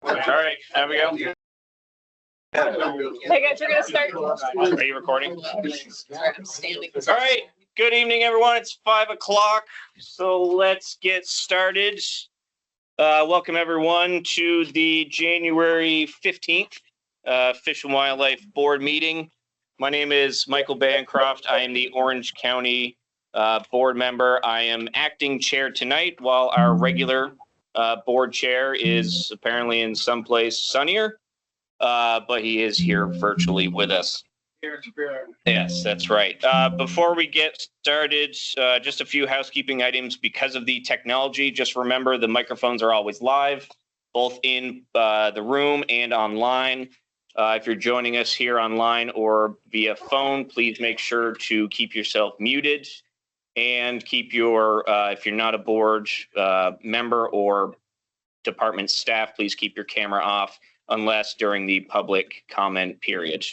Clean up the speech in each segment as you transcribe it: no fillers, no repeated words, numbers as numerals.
All right, there we go. Hey guys, we're gonna start. Are you recording? Sorry, I'm standing. All right, good evening, everyone. It's 5 o'clock, so let's get started. Welcome everyone to the January 15th Fish and Wildlife Board meeting. My name is Michael Bancroft. I am the Orange County board member. I am acting chair tonight while our regular board chair is apparently in someplace sunnier, but he is here virtually with us. Yes, that's right. Before we get started, just a few housekeeping items because of the technology. Just remember the microphones are always live, both in the room and online. If you're joining us here online or via phone, please make sure to keep yourself muted and keep your, if you're not a board member or department staff, please keep your camera off unless during the public comment period.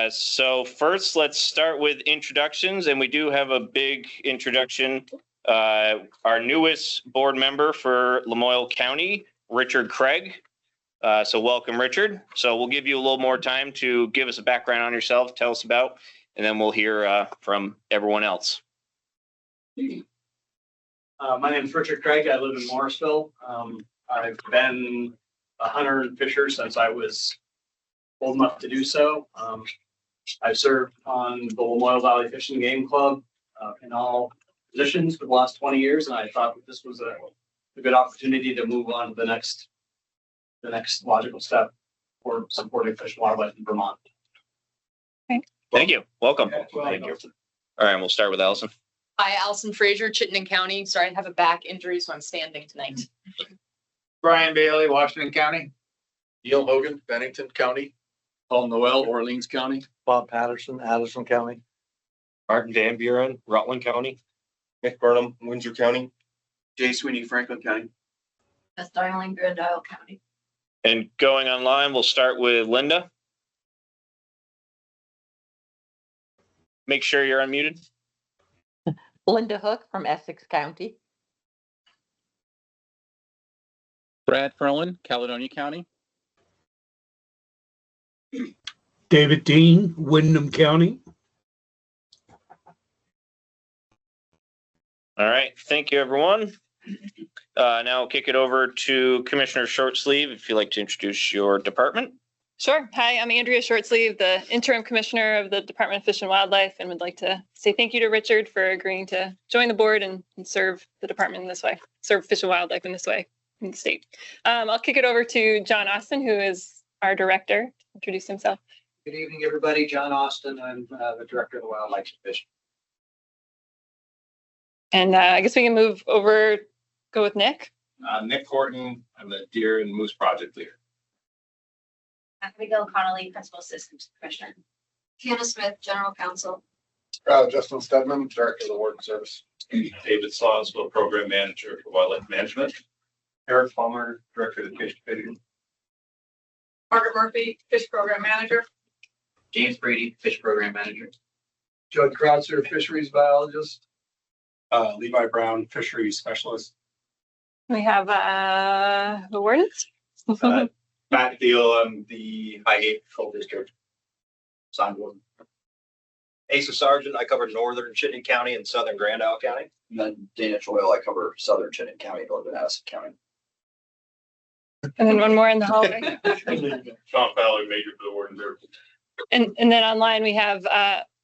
So first, let's start with introductions, and we do have a big introduction. Our newest board member for Lamoille County, Richard Craig. So welcome, Richard. So we'll give you a little more time to give us a background on yourself, tell us about, and then we'll hear from everyone else. My name is Richard Craig. I live in Morrisville. I've been a hunter and fisher since I was old enough to do so. I've served on the Lamoille Valley Fishing Game Club in all positions for the last 20 years, and I thought that this was a good opportunity to move on to the next logical step for supporting fish and wildlife in Vermont. Thank you. Welcome. Thank you. All right, we'll start with Allison. Hi, Allison Frazier, Chittenden County. Sorry, I have a back injury, so I'm standing tonight. Brian Bailey, Washington County. Neil Hogan, Bennington County. Paul Noel, Orleans County. Bob Patterson, Addison County. Martin Van Buren, Rutland County. Nick Burnham, Windsor County. Jay Sweeney, Franklin County. That's Darling, Grand Isle County. And going online, we'll start with Linda. Make sure you're unmuted. Linda Hook from Essex County. Brad Ferlin, Caledonia County. David Dean, Windham County. All right, thank you, everyone. Now I'll kick it over to Commissioner Shortsleeve, if you'd like to introduce your department. Sure. Hi, I'm Andrea Shortsleeve, the interim commissioner of the Department of Fish and Wildlife, and would like to say thank you to Richard for agreeing to join the board and serve the department in this way, serve fish and wildlife in this way in the state. I'll kick it over to John Austin, who is our director. Introduce himself. Good evening, everybody. John Austin. I'm the director of the Wildlife Division. And I guess we can move over, go with Nick. Nick Horton, I'm the Deer and Moose Project leader. Abigail Connolly, Principal Assistant Commissioner. Hannah Smith, General Counsel. Justin Stedman, Director of the Warden Service. David Slosville, Program Manager for Wildlife Management. Eric Palmer, Director of the Fish Division. Margaret Murphy, Fish Program Manager. James Brady, Fish Program Manager. Judd Krautzer, Fisheries Biologist. Levi Brown, Fisheries Specialist. We have the wardens. Matt Thiel, I'm the Highgate Patrol District sign warden. Asa Sargent, I cover northern Chittenden County and southern Grand Isle County. And then Dana Choyle, I cover southern Chittenden County, northern Addison County. And then one more in the hallway. Sean Fowler, Major for the Warden Service. And then online we have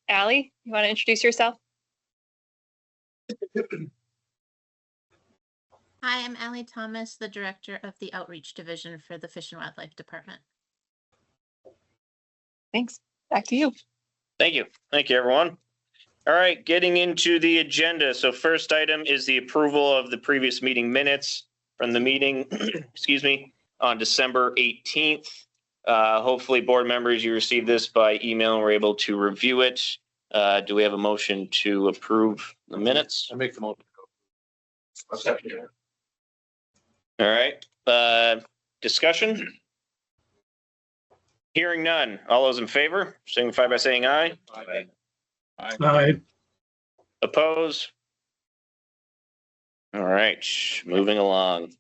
Allie. You want to introduce yourself? Hi, I'm Allie Thomas, the Director of the Outreach Division for the Fish and Wildlife Department. Thanks. Back to you. Thank you. Thank you, everyone. All right, getting into the agenda. So first item is the approval of the previous meeting minutes from the meeting, excuse me, on December 18th. Hopefully, board members, you received this by email and were able to review it. Do we have a motion to approve the minutes? I make the motion. All right. Discussion? Hearing none. All those in favor, signify by saying aye. Aye. Aye. Oppose? All right, moving along.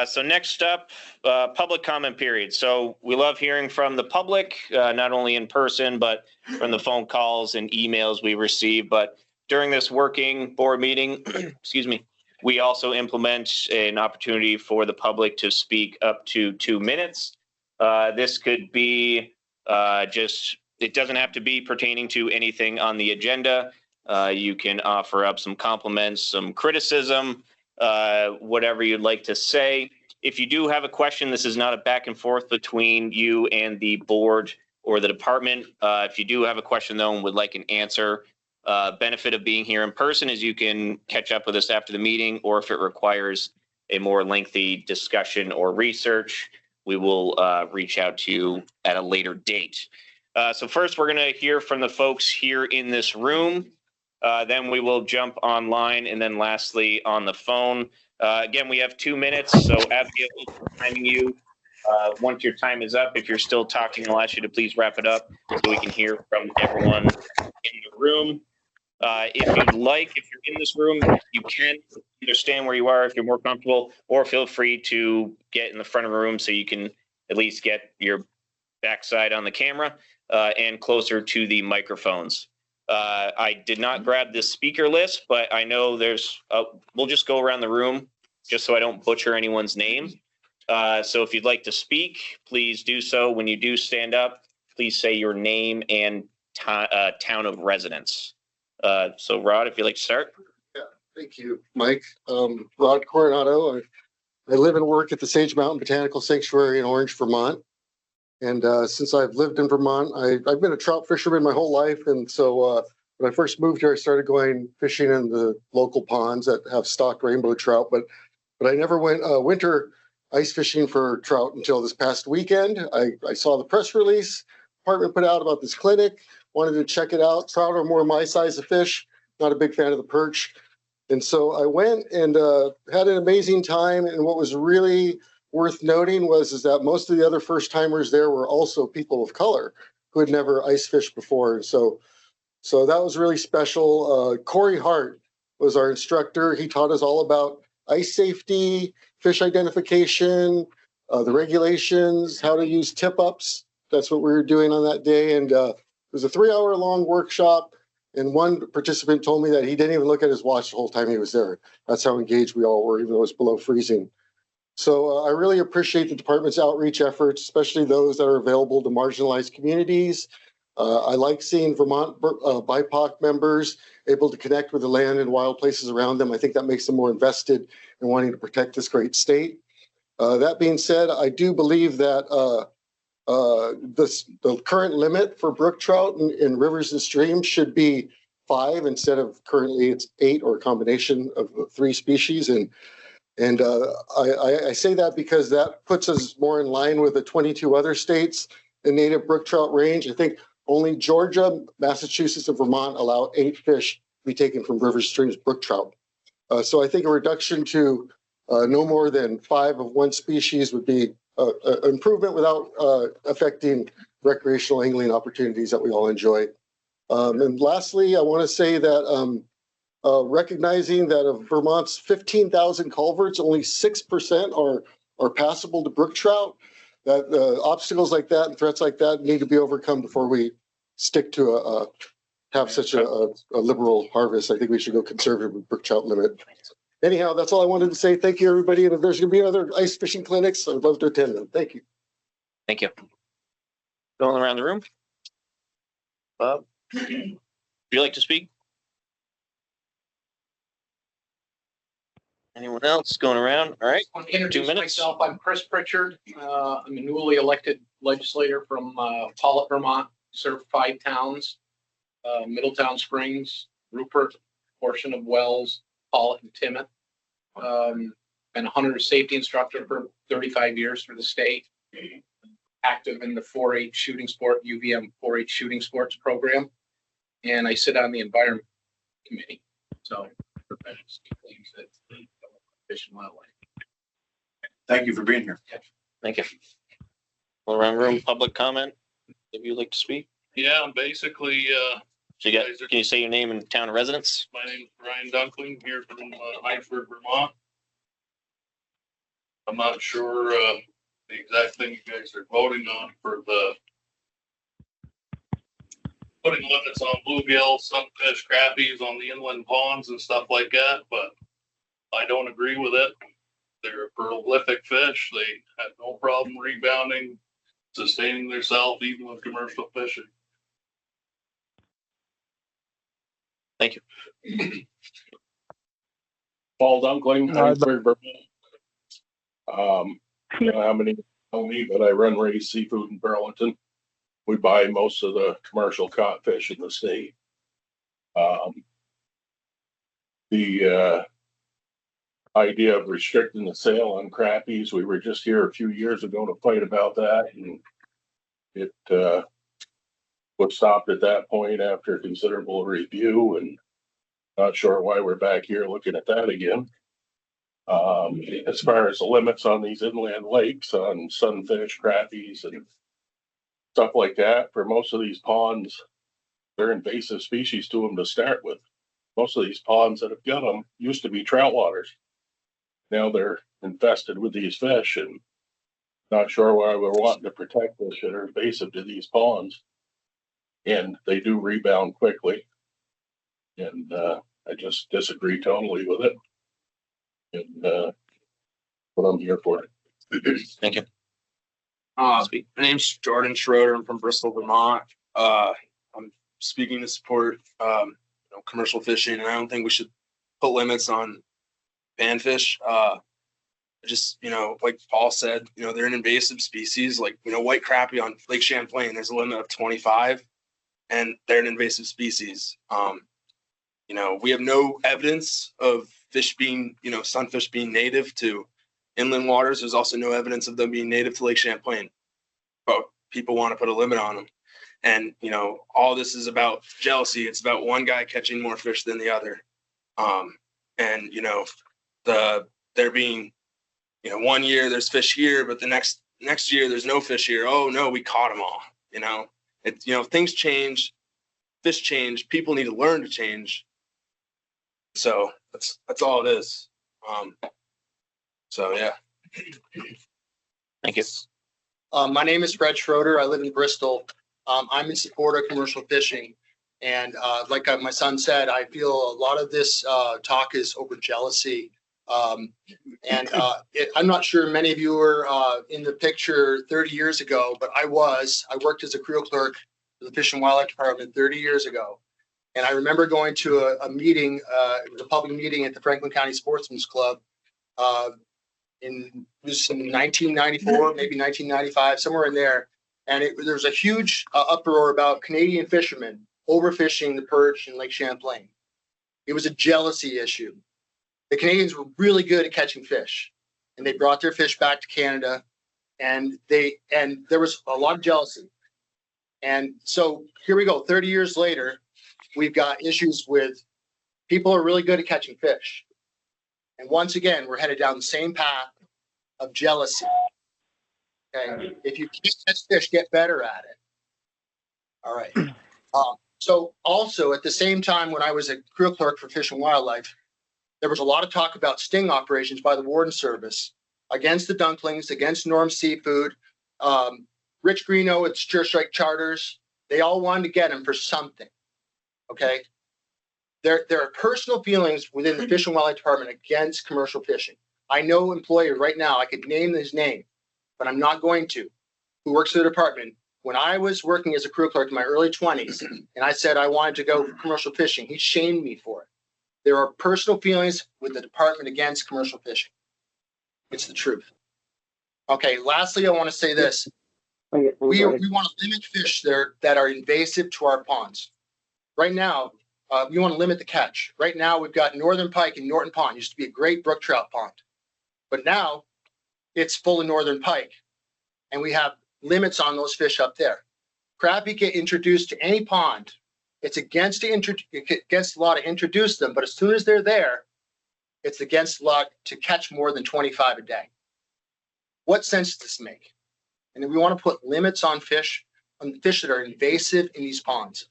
So next up, public comment period. So we love hearing from the public, not only in person, but from the phone calls and emails we receive. But during this working board meeting, excuse me, we also implement an opportunity for the public to speak up to 2 minutes. This could be it doesn't have to be pertaining to anything on the agenda. You can offer up some compliments, some criticism, whatever you'd like to say. If you do have a question, this is not a back and forth between you and the board or the department. If you do have a question though and would like an answer, benefit of being here in person is you can catch up with us after the meeting, or if it requires a more lengthy discussion or research, we will reach out to you at a later date. So first, we're going to hear from the folks here in this room. Then we will jump online, and then lastly on the phone. Again, we have 2 minutes, so Abigail is timing you. Once your time is up, if you're still talking, I'll ask you to please wrap it up so we can hear from everyone in the room. If you'd like, if you're in this room, you can either stand where you are if you're more comfortable, or feel free to get in the front of the room so you can at least get your backside on the camera and closer to the microphones. I did not grab this speaker list, but I know we'll just go around the room just so I don't butcher anyone's name. So if you'd like to speak, please do so. When you do stand up, please say your name and town of residence. So Rod, if you'd like to start. Yeah, thank you, Mike. Rod Coronado. I live and work at the Sage Mountain Botanical Sanctuary in Orange, Vermont. And since I've lived in Vermont, I've been a trout fisherman my whole life. And so when I first moved here, I started going fishing in the local ponds that have stocked rainbow trout. But I never went winter ice fishing for trout until this past weekend. I saw the press release department put out about this clinic, wanted to check it out. Trout are more my size of fish, not a big fan of the perch. And so I went and had an amazing time. And what was really worth noting is that most of the other first timers there were also people of color who had never ice fished before. So that was really special. Corey Hart was our instructor. He taught us all about ice safety, fish identification, the regulations, how to use tip-ups. That's what we were doing on that day. And it was a 3-hour-long workshop. And one participant told me that he didn't even look at his watch the whole time he was there. That's how engaged we all were, even though it was below freezing. So I really appreciate the department's outreach efforts, especially those that are available to marginalized communities. I like seeing Vermont BIPOC members able to connect with the land and wild places around them. I think that makes them more invested in wanting to protect this great state. That being said, I do believe that the current limit for brook trout in rivers and streams should be 5 instead of currently it's 8, or a combination of the 3 species. And I say that because that puts us more in line with the 22 other states in native brook trout range. I think only Georgia, Massachusetts, and Vermont allow 8 fish to be taken from rivers, streams, brook trout. So I think a reduction to no more than 5 of one species would be an improvement without affecting recreational angling opportunities that we all enjoy. And lastly, I want to say that recognizing that of Vermont's 15,000 culverts, only 6% are passable to brook trout, that obstacles like that and threats like that need to be overcome before we stick to have such a liberal harvest. I think we should go conservative with brook trout limit. Anyhow, that's all I wanted to say. Thank you, everybody. And if there's going to be other ice fishing clinics, I'd love to attend them. Thank you. Thank you. Going around the room. Bob, would you like to speak? Anyone else going around? All right. I want to introduce 2 minutes. myself. I'm Chris Pritchard. I'm a newly elected legislator from Pollitt, Vermont. Served 5 towns: Middletown Springs, Rupert, portion of Wells, Pollitt, and Timoth. Been a hunter safety instructor for 35 years for the state. Active in the 4-H shooting sport, UVM 4-H shooting sports program. And I sit on the environment committee. So professional claims that Fish and Wildlife. Thank you for being here. Thank you. All around room, public comment. If you'd like to speak. Yeah, I'm basically, So can you say your name and town of residence? my name's Brian Dunkling, here from Ideford, Vermont. I'm not sure, the exact thing you guys are voting on for the putting limits on bluegill, sunfish, crappies on the inland ponds and stuff like that, but I don't agree with it. They're prolific fish. They have no problem rebounding, sustaining themselves even with commercial fishing. Thank you. Paul Dunkling, Heinsberg, Vermont. I don't know how many know me, but I run Ray's Seafood in Burlington. We buy most of the commercial caught fish in the state. The idea of restricting the sale on crappies, we were just here a few years ago to fight about that, and it was stopped at that point after considerable review, and not sure why we're back here looking at that again. As far as the limits on these inland lakes on sunfish, crappies, and stuff like that, for most of these ponds, they're invasive species to them to start with. Most of these ponds that have got them used to be trout waters. Now they're infested with these fish, and not sure why we're wanting to protect fish that are invasive to these ponds. And they do rebound quickly. And I just disagree totally with it. And what I'm here for. Thank you. My name's Jordan Schroeder. I'm from Bristol, Vermont. I'm speaking to support commercial fishing, and I don't think we should put limits on panfish. Just like Paul said, they're an invasive species. Like white crappie on Lake Champlain, there's a limit of 25, and they're an invasive species. We have no evidence of fish being, sunfish being native to inland waters. There's also no evidence of them being native to Lake Champlain, but people want to put a limit on them. And, all this is about jealousy. It's about one guy catching more fish than the other. And, there being, 1 year there's fish here, but the next year there's no fish here. Oh no, we caught them all. Things change, fish change, people need to learn to change. So that's all it is. So yeah. Thank you. My name is Fred Schroeder. I live in Bristol. I'm in support of commercial fishing. And like my son said, I feel a lot of this talk is over jealousy. I'm not sure many of you were in the picture 30 years ago, but I worked as a creel clerk for the Fish and Wildlife Department 30 years ago. And I remember going to a meeting, it was a public meeting at the Franklin County Sportsman's Club it was in 1994, maybe 1995, somewhere in there. And there was a huge uproar about Canadian fishermen overfishing the perch in Lake Champlain. It was a jealousy issue. The Canadians were really good at catching fish, and they brought their fish back to Canada, and there was a lot of jealousy. And so here we go, 30 years later, we've got issues with people are really good at catching fish. And once again, we're headed down the same path of jealousy. Okay, if you can't catch fish, get better at it. All right. So also at the same time, when I was a creel clerk for Fish and Wildlife, there was a lot of talk about sting operations by the Warden Service against the Dunklings, against Norm Seafood, Rich Greeno at Stir Strike Charters. They all wanted to get him for something. Okay. There are personal feelings within the Fish and Wildlife Department against commercial fishing. I know employers right now, I could name his name, but I'm not going to, who works for the department. When I was working as a crew clerk in my early 20s, and I said I wanted to go for commercial fishing, he shamed me for it. There are personal feelings with the department against commercial fishing. It's the truth. Okay, lastly, I want to say this. We want to limit fish there that are invasive to our ponds. Right now, we want to limit the catch. Right now, we've got northern pike in Norton Pond. It used to be a great brook trout pond. But now, it's full of northern pike. And we have limits on those fish up there. Crappie get introduced to any pond. It's against the law to introduce them, but as soon as they're there, it's against the law to catch more than 25 a day. What sense does this make? And we want to put limits on fish that are invasive in these ponds.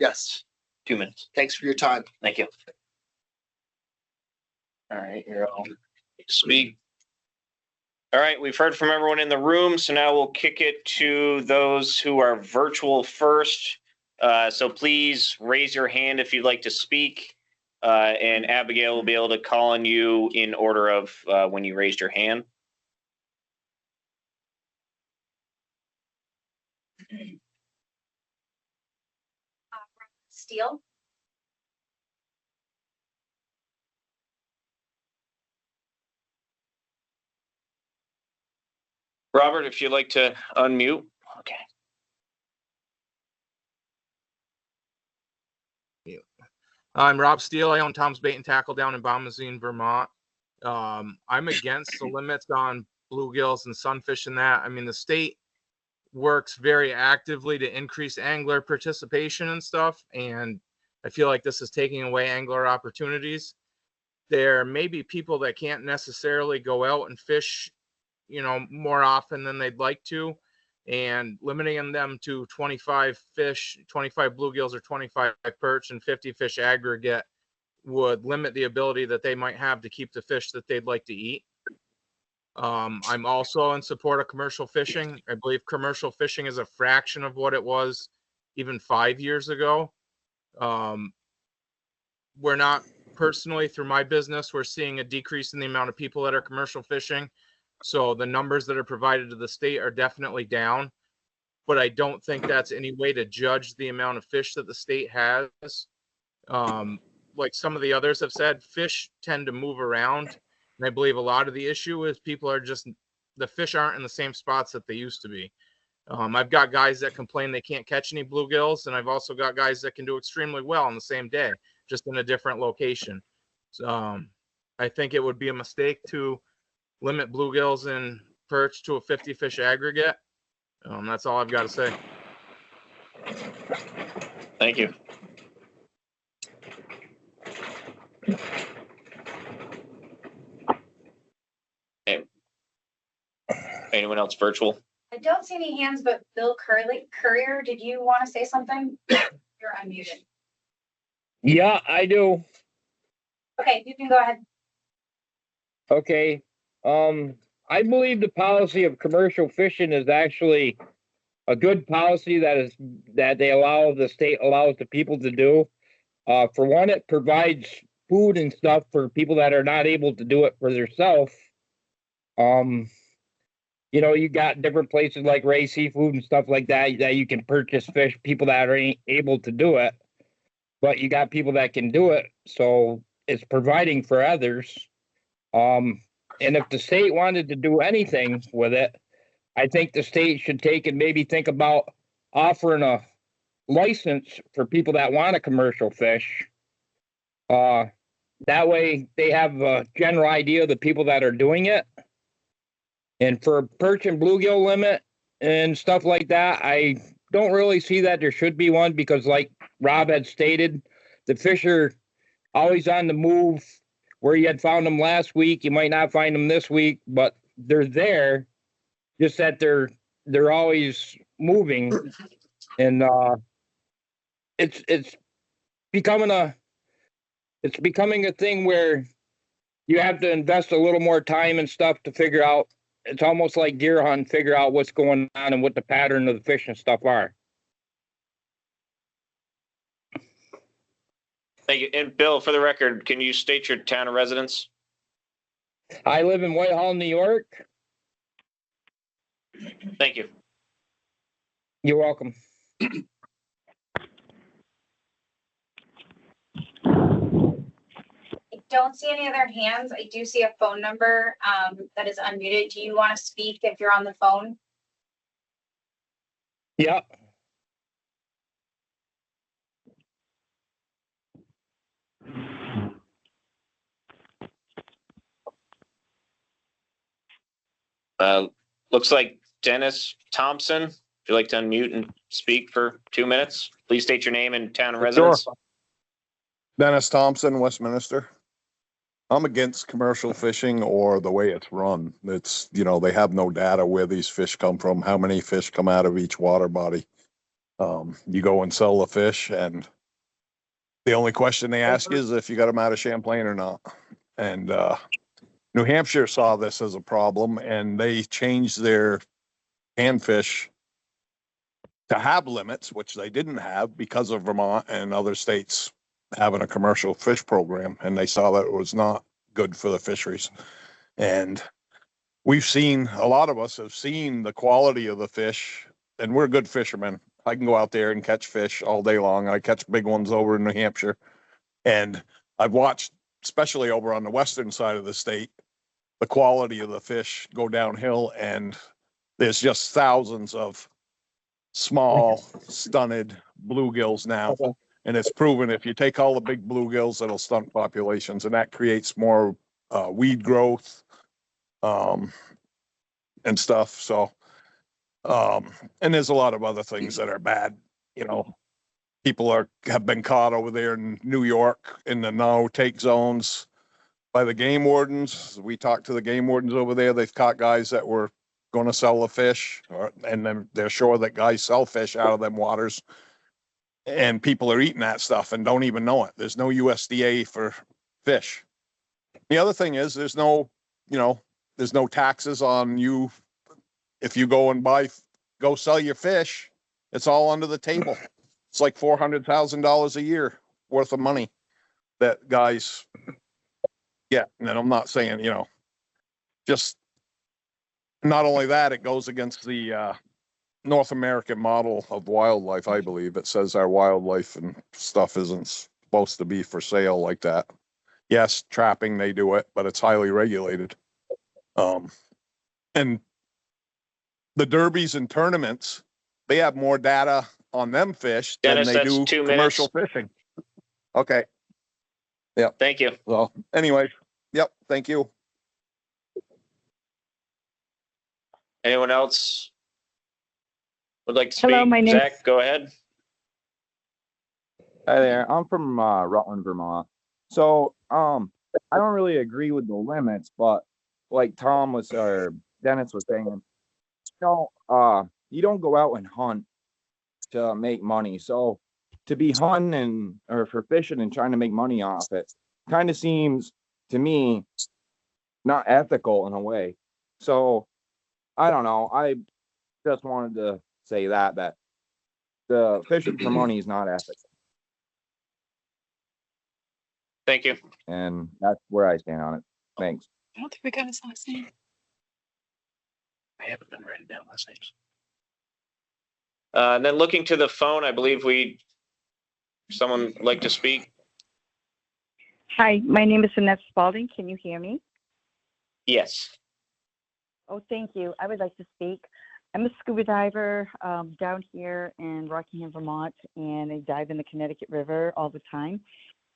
Yes. 2 minutes. Thanks for your time. Thank you. All right, you're all speak. All right, we've heard from everyone in the room, so now we'll kick it to those who are virtual first. So please raise your hand if you'd like to speak, and Abigail will be able to call on you in order of when you raised your hand. Steele. Robert, if you'd like to unmute. Okay. I'm Rob Steele. I own Tom's Bait and Tackle down in Bombazine, Vermont. I'm against the limits on bluegills and sunfish and that. I mean, the state works very actively to increase angler participation and stuff, and I feel like this is taking away angler opportunities. There may be people that can't necessarily go out and fish, more often than they'd like to, and limiting them to 25 fish, 25 bluegills or 25 perch and 50 fish aggregate would limit the ability that they might have to keep the fish that they'd like to eat. I'm also in support of commercial fishing. I believe commercial fishing is a fraction of what it was even 5 years ago. We're not personally, through my business, we're seeing a decrease in the amount of people that are commercial fishing. So the numbers that are provided to the state are definitely down, but I don't think that's any way to judge the amount of fish that the state has. Like some of the others have said, fish tend to move around. And I believe a lot of the issue is the fish aren't in the same spots that they used to be. I've got guys that complain they can't catch any bluegills, and I've also got guys that can do extremely well on the same day, just in a different location. So, I think it would be a mistake to limit bluegills and perch to a 50 fish aggregate. That's all I've got to say. Thank you. Okay. Anyone else virtual? I don't see any hands, but Bill Courier, did you want to say something? You're unmuted. Yeah, I do. Okay, you can go ahead. Okay. I believe the policy of commercial fishing is actually a good policy that the state allows the people to do. For one, it provides food and stuff for people that are not able to do it for themselves. You got different places like Ray Seafood and stuff like that you can purchase fish, people that are able to do it, but you got people that can do it. So it's providing for others. And if the state wanted to do anything with it, I think the state should take and maybe think about offering a license for people that want to commercial fish. That way they have a general idea of the people that are doing it. And for perch and bluegill limit and stuff like that, I don't really see that there should be one, because like Rob had stated, the fish are always on the move. Where you had found them last week, you might not find them this week, but they're there, just that they're always moving. And it's becoming a thing where you have to invest a little more time and stuff to figure out. It's almost like deer hunting, figure out what's going on and what the pattern of the fish and stuff are. Thank you. And Bill, for the record, can you state your town of residence? I live in Whitehall, New York. Thank you. You're welcome. I don't see any other hands. I do see a phone number that is unmuted. Do you want to speak if you're on the phone? Yeah. Looks like Dennis Thompson. If you'd like to unmute and speak for 2 minutes, please state your name and town of residence. Sure. Dennis Thompson, Westminster. I'm against commercial fishing or the way it's run. It's, they have no data where these fish come from, how many fish come out of each water body. You go and sell the fish, and the only question they ask is if you got them out of Champlain or not. And New Hampshire saw this as a problem and they changed their handfish to have limits, which they didn't have because of Vermont and other states having a commercial fish program. And they saw that it was not good for the fisheries. And we've seen, a lot of us have seen the quality of the fish, and we're good fishermen. I can go out there and catch fish all day long. I catch big ones over in New Hampshire. And I've watched, especially over on the western side of the state, the quality of the fish go downhill, and there's just thousands of small stunted bluegills now. And it's proven if you take all the big bluegills, it'll stunt populations, and that creates more weed growth and stuff. So, and there's a lot of other things that are bad. You know, people have been caught over there in New York in the no take zones by the game wardens. We talked to the game wardens over there. They've caught guys that were going to sell the fish, and then they're sure that guys sell fish out of them waters, and people are eating that stuff and don't even know it. There's no USDA for fish. The other thing is there's no taxes on you. If you go sell your fish, it's all under the table. It's like $400,000 a year worth of money that guys get. And I'm not saying, just not only that, it goes against the North American model of wildlife. I believe it says our wildlife and stuff isn't supposed to be for sale like that. Yes, trapping, they do it, but it's highly regulated. And the derbies and tournaments, they have more data on them fish Dennis, than they that's do 2 commercial minutes. fishing. Okay. Yep. Thank you. Well, anyway, yep. Thank you. Anyone else would like to speak? Hello, my name- Zach, go ahead. Hi there. I'm from Rutland, Vermont. So, I don't really agree with the limits, but like Dennis was saying, you don't go out and hunt to make money. So to be hunting or for fishing and trying to make money off it kind of seems to me not ethical in a way. So I don't know. I just wanted to say that the fishing for money is not ethical. Thank you. And that's where I stand on it. Thanks. I don't think we got his last name. I haven't been writing down last names. And then looking to the phone, I believe someone like to speak. Hi, my name is Annette Spalding. Can you hear me? Yes. Oh, thank you. I would like to speak. I'm a scuba diver down here in Rockingham, Vermont, and I dive in the Connecticut River all the time.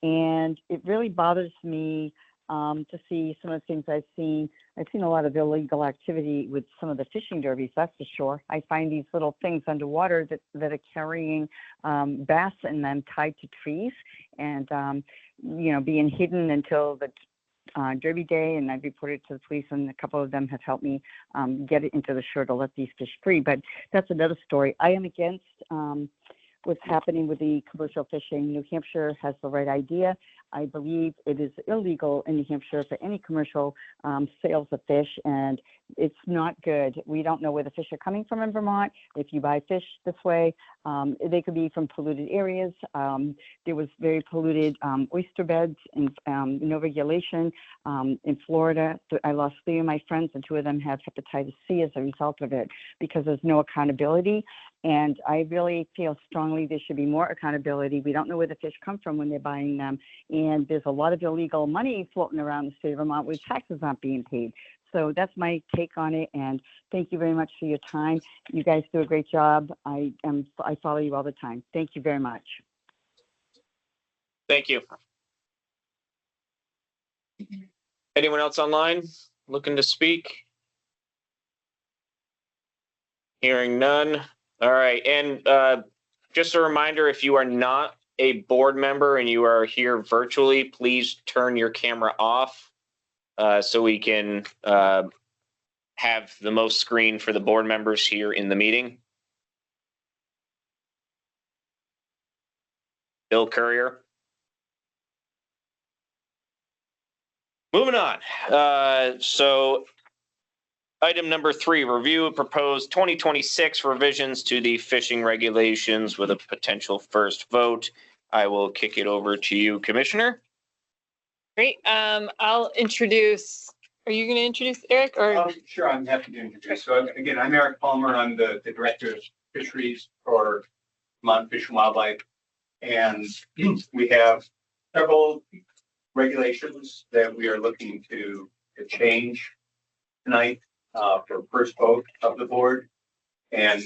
And it really bothers me to see some of the things I've seen. I've seen a lot of illegal activity with some of the fishing derbies, that's for sure. I find these little things underwater that are carrying bass in them tied to trees and, being hidden until the derby day, and I've reported to the police, and a couple of them have helped me get it into the shore to let these fish free. But that's another story. I am against what's happening with the commercial fishing. New Hampshire has the right idea. I believe it is illegal in New Hampshire for any commercial sales of fish, and it's not good. We don't know where the fish are coming from in Vermont. If you buy fish this way, they could be from polluted areas. There was very polluted oyster beds and no regulation in Florida. I lost 3 of my friends, and 2 of them have hepatitis C as a result of it because there's no accountability. And I really feel strongly there should be more accountability. We don't know where the fish come from when they're buying them. And there's a lot of illegal money floating around the state of Vermont where taxes aren't being paid. So that's my take on it. And thank you very much for your time. You guys do a great job. I follow you all the time. Thank you very much. Thank you. Anyone else online looking to speak? Hearing none. All right. And just a reminder, if you are not a board member and you are here virtually, please turn your camera off so we can have the most screen for the board members here in the meeting. Bill Courier. Moving on. So item number 3, review of proposed 2026 revisions to the fishing regulations with a potential first vote. I will kick it over to you, Commissioner. Great. I'll introduce, are you going to introduce Eric or? Sure, I'm happy to introduce. So again, I'm Eric Palmer. I'm the Director of Fisheries for Vermont Fish and Wildlife. And we have several regulations that we are looking to change tonight for first vote of the board. And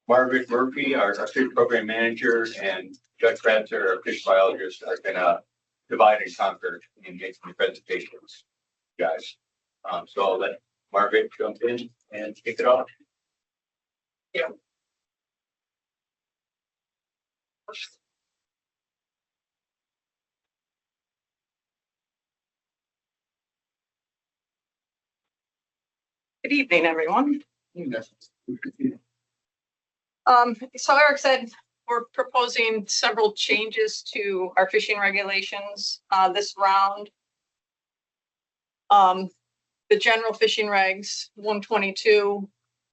Margaret Murphy, our fish program manager, and Judge Kratzer, our fish biologist, are going to divide and conquer and make some presentations, guys. So I'll let Margaret jump in and kick it off. Yeah. Good evening, everyone. So Eric said we're proposing several changes to our fishing regulations this round. The general fishing regs, 122,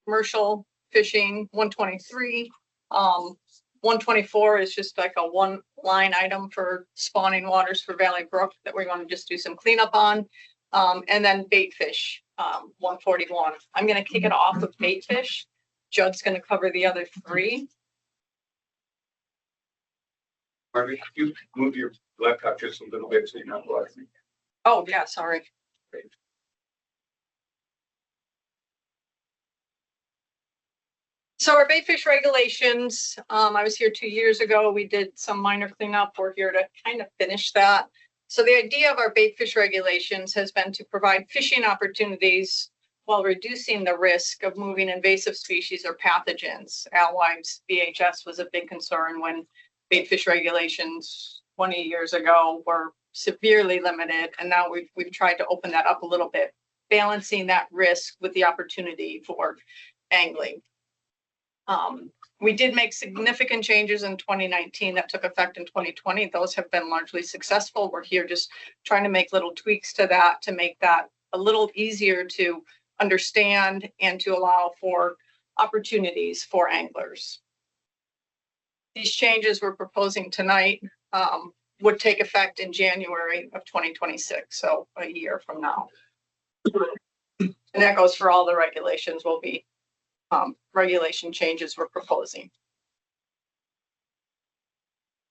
commercial fishing, 123. 124 is just like a one line item for spawning waters for Valley Brook that we're going to just do some cleanup on. And then bait fish, 141. I'm going to kick it off with bait fish. Judd's going to cover the other 3. Margaret, could you move your laptop just a little bit so you're not blocking? Oh, yeah, sorry. Great. So our bait fish regulations, I was here 2 years ago. We did some minor cleanup. We're here to kind of finish that. So the idea of our bait fish regulations has been to provide fishing opportunities while reducing the risk of moving invasive species or pathogens. Alewives VHS was a big concern when bait fish regulations 20 years ago were severely limited. And now we've tried to open that up a little bit, balancing that risk with the opportunity for angling. We did make significant changes in 2019 that took effect in 2020. Those have been largely successful. We're here just trying to make little tweaks to that to make that a little easier to understand and to allow for opportunities for anglers. These changes we're proposing tonight would take effect in January of 2026, so a year from now. And that goes for all the regulations. Will be regulation changes we're proposing.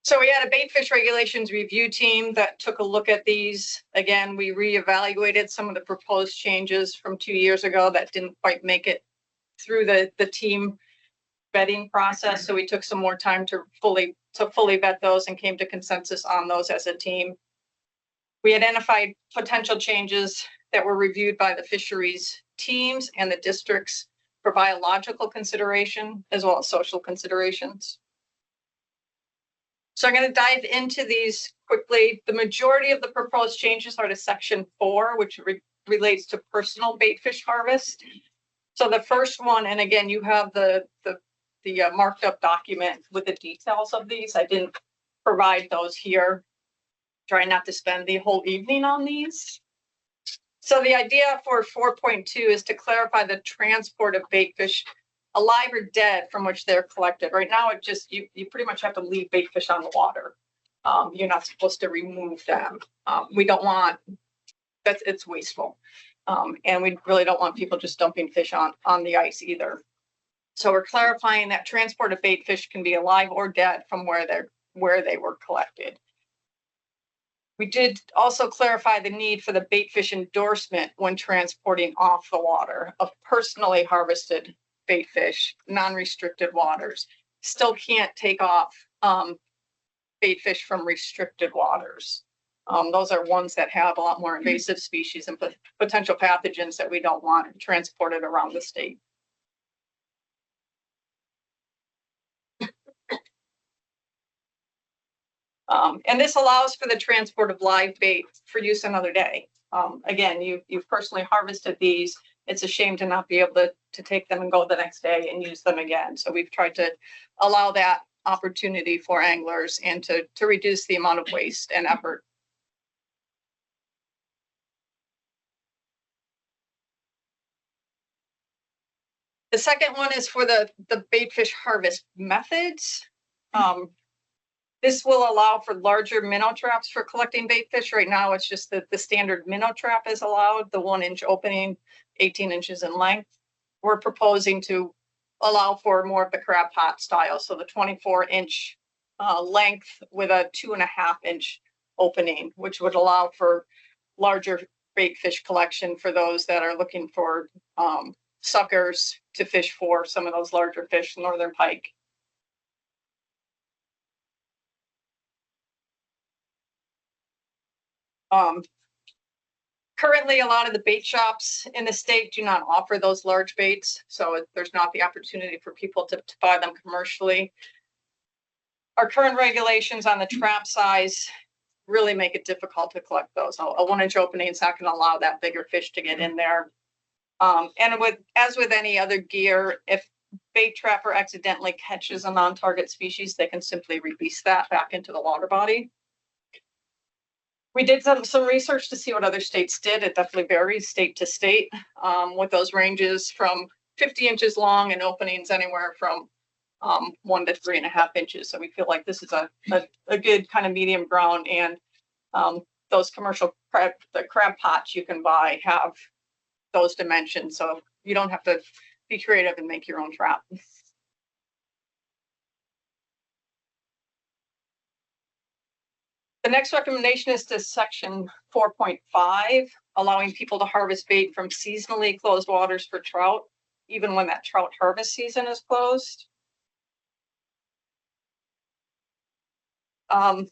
So we had a bait fish regulations review team that took a look at these. Again, we reevaluated some of the proposed changes from 2 years ago that didn't quite make it through the team vetting process. So we took some more time to fully vet those and came to consensus on those as a team. We identified potential changes that were reviewed by the fisheries teams and the districts for biological consideration as well as social considerations. So I'm going to dive into these quickly. The majority of the proposed changes are to section 4, which relates to personal bait fish harvest. So the first one, and again, you have the marked up document with the details of these. I didn't provide those here. Try not to spend the whole evening on these. So the idea for 4.2 is to clarify the transport of bait fish alive or dead from which they're collected. Right now, it just, you pretty much have to leave bait fish on the water. You're not supposed to remove them. We don't want, it's wasteful. And we really don't want people just dumping fish on the ice either. So we're clarifying that transport of bait fish can be alive or dead from where they were collected. We did also clarify the need for the bait fish endorsement when transporting off the water of personally harvested bait fish, non-restricted waters. Still can't take off bait fish from restricted waters. Those are ones that have a lot more invasive species and potential pathogens that we don't want transported around the state. And this allows for the transport of live bait for use another day. Again, you've personally harvested these. It's a shame to not be able to take them and go the next day and use them again. So we've tried to allow that opportunity for anglers and to reduce the amount of waste and effort. The second one is for the bait fish harvest methods. This will allow for larger minnow traps for collecting bait fish. Right now, it's just that the standard minnow trap is allowed, the 1-inch opening, 18 inches in length. We're proposing to allow for more of the crab pot style, so the 24-inch length with a 2.5-inch opening, which would allow for larger bait fish collection for those that are looking for suckers to fish for some of those larger fish, northern pike. Currently, a lot of the bait shops in the state do not offer those large baits, so there's not the opportunity for people to buy them commercially. Our current regulations on the trap size really make it difficult to collect those. A 1-inch opening is not going to allow that bigger fish to get in there. And as with any other gear, if bait trapper accidentally catches a non-target species, they can simply release that back into the water body. We did some research to see what other states did. It definitely varies state to state, with those ranges from 50 inches long and openings anywhere from 1 to 3.5 inches. So we feel like this is a good kind of medium ground, and those commercial the crab pots you can buy have those dimensions, so you don't have to be creative and make your own trap. The next recommendation is to section 4.5, allowing people to harvest bait from seasonally closed waters for trout, even when that trout harvest season is closed. The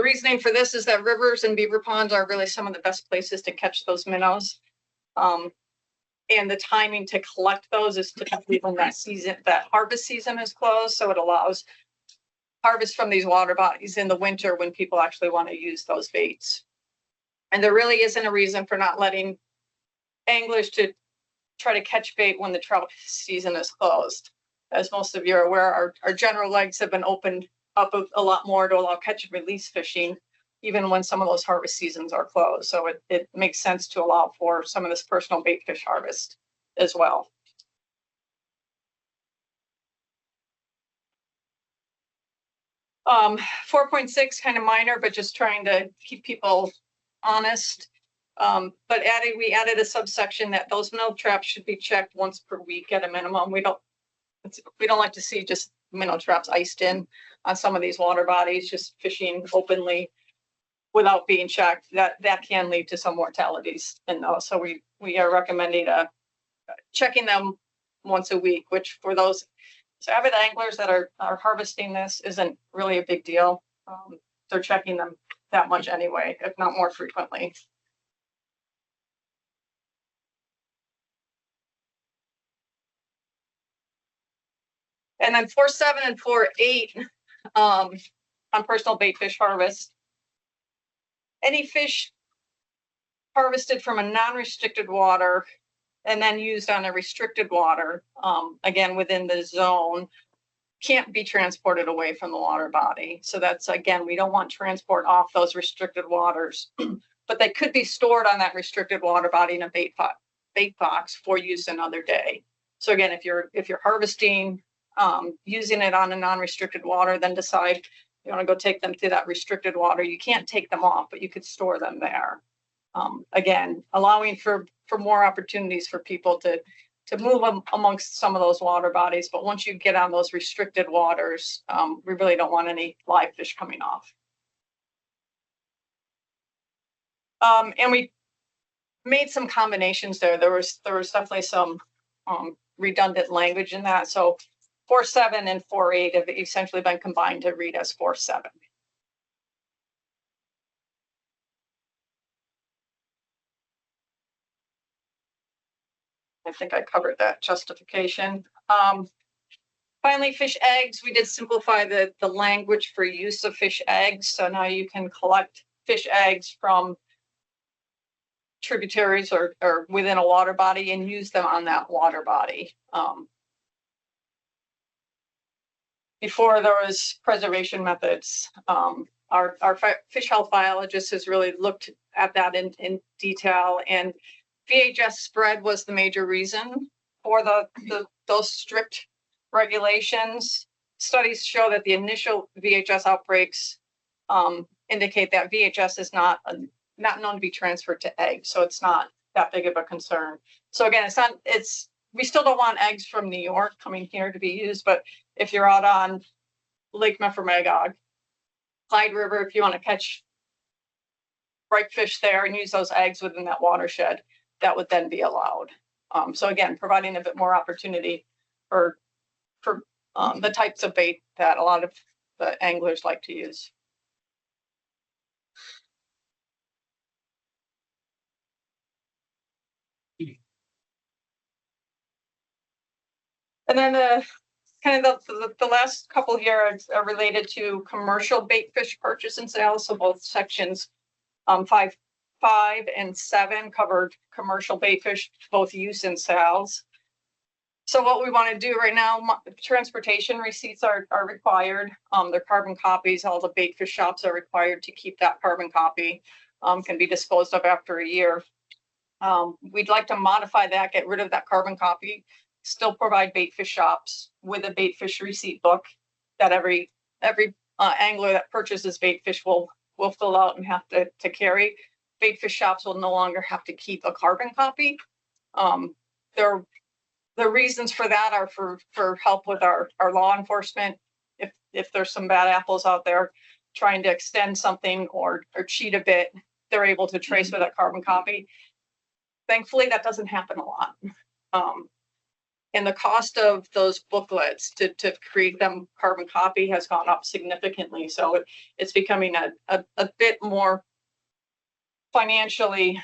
reasoning for this is that rivers and beaver ponds are really some of the best places to catch those minnows. And the timing to collect those is typically when that harvest season is closed. So it allows harvest from these water bodies in the winter when people actually want to use those baits. And there really isn't a reason for not letting anglers to try to catch bait when the trout season is closed. As most of you are aware, our general legs have been opened up a lot more to allow catch and release fishing, even when some of those harvest seasons are closed. So it makes sense to allow for some of this personal bait fish harvest as well. Um, 4.6 kind of minor, but just trying to keep people honest. But we added a subsection that those minnow traps should be checked once per week at a minimum. We don't like to see just minnow traps iced in on some of these water bodies, just fishing openly without being checked. That can lead to some mortalities in those. So we are recommending checking them once a week, which for those avid anglers that are harvesting this isn't really a big deal. They're checking them that much anyway, if not more frequently. And then 4.7 and 4.8 on personal bait fish harvest. Any fish harvested from a non-restricted water and then used on a restricted water, again, within the zone, can't be transported away from the water body. So that's, again, we don't want transport off those restricted waters, but they could be stored on that restricted water body in a bait box for use another day. So again, if you're harvesting, using it on a non-restricted water, then decide you want to go take them to that restricted water. You can't take them off, but you could store them there. Again, allowing for more opportunities for people to move amongst some of those water bodies. But once you get on those restricted waters, we really don't want any live fish coming off. And we made some combinations there. There was definitely some redundant language in that. So 4.7 and 4.8 have essentially been combined to read as 4.7. I think I covered that justification. Finally, fish eggs. We did simplify the language for use of fish eggs. So now you can collect fish eggs from tributaries or within a water body and use them on that water body. Before there was preservation methods, our fish health biologist has really looked at that in detail, and VHS spread was the major reason for the those strict regulations. Studies show that the initial VHS outbreaks indicate that VHS is not known to be transferred to eggs, so it's not that big of a concern. So again, we still don't want eggs from New York coming here to be used, but if you're out on Lake Memphremagog, Clyde River, if you want to catch ripe fish there and use those eggs within that watershed, that would then be allowed. So again, providing a bit more opportunity for the types of bait that a lot of the anglers like to use. And then the last couple here are related to commercial bait fish purchase and sale. So both sections 5 and 7 covered commercial bait fish, both use and sales. So what we want to do right now, transportation receipts are required. They're carbon copies. All the bait fish shops are required to keep that carbon copy. Can be disposed of after a year. We'd like to modify that, get rid of that carbon copy, still provide bait fish shops with a bait fish receipt book that every angler that purchases bait fish will fill out and have to carry. Bait fish shops will no longer have to keep a carbon copy. The reasons for that are for help with our law enforcement. If there's some bad apples out there trying to extend something or cheat a bit, they're able to trace with that carbon copy. Thankfully, that doesn't happen a lot. And the cost of those booklets to create them carbon copy has gone up significantly. So it's becoming a bit more financially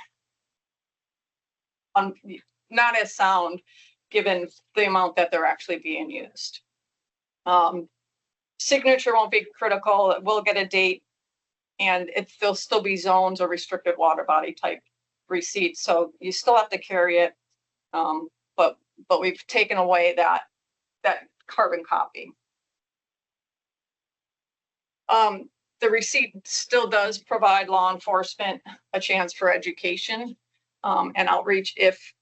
not as sound, given the amount that they're actually being used. Signature won't be critical. It will get a date, and there'll still be zones or restricted water body type receipts. So you still have to carry it, but we've taken away that carbon copy. The receipt still does provide law enforcement a chance for education and outreach if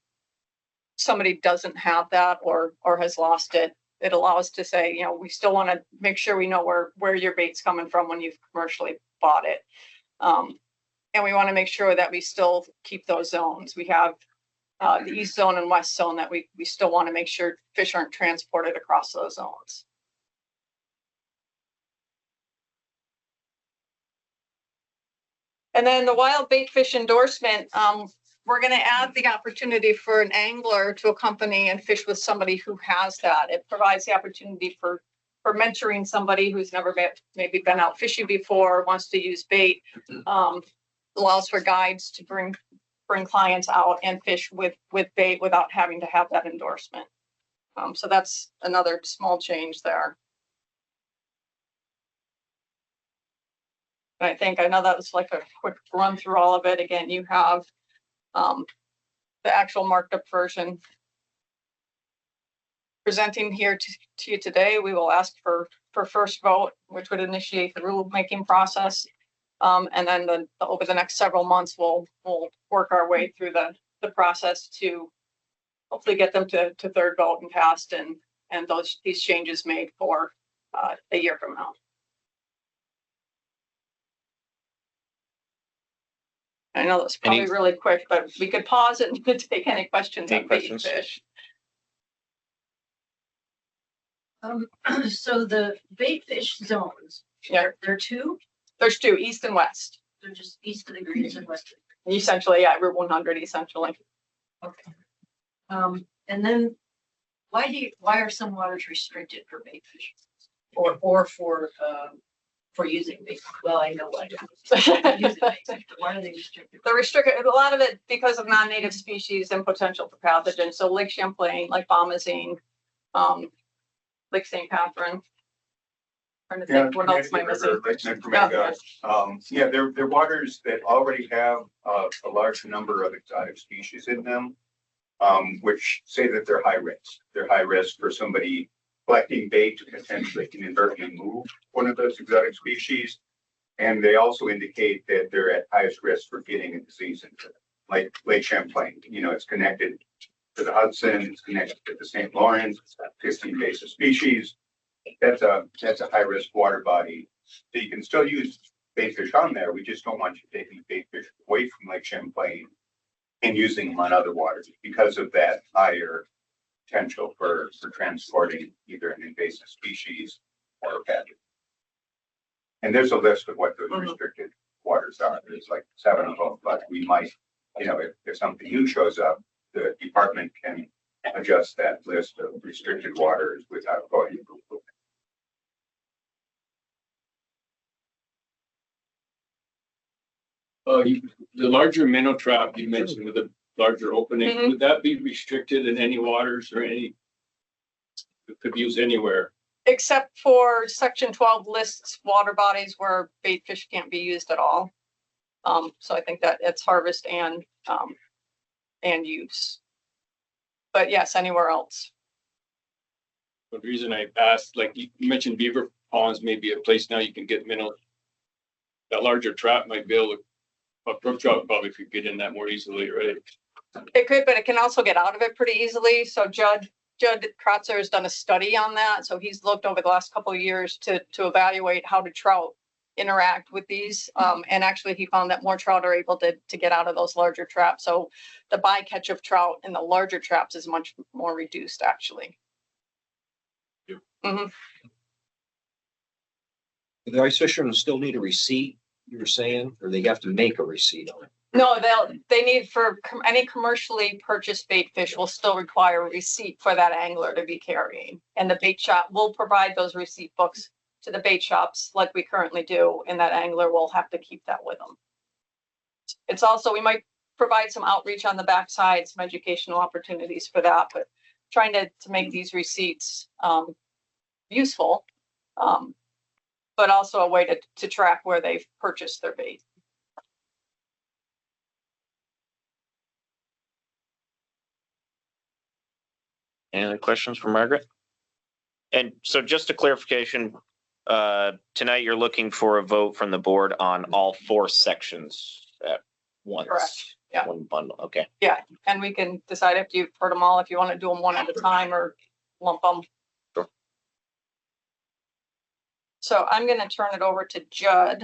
somebody doesn't have that or has lost it. It allows to say, we still want to make sure we know where your bait's coming from when you've commercially bought it. And we want to make sure that we still keep those zones. We have the east zone and west zone that we still want to make sure fish aren't transported across those zones. And then the wild bait fish endorsement, we're going to add the opportunity for an angler to accompany and fish with somebody who has that. It provides the opportunity for mentoring somebody who's never maybe been out fishing before, wants to use bait. Allows for guides to bring clients out and fish with bait without having to have that endorsement. So that's another small change there. And I know that was like a quick run through all of it. Again, you have the actual marked up version presenting here to you today. We will ask for first vote, which would initiate the rulemaking process. And then over the next several months, we'll work our way through the process to hopefully get them to third vote and passed and these changes made for a year from now. I know that's probably really quick, but we could pause it and could take any questions on bait fish. So the bait fish zones, there are two? There's two, east and west. They're just east of the Greens and west of the Greens. Essentially, yeah, Route 100, essentially. Okay. And then why are some waters restricted for bait fish? Or for using bait? Well, I know why. Why are they restricted? They're restricted, a lot of it because of non-native species and potential for pathogens. So Lake Champlain, Lake Bomazine, Lake St. Catherine. Trying to think, what else am I missing? They're waters that already have a large number of exotic species in them, which say that they're high risk. They're high risk for somebody collecting bait to potentially inadvertently move one of those exotic species. And they also indicate that they're at highest risk for getting a disease into them, like Lake Champlain. It's connected to the Hudson, it's connected to the St. Lawrence, it's got 50 invasive species. That's a high risk water body. So you can still use bait fish on there. We just don't want you taking bait fish away from Lake Champlain and using them on other waters because of that higher potential for transporting either an invasive species or a pet. And there's a list of what those restricted waters are. There's like 7 of them, but we might, if something new shows up, the department can adjust that list of restricted waters without going to Google. The larger minnow trap you mentioned with the larger opening, would that be restricted in any waters or any, it could be used anywhere? Except for section 12 lists water bodies where bait fish can't be used at all. So I think that it's harvest and use. But yes, anywhere else. The reason I asked, like you mentioned, beaver ponds may be a place now you can get minnow. That larger trap might be able to, but brook trout probably could get in that more easily, right? It could, but it can also get out of it pretty easily. So Judd Kratzer has done a study on that. So he's looked over the last couple of years to evaluate how do trout interact with these. And actually he found that more trout are able to get out of those larger traps. So the bycatch of trout in the larger traps is much more reduced actually. The ice fishermen still need a receipt, you were saying, or they have to make a receipt on it? No, they need for any commercially purchased bait fish will still require a receipt for that angler to be carrying. And the bait shop will provide those receipt books to the bait shops like we currently do. And that angler will have to keep that with them. It's also, we might provide some outreach on the backside, some educational opportunities for that, but trying to make these receipts useful, but also a way to track where they've purchased their bait. Any other questions for Margaret? And so just a clarification, tonight you're looking for a vote from the board on all 4 sections at once. Correct. Yeah. One bundle. Okay. Yeah. And we can decide after you've heard them all, if you want to do them one at a time or lump them. Sure. So I'm going to turn it over to Judd.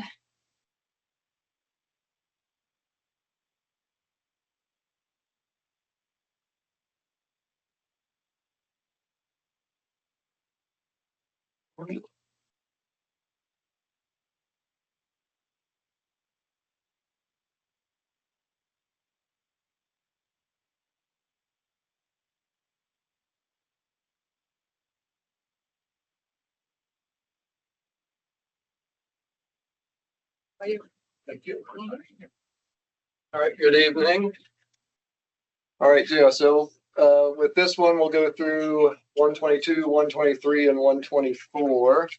Thank you. All right, good evening. All right, yeah, so with this one, we'll go through 122, 123, and 124.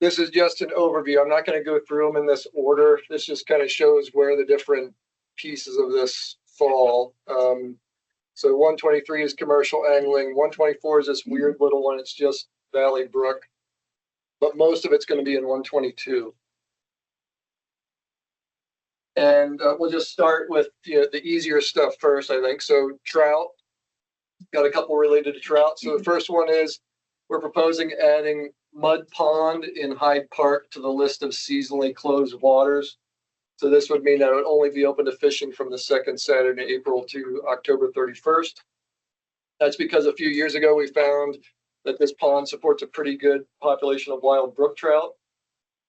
This is just an overview. I'm not going to go through them in this order. This just kind of shows where the different pieces of this fall. So 123 is commercial angling. 124 is this weird little one. It's just Valley Brook, but most of it's going to be in 122. And we'll just start with the easier stuff first, I think. So trout, got a couple related to trout. So the first one is we're proposing adding Mud Pond in Hyde Park to the list of seasonally closed waters. So this would mean that it would only be open to fishing from the second Saturday in April to October 31st. That's because a few years ago we found that this pond supports a pretty good population of wild brook trout.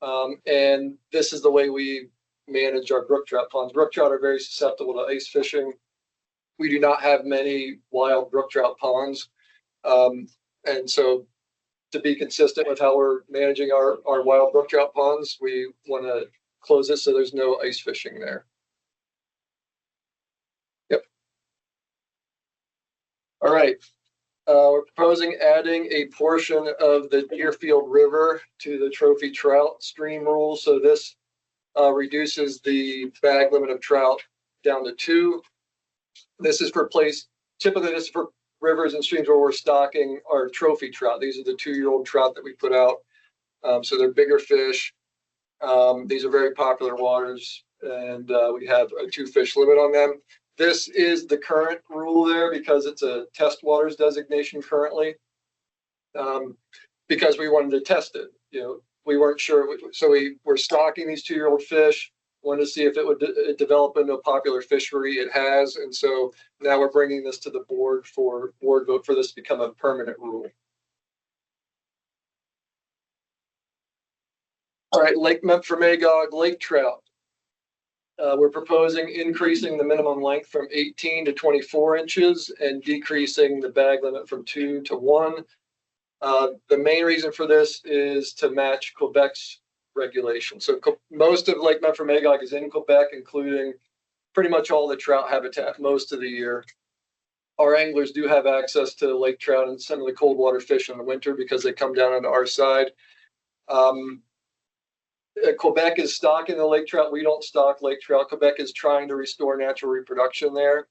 And this is the way we manage our brook trout ponds. Brook trout are very susceptible to ice fishing. We do not have many wild brook trout ponds. And so to be consistent with how we're managing our wild brook trout ponds, we want to close it so there's no ice fishing there. Yep. All right. We're proposing adding a portion of the Deerfield River to the trophy trout stream rule. So this reduces the bag limit of trout down to 2. This is for typically this is for rivers and streams where we're stocking our trophy trout. These are the 2-year-old trout that we put out. So they're bigger fish. These are very popular waters, and we have a 2 fish limit on them. This is the current rule there because it's a test waters designation currently. Because we wanted to test it, we weren't sure. So we were stocking these 2-year-old fish, wanted to see if it would develop into a popular fishery. It has. And so now we're bringing this to the board for board vote for this to become a permanent rule. All right, Lake Memphremagog lake trout. We're proposing increasing the minimum length from 18 to 24 inches and decreasing the bag limit from 2 to 1. The main reason for this is to match Quebec's regulation. So most of Lake Memphremagog is in Quebec, including pretty much all the trout habitat most of the year. Our anglers do have access to lake trout and some of the cold water fish in the winter because they come down onto our side. Quebec is stocking the lake trout. We don't stock lake trout. Quebec is trying to restore natural reproduction there.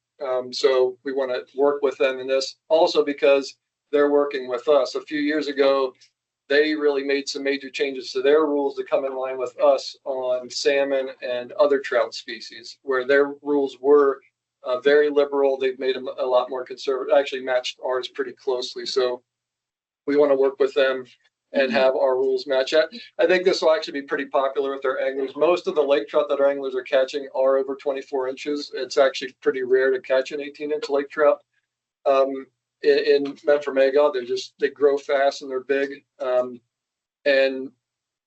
So we want to work with them in this also because they're working with us. A few years ago, they really made some major changes to their rules to come in line with us on salmon and other trout species, where their rules were very liberal. They've made them a lot more conservative, actually matched ours pretty closely. So we want to work with them and have our rules match. I think this will actually be pretty popular with our anglers. Most of the lake trout that our anglers are catching are over 24 inches. It's actually pretty rare to catch an 18-inch lake trout. In Memphremagog, they grow fast and they're big. And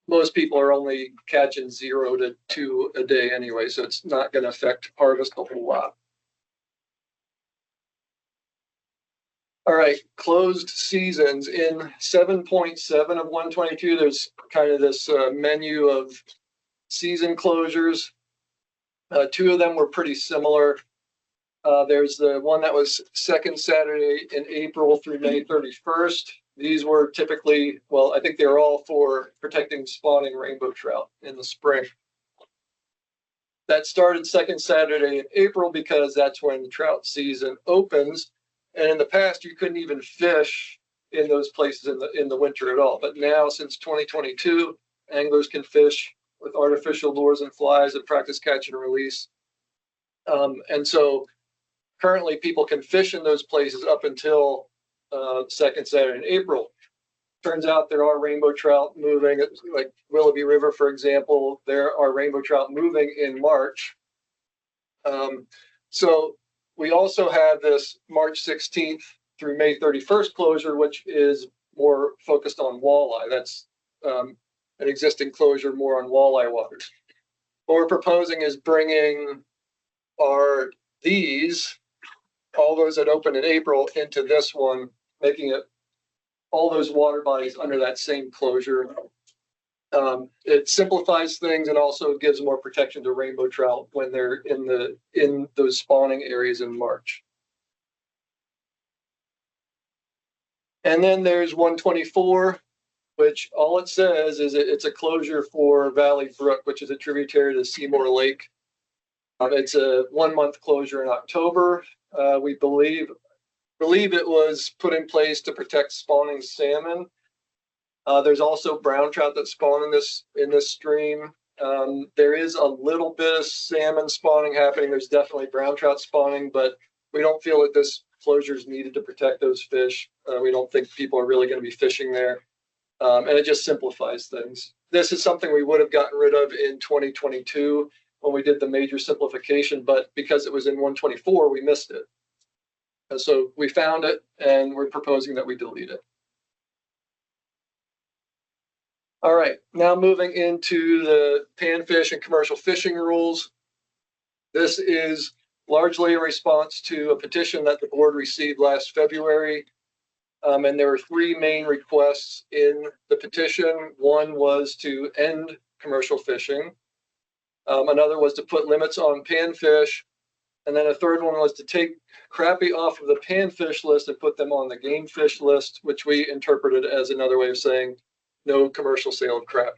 most people are only catching 0 to 2 a day anyway, so it's not going to affect harvest a whole lot. All right, closed seasons. In 7.7 of 122, there's kind of this menu of season closures. 2 of them were pretty similar. There's the one that was second Saturday in April through May 31st. These were typically, well, I think they were all for protecting spawning rainbow trout in the spring. That started second Saturday in April because that's when the trout season opens. And in the past, you couldn't even fish in those places in the winter at all. But now, since 2022, anglers can fish with artificial lures and flies and practice catch and release. And so currently, people can fish in those places up until second Saturday in April. Turns out there are rainbow trout moving, like Willoughby River, for example. There are rainbow trout moving in March. So we also have this March 16th through May 31st closure, which is more focused on walleye. That's an existing closure more on walleye waters. What we're proposing is bringing all those that open in April into this one, making it all those water bodies under that same closure. It simplifies things and also gives more protection to rainbow trout when they're in those spawning areas in March. And then there's 124, which all it says is it's a closure for Valley Brook, which is a tributary to Seymour Lake. It's a 1-month closure in October. We believe it was put in place to protect spawning salmon. There's also brown trout that spawn in this stream. There is a little bit of salmon spawning happening. There's definitely brown trout spawning, but we don't feel that this closure is needed to protect those fish. We don't think people are really going to be fishing there. And it just simplifies things. This is something we would have gotten rid of in 2022 when we did the major simplification, but because it was in 124, we missed it. And so we found it and we're proposing that we delete it. All right, now moving into the panfish and commercial fishing rules. This is largely a response to a petition that the board received last February. And there were 3 main requests in the petition. One was to end commercial fishing. Another was to put limits on panfish. And then a third one was to take crappie off of the panfish list and put them on the game fish list, which we interpreted as another way of saying no commercial sale of crap.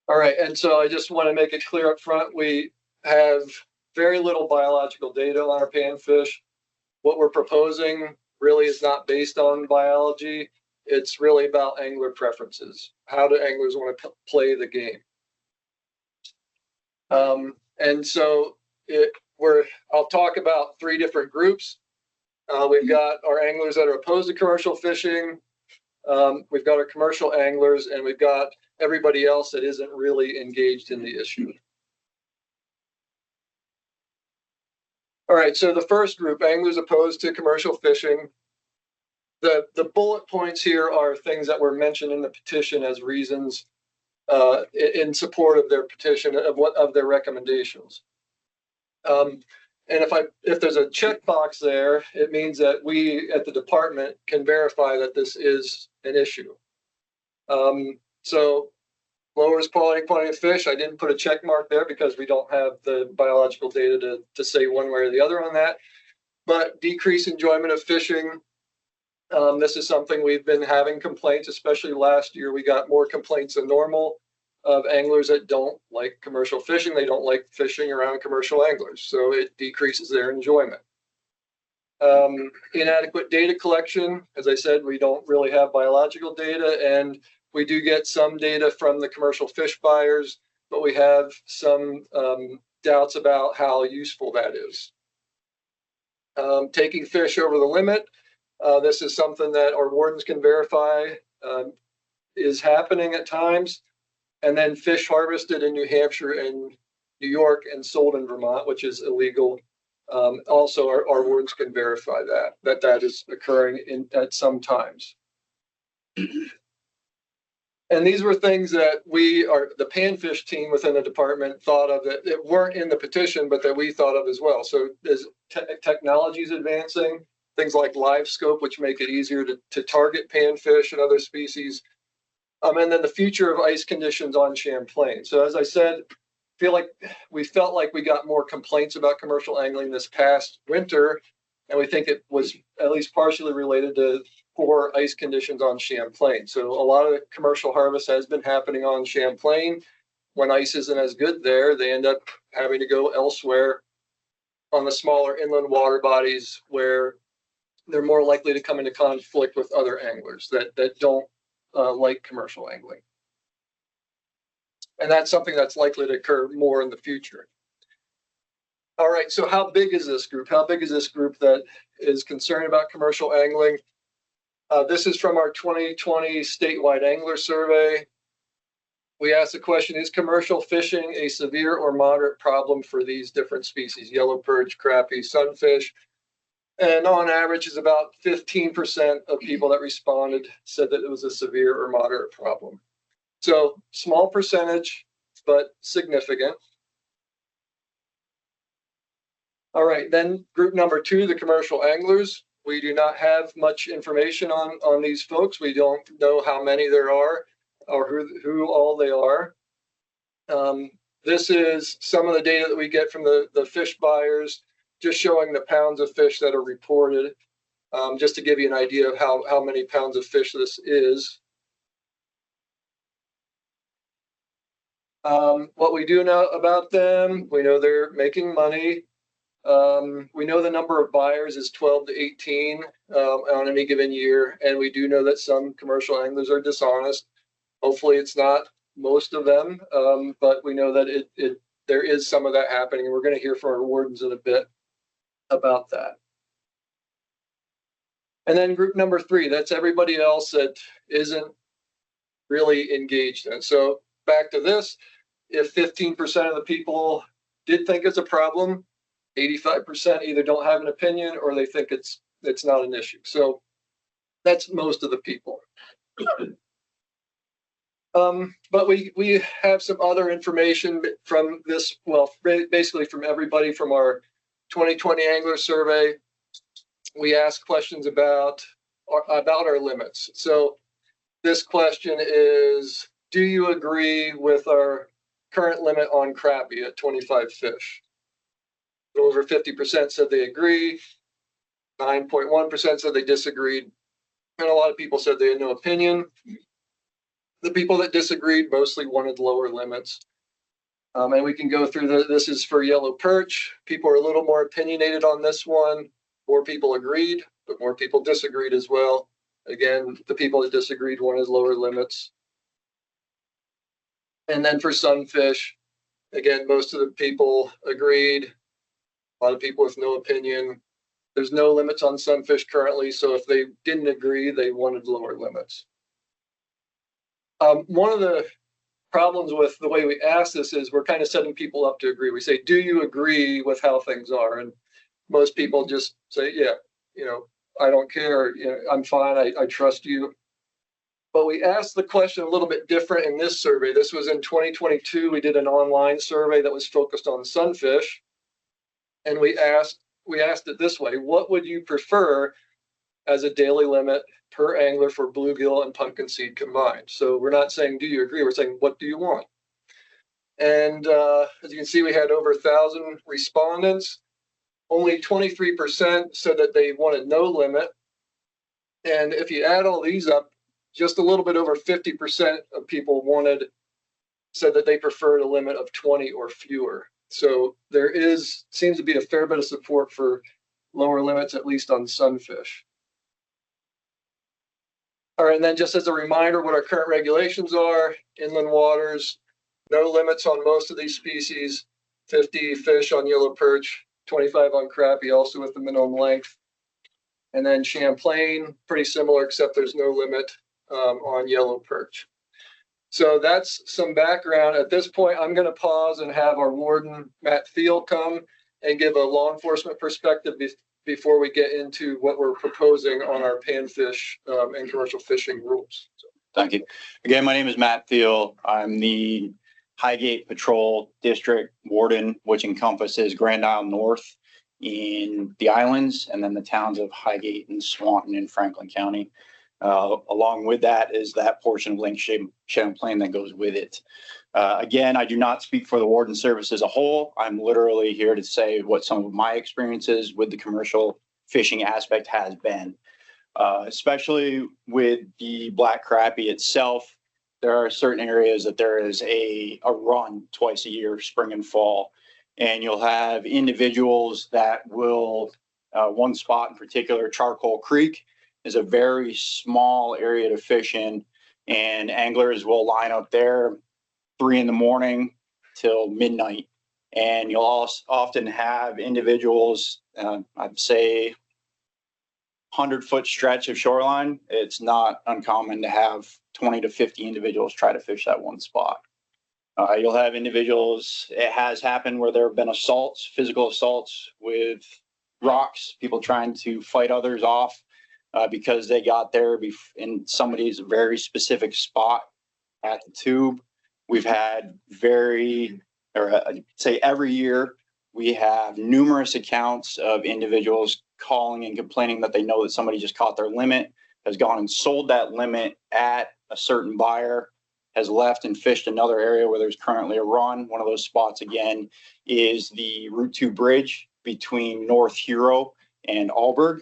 All right, and so I just want to make it clear up front, we have very little biological data on our panfish. What we're proposing really is not based on biology. It's really about angler preferences. How do anglers want to play the game? And so I'll talk about three different groups. We've got our anglers that are opposed to commercial fishing. We've got our commercial anglers, and we've got everybody else that isn't really engaged in the issue. All right, so the first group, anglers opposed to commercial fishing. The bullet points here are things that were mentioned in the petition as reasons in support of their petition, of their recommendations. And if there's a checkbox there, it means that we at the department can verify that this is an issue. So lowers quantity of fish. I didn't put a check mark there because we don't have the biological data to say one way or the other on that. But decrease enjoyment of fishing. This is something we've been having complaints, especially last year. We got more complaints than normal of anglers that don't like commercial fishing. They don't like fishing around commercial anglers. So it decreases their enjoyment. Inadequate data collection. As I said, we don't really have biological data, and we do get some data from the commercial fish buyers, but we have some doubts about how useful that is. Taking fish over the limit. This is something that our wardens can verify is happening at times. And then fish harvested in New Hampshire and New York and sold in Vermont, which is illegal. Also, our wardens can verify that is occurring at some times. And these were things that the panfish team within the department thought of that weren't in the petition, but that we thought of as well. So as technology is advancing, things like live scope, which make it easier to target panfish and other species. And then the future of ice conditions on Champlain. So as I said, we felt like we got more complaints about commercial angling this past winter, and we think it was at least partially related to poor ice conditions on Champlain. So a lot of the commercial harvest has been happening on Champlain. When ice isn't as good there, they end up having to go elsewhere on the smaller inland water bodies where they're more likely to come into conflict with other anglers that don't like commercial angling. And that's something that's likely to occur more in the future. All right, so how big is this group? How big is this group that is concerned about commercial angling? This is from our 2020 statewide angler survey. We asked the question, is commercial fishing a severe or moderate problem for these different species, yellow perch, crappie, sunfish? And on average is about 15% of people that responded said that it was a severe or moderate problem. So small percentage, but significant. All right, then group number 2, the commercial anglers. We do not have much information on these folks. We don't know how many there are or who all they are. This is some of the data that we get from the fish buyers, just showing the pounds of fish that are reported, just to give you an idea of how many pounds of fish this is. What we do know about them, we know they're making money. We know the number of buyers is 12 to 18 on any given year, and we do know that some commercial anglers are dishonest. Hopefully it's not most of them, but we know that there is some of that happening, and we're going to hear from our wardens in a bit about that. And then group number 3, that's everybody else that isn't really engaged in it. So back to this, if 15% of the people did think it's a problem, 85% either don't have an opinion or they think it's not an issue. So that's most of the people. But we have some other information from this, well, basically from everybody from our 2020 angler survey. We asked questions about our limits. So this question is, do you agree with our current limit on crappie at 25 fish? Over 50% said they agree. 9.1% said they disagreed. And a lot of people said they had no opinion. The people that disagreed mostly wanted lower limits. And we can go through this is for yellow perch. People are a little more opinionated on this one. More people agreed, but more people disagreed as well. Again, the people that disagreed wanted lower limits. And then for sunfish, Again, most of the people agreed. A lot of people with no opinion. There's no limits on sunfish currently, so if they didn't agree, they wanted lower limits. One of the problems with the way we ask this is we're kind of setting people up to agree. We say, do you agree with how things are? And most people just say, yeah, I don't care. I'm fine. I trust you. But we asked the question a little bit different in this survey. This was in 2022. We did an online survey that was focused on sunfish. And we asked it this way: what would you prefer as a daily limit per angler for bluegill and pumpkin seed combined? So we're not saying, do you agree? We're saying, what do you want? And as you can see, we had over 1,000 respondents. Only 23% said that they wanted no limit. And if you add all these up, just a little bit over 50% of people said that they preferred a limit of 20 or fewer. So there seems to be a fair bit of support for lower limits, at least on sunfish. All right, and then just as a reminder, what our current regulations are: inland waters, no limits on most of these species, 50 fish on yellow perch, 25 on crappie, also with the minimum length. And then Champlain, pretty similar, except there's no limit on yellow perch. So that's some background. At this point, I'm going to pause and have our warden, Matt Thiel, come and give a law enforcement perspective before we get into what we're proposing on our panfish and commercial fishing rules. Thank you. Again, my name is Matt Thiel. I'm the Highgate Patrol District Warden, which encompasses Grand Isle North in the islands, and then the towns of Highgate and Swanton in Franklin County. Along with that is that portion of Lake Champlain that goes with it. Again, I do not speak for the warden service as a whole. I'm literally here to say what some of my experiences with the commercial fishing aspect has been. Especially with the black crappie itself, there are certain areas that there is a run twice a year, spring and fall. And you'll have individuals that will, one spot in particular, Charcoal Creek, is a very small area to fish in, and anglers will line up there 3 a.m. till midnight. And you'll also often have individuals, I'd say 100-foot stretch of shoreline. It's not uncommon to have 20 to 50 individuals try to fish that one spot. You'll have individuals, it has happened where there have been assaults, physical assaults with rocks, people trying to fight others off because they got there in somebody's very specific spot at the tube. We've had I'd say every year, we have numerous accounts of individuals calling and complaining that they know that somebody just caught their limit, has gone and sold that limit at a certain buyer, has left and fished another area where there's currently a run. One of those spots, again, is the Route 2 bridge between North Hero and Alburg,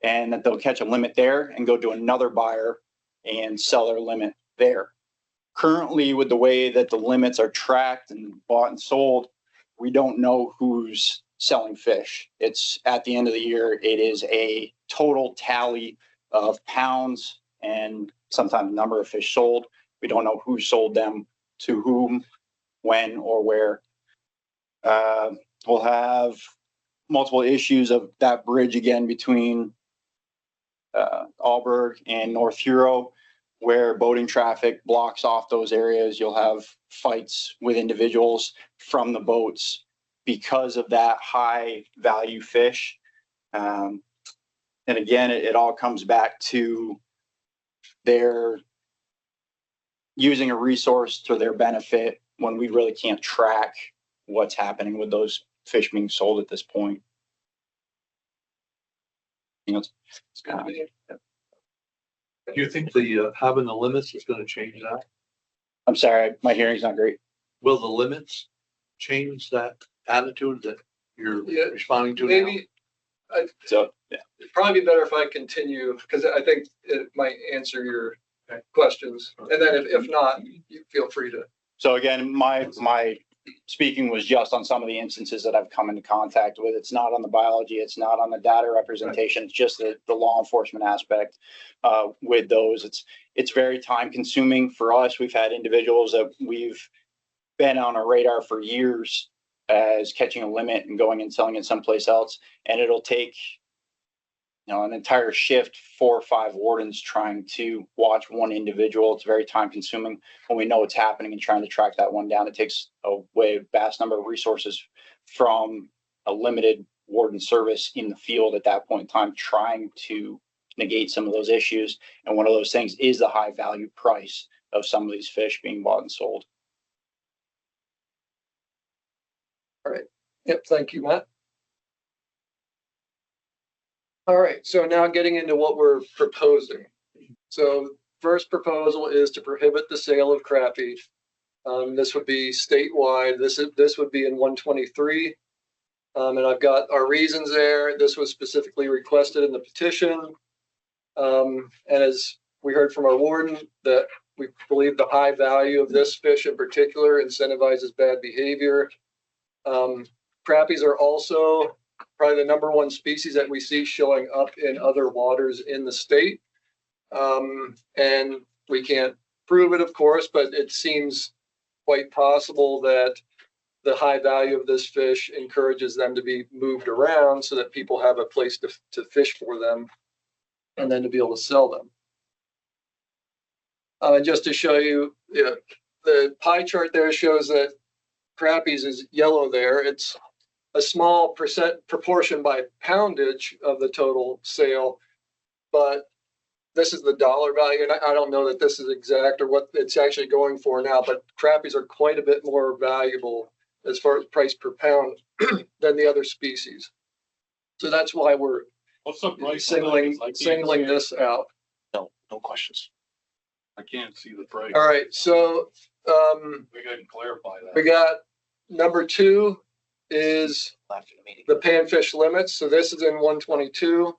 and that they'll catch a limit there and go to another buyer and sell their limit there. Currently, with the way that the limits are tracked and bought and sold, we don't know who's selling fish. It's at the end of the year, it is a total tally of pounds and sometimes number of fish sold. We don't know who sold them to whom, when, or where. We'll have multiple issues of that bridge again between Alburg and North Hero, where boating traffic blocks off those areas. You'll have fights with individuals from the boats because of that high value fish. And again, it all comes back to their using a resource to their benefit when we really can't track what's happening with those fish being sold at this point. Do you think the having the limits is going to change that? I'm sorry, my hearing's not great. Will the limits change that attitude that you're responding to maybe now? It'd probably be better if I continue, because I think it might answer your questions. And then if not, you feel free to. So again, my speaking was just on some of the instances that I've come into contact with. It's not on the biology. It's not on the data representation. It's just the law enforcement aspect with those. It's very time consuming for us. We've had individuals that we've been on our radar for years as catching a limit and going and selling it someplace else. And it'll take, an entire shift, 4 or 5 wardens trying to watch one individual. It's very time consuming when we know what's happening and trying to track that one down. It takes a vast number of resources from a limited warden service in the field at that point in time, trying to negate some of those issues. And one of those things is the high value price of some of these fish being bought and sold. All right. Yep. Thank you, Matt. All right. So now getting into what we're proposing. So first proposal is to prohibit the sale of crappie. This would be statewide. This would be in 123. And I've got our reasons there. This was specifically requested in the petition. And as we heard from our warden, that we believe the high value of this fish in particular incentivizes bad behavior. Crappies are also probably the #1 species that we see showing up in other waters in the state. And we can't prove it, of course, but it seems quite possible that the high value of this fish encourages them to be moved around so that people have a place to fish for them and then to be able to sell them. Just to show you, the pie chart there shows that crappies is yellow there. It's a small proportion by poundage of the total sale, but this is the dollar value. And I don't know that this is exact or what it's actually going for now, but crappies are quite a bit more valuable as far as price per pound than the other species. So that's why we're singling this out. No questions. I can't see the price. All right, so We gotta clarify that. we got #2 is the panfish limits. So this is in 122.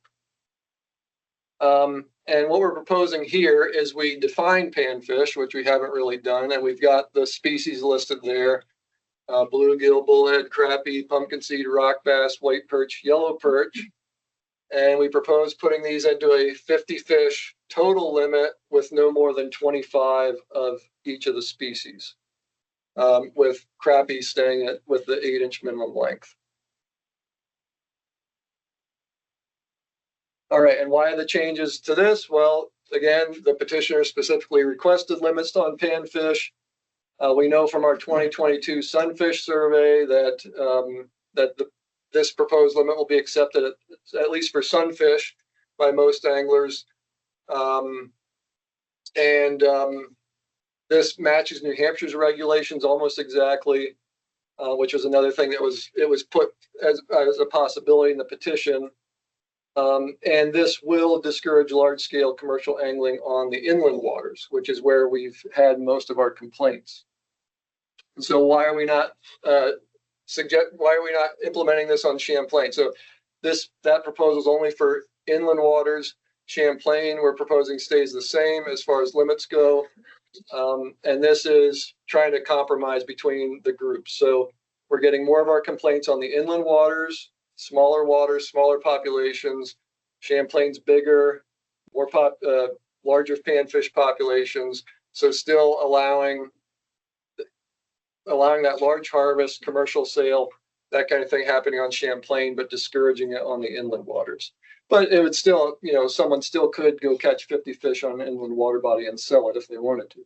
And what we're proposing here is we define panfish, which we haven't really done, and we've got the species listed there. Bluegill, bullhead, crappie, pumpkin seed, rock bass, white perch, yellow perch. And we propose putting these into a 50 fish total limit with no more than 25 of each of the species, with crappie staying with the 8-inch minimum length. All right, and why are the changes to this? Well, again, the petitioner specifically requested limits on panfish. We know from our 2022 sunfish survey that this proposed limit will be accepted at least for sunfish by most anglers. This matches New Hampshire's regulations almost exactly, which was another thing that was put as a possibility in the petition. And this will discourage large-scale commercial angling on the inland waters, which is where we've had most of our complaints. And so why are we not implementing this on Champlain? So that proposal is only for inland waters. Champlain, we're proposing stays the same as far as limits go. And this is trying to compromise between the groups. So we're getting more of our complaints on the inland waters, smaller populations. Champlain's bigger, larger panfish populations. So still allowing that large harvest, commercial sale, that kind of thing happening on Champlain, but discouraging it on the inland waters. But it would still, someone still could go catch 50 fish on an inland water body and sell it if they wanted to.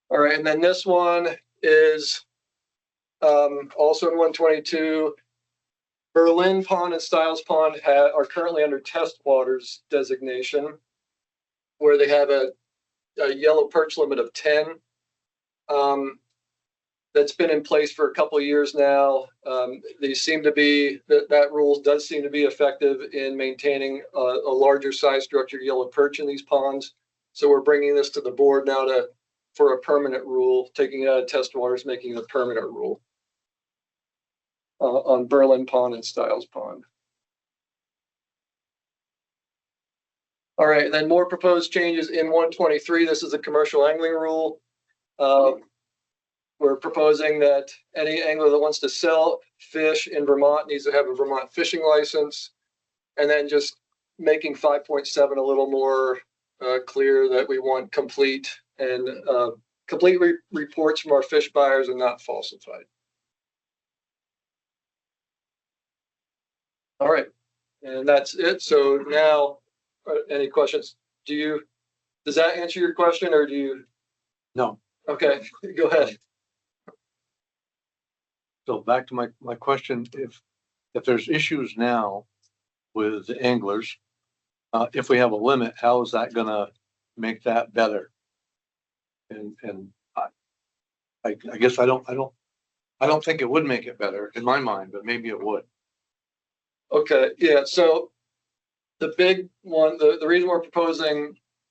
All right, and then this one is also in 122. Berlin Pond and Stiles Pond are currently under test waters designation, where they have a yellow perch limit of 10. That's been in place for a couple of years now. That rule does seem to be effective in maintaining a larger size structured yellow perch in these ponds. So we're bringing this to the board now for a permanent rule, taking it out of test waters, making it a permanent rule on Berlin Pond and Stiles Pond. All right, and then more proposed changes in 123. This is a commercial angling rule. We're proposing that any angler that wants to sell fish in Vermont needs to have a Vermont fishing license, and then just making 5.7 a little more clear that we want complete and complete reports from our fish buyers and not falsified. All right, and that's it. So now, any questions? Does that answer your question, or do you? No. Okay, go ahead. So back to my question, if there's issues now with the anglers, if we have a limit, how is that gonna make that better? And I guess I don't think it would make it better in my mind, but maybe it would. Okay, yeah, so the big one, the reason we're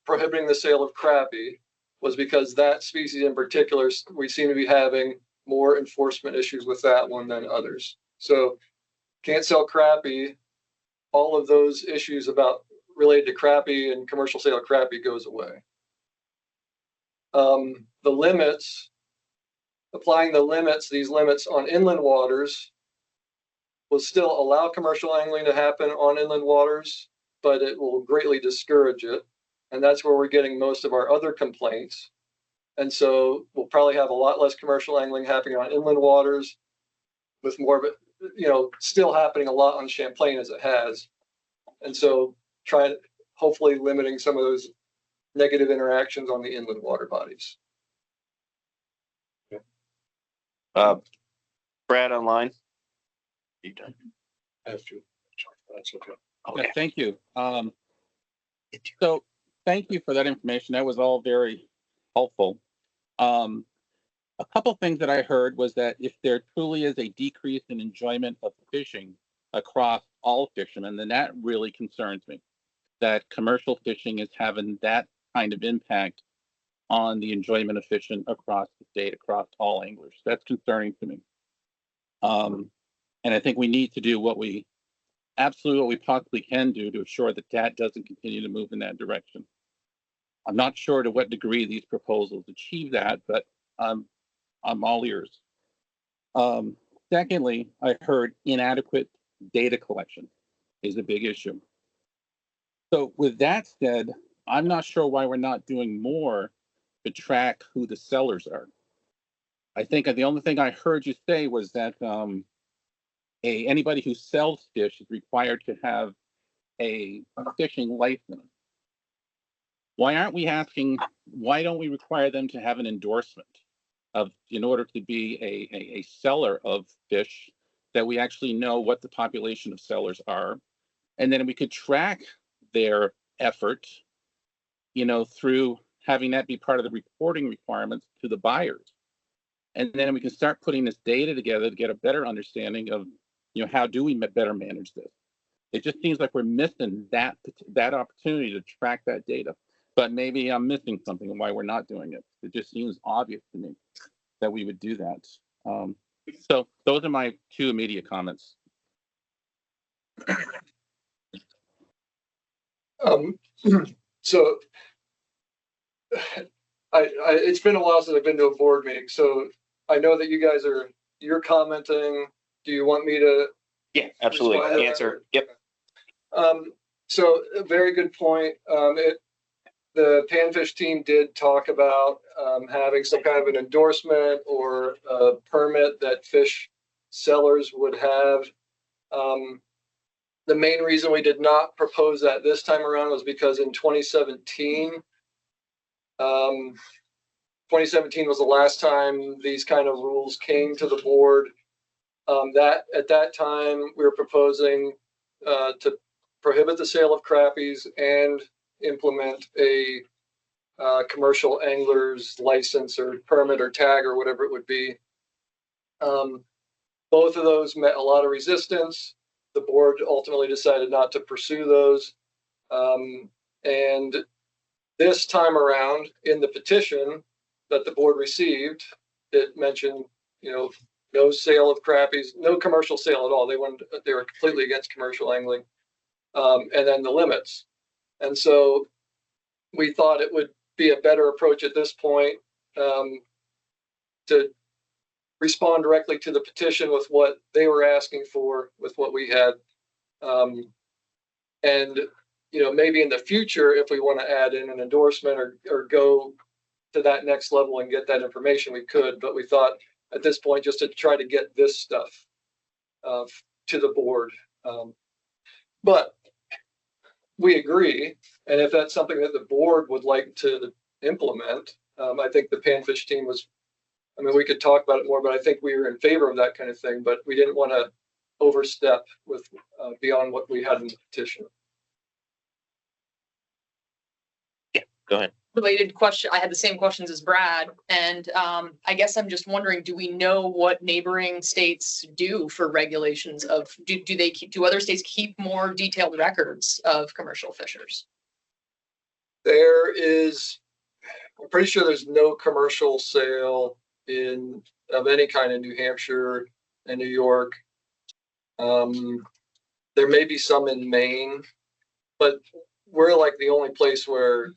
prohibiting the sale of crappie was because that species in particular, we seem to be having more enforcement issues with that one than others. So can't sell crappie, all of those issues related to crappie and commercial sale of crappie goes away. The limits, applying these limits on inland waters will still allow commercial angling to happen on inland waters, but it will greatly discourage it. And that's where we're getting most of our other complaints. And so we'll probably have a lot less commercial angling happening on inland waters, with more of it, still happening a lot on Champlain as it has. And so hopefully limiting some of those negative interactions on the inland water bodies. Brad online. That's true. That's okay. Yeah, thank you. So thank you for that information. That was all very helpful. A couple things that I heard was that if there truly is a decrease in enjoyment of fishing across all fishermen, then that really concerns me. That commercial fishing is having that kind of impact on the enjoyment of fishing across the state, across all anglers. That's concerning to me. And I think we need to do what we possibly can do to ensure that that doesn't continue to move in that direction. I'm not sure to what degree these proposals achieve that, but I'm all ears. Secondly, I heard inadequate data collection is a big issue. So with that said, I'm not sure why we're not doing more to track who the sellers are. I think the only thing I heard you say was that anybody who sells fish is required to have a fishing license. Why don't we require them to have an endorsement in order to be a seller of fish, that we actually know what the population of sellers are, and then we could track their effort, through having that be part of the reporting requirements to the buyers. And then we can start putting this data together to get a better understanding of, how do we better manage this? It just seems like we're missing that opportunity to track that data. But maybe I'm missing something and why we're not doing it. It just seems obvious to me that we would do that. So those are my two immediate comments. So it's been a while since I've been to a board meeting, so I know that you're commenting. Do you want me to? Yeah, absolutely. Answer. Yep. So a very good point. The panfish team did talk about having some kind of an endorsement or a permit that fish sellers would have. The main reason we did not propose that this time around was because in 2017 was the last time these kind of rules came to the board. That at that time we were proposing to prohibit the sale of crappies and implement a commercial angler's license or permit or tag or whatever it would be. Both of those met a lot of resistance. The board ultimately decided not to pursue those. And this time around, in the petition that the board received, it mentioned, no sale of crappies, no commercial sale at all. They were completely against commercial angling. And then the limits. And so we thought it would be a better approach at this point to respond directly to the petition with what they were asking for, with what we had. And maybe in the future, if we want to add in an endorsement or go to that next level and get that information, we could, but we thought at this point, just to try to get this stuff to the board. But we agree, and if that's something that the board would like to implement, I think the panfish team was, I mean, we could talk about it more, but I think we were in favor of that kind of thing, but we didn't want to overstep with beyond what we had in the petition. Go ahead. Related question. I had the same questions as Brad, and I guess I'm just wondering: do we know what neighboring states do for regulations of? Do other states keep more detailed records of commercial fishers? There is, I'm pretty sure there's no commercial sale of any kind in New Hampshire and New York. There may be some in Maine, but we're like the only place where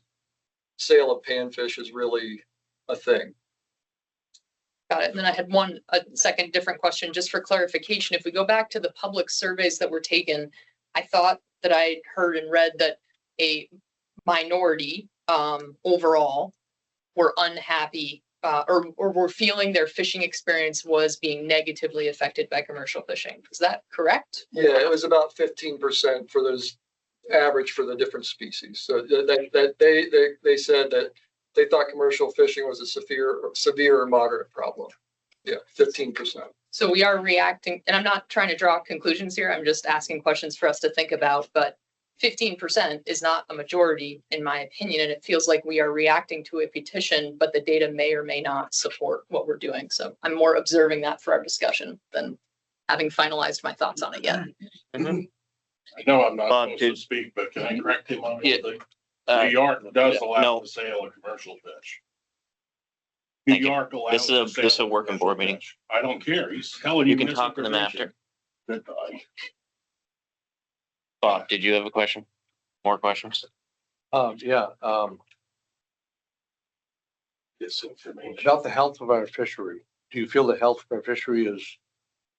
sale of panfish is really a thing. Got it. And then I had a second different question just for clarification. If we go back to the public surveys that were taken, I thought that I heard and read that a minority overall were unhappy or were feeling their fishing experience was being negatively affected by commercial fishing. Is that correct? Yeah, it was about 15% for those average for the different species. So that they said that they thought commercial fishing was a severe or moderate problem. Yeah, 15%. So we are reacting, and I'm not trying to draw conclusions here. I'm just asking questions for us to think about, but 15% is not a majority in my opinion. And it feels like we are reacting to a petition, but the data may or may not support what we're doing. So I'm more observing that for our discussion than having finalized my thoughts on it yet. Mm-hmm. I know I'm not supposed to speak, but can I correct him on something? New York does allow the sale of commercial fish. New York allows. This is a working board meeting. I don't care. He's telling you. You can talk to them after. Goodbye. Bob, did you have a question? More questions? Yeah. This information. About the health of our fishery. Do you feel the health of our fishery is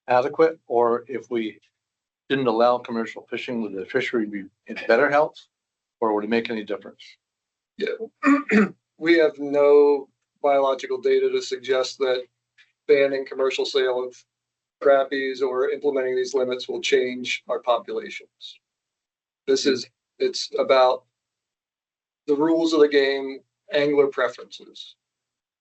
adequate? Or if we didn't allow commercial fishing, would the fishery be in better health? Or would it make any difference? Yeah, we have no biological data to suggest that banning commercial sale of crappies or implementing these limits will change our populations. It's about the rules of the game, angler preferences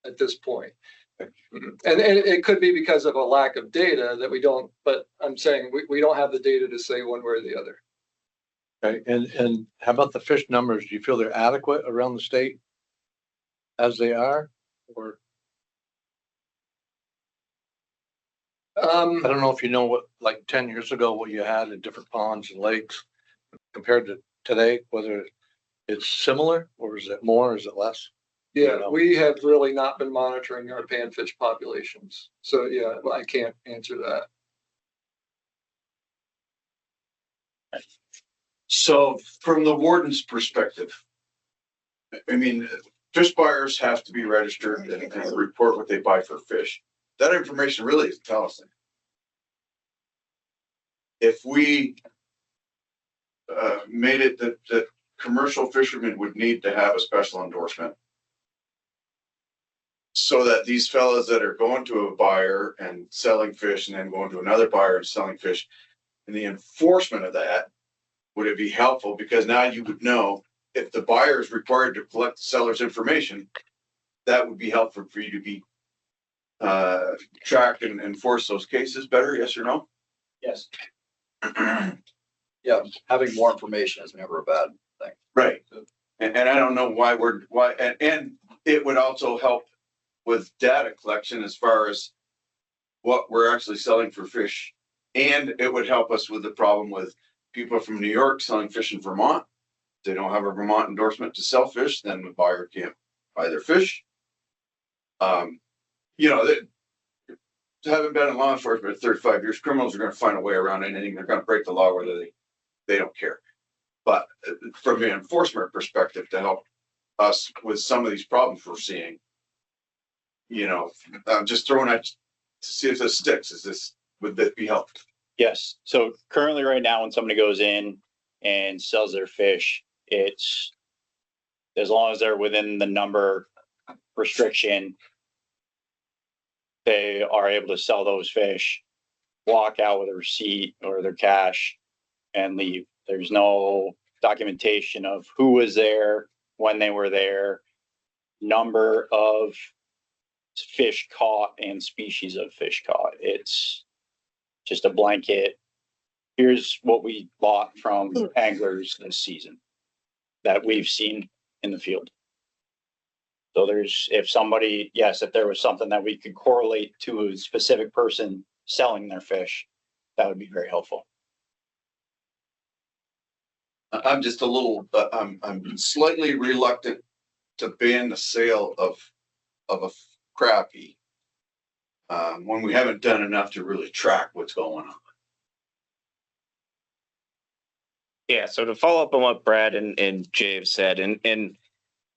at this point. And it could be because of a lack of data that we don't, but I'm saying we don't have the data to say one way or the other. Okay, and how about the fish numbers? Do you feel they're adequate around the state as they are? Or I don't know if you know what, like 10 years ago, what you had in different ponds and lakes compared to today, whether it's similar or is it more, or is it less? Yeah, we have really not been monitoring our panfish populations. So yeah, I can't answer that. So from the warden's perspective, I mean, fish buyers have to be registered and report what they buy for fish. That information really is tell us. If we made it that commercial fishermen would need to have a special endorsement so that these fellas that are going to a buyer and selling fish and then going to another buyer and selling fish, and the enforcement of that, would it be helpful? Because now you would know if the buyer is required to collect the seller's information, that would be helpful for you to be track and enforce those cases better. Yes or no? Yes. Yeah, having more information is never a bad thing. Right. And I don't know why and it would also help with data collection as far as what we're actually selling for fish. And it would help us with the problem with people from New York selling fish in Vermont. If they don't have a Vermont endorsement to sell fish, then the buyer can't buy their fish. You know, that having been in law enforcement for 35 years, criminals are going to find a way around anything. They're going to break the law whether they don't care. But from an enforcement perspective, to help us with some of these problems we're seeing, you know, I'm just throwing out to see if this sticks. Would this be helpful? Yes. So currently right now, when somebody goes in and sells their fish, it's as long as they're within the number restriction, they are able to sell those fish, walk out with a receipt or their cash and leave. There's no documentation of who was there, when they were there, number of fish caught and species of fish caught. It's just a blanket. Here's what we bought from anglers this season that we've seen in the field. So there's, if somebody, yes, if there was something that we could correlate to a specific person selling their fish, that would be very helpful. I'm just a little, I'm slightly reluctant to ban the sale of a crappie when we haven't done enough to really track what's going on. Yeah, so to follow up on what Brad and Jay have said, and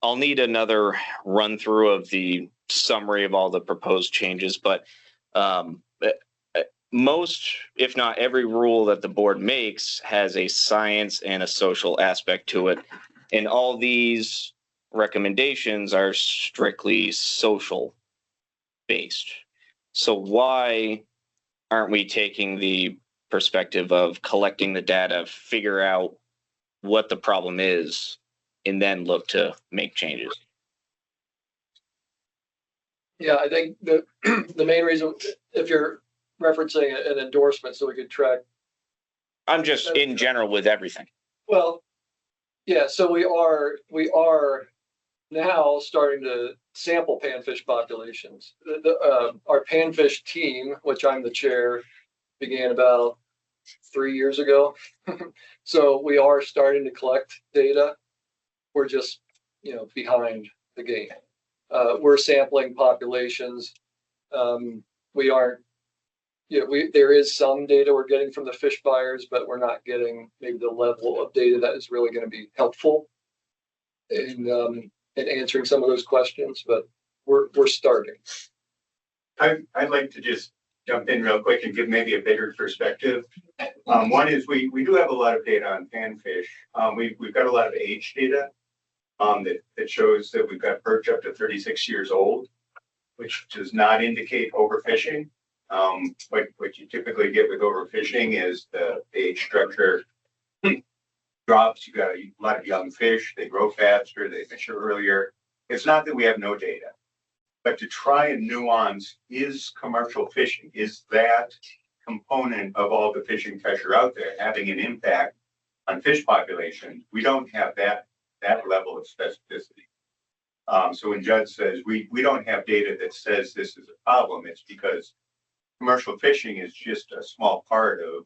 I'll need another run through of the summary of all the proposed changes, but most, if not every rule that the board makes has a science and a social aspect to it. And all these recommendations are strictly social based. So why aren't we taking the perspective of collecting the data, figure out what the problem is, and then look to make changes? Yeah, I think the main reason, if you're referencing an endorsement, so we could track. I'm just in general with everything. Well, yeah, so we are now starting to sample panfish populations. Our panfish team, which I'm the chair, began about 3 years ago. So we are starting to collect data. We're just, behind the game. We're sampling populations. We aren't, there is some data we're getting from the fish buyers, but we're not getting maybe the level of data that is really going to be helpful in answering some of those questions, but we're starting. I'd like to just jump in real quick and give maybe a bigger perspective. One is we do have a lot of data on panfish. We've got a lot of age data that shows that we've got perch up to 36 years old, which does not indicate overfishing. What you typically get with overfishing is the age structure drops. You got a lot of young fish, they grow faster, they mature earlier. It's not that we have no data, but to try and nuance, is commercial fishing, is that component of all the fishing pressure out there having an impact on fish population? We don't have that level of specificity. So when Judd says we don't have data that says this is a problem, it's because commercial fishing is just a small part of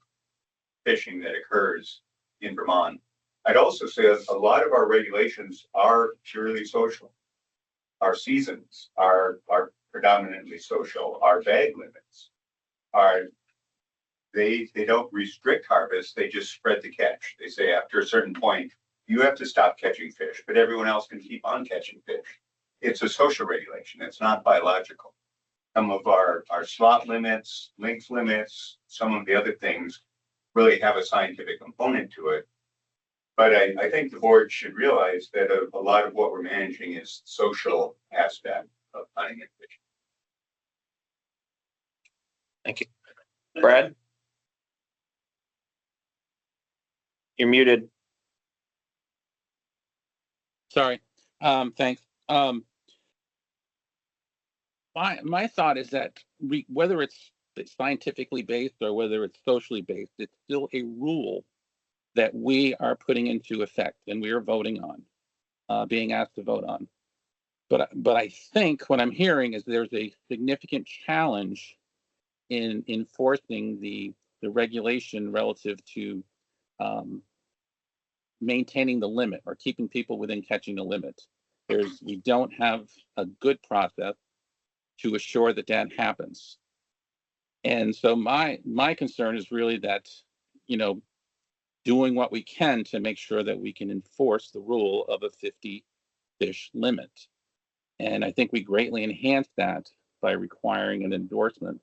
fishing that occurs in Vermont. I'd also say a lot of our regulations are purely social. Our seasons are predominantly social. Our bag limits they don't restrict harvest, they just spread the catch. They say after a certain point, you have to stop catching fish, but everyone else can keep on catching fish. It's a social regulation, it's not biological. Some of our slot limits, length limits, some of the other things really have a scientific component to it. But I think the board should realize that a lot of what we're managing is social aspect of hunting and fishing. Thank you. Brad? You're muted. Sorry. Thanks. My thought is that whether it's scientifically based or whether it's socially based, it's still a rule that we are putting into effect and we are voting on, being asked to vote on. But I think what I'm hearing is there's a significant challenge in enforcing the regulation relative to maintaining the limit or keeping people within catching the limit. We don't have a good process to assure that happens. And so my concern is really that, doing what we can to make sure that we can enforce the rule of a 50 fish limit. And I think we greatly enhance that by requiring an endorsement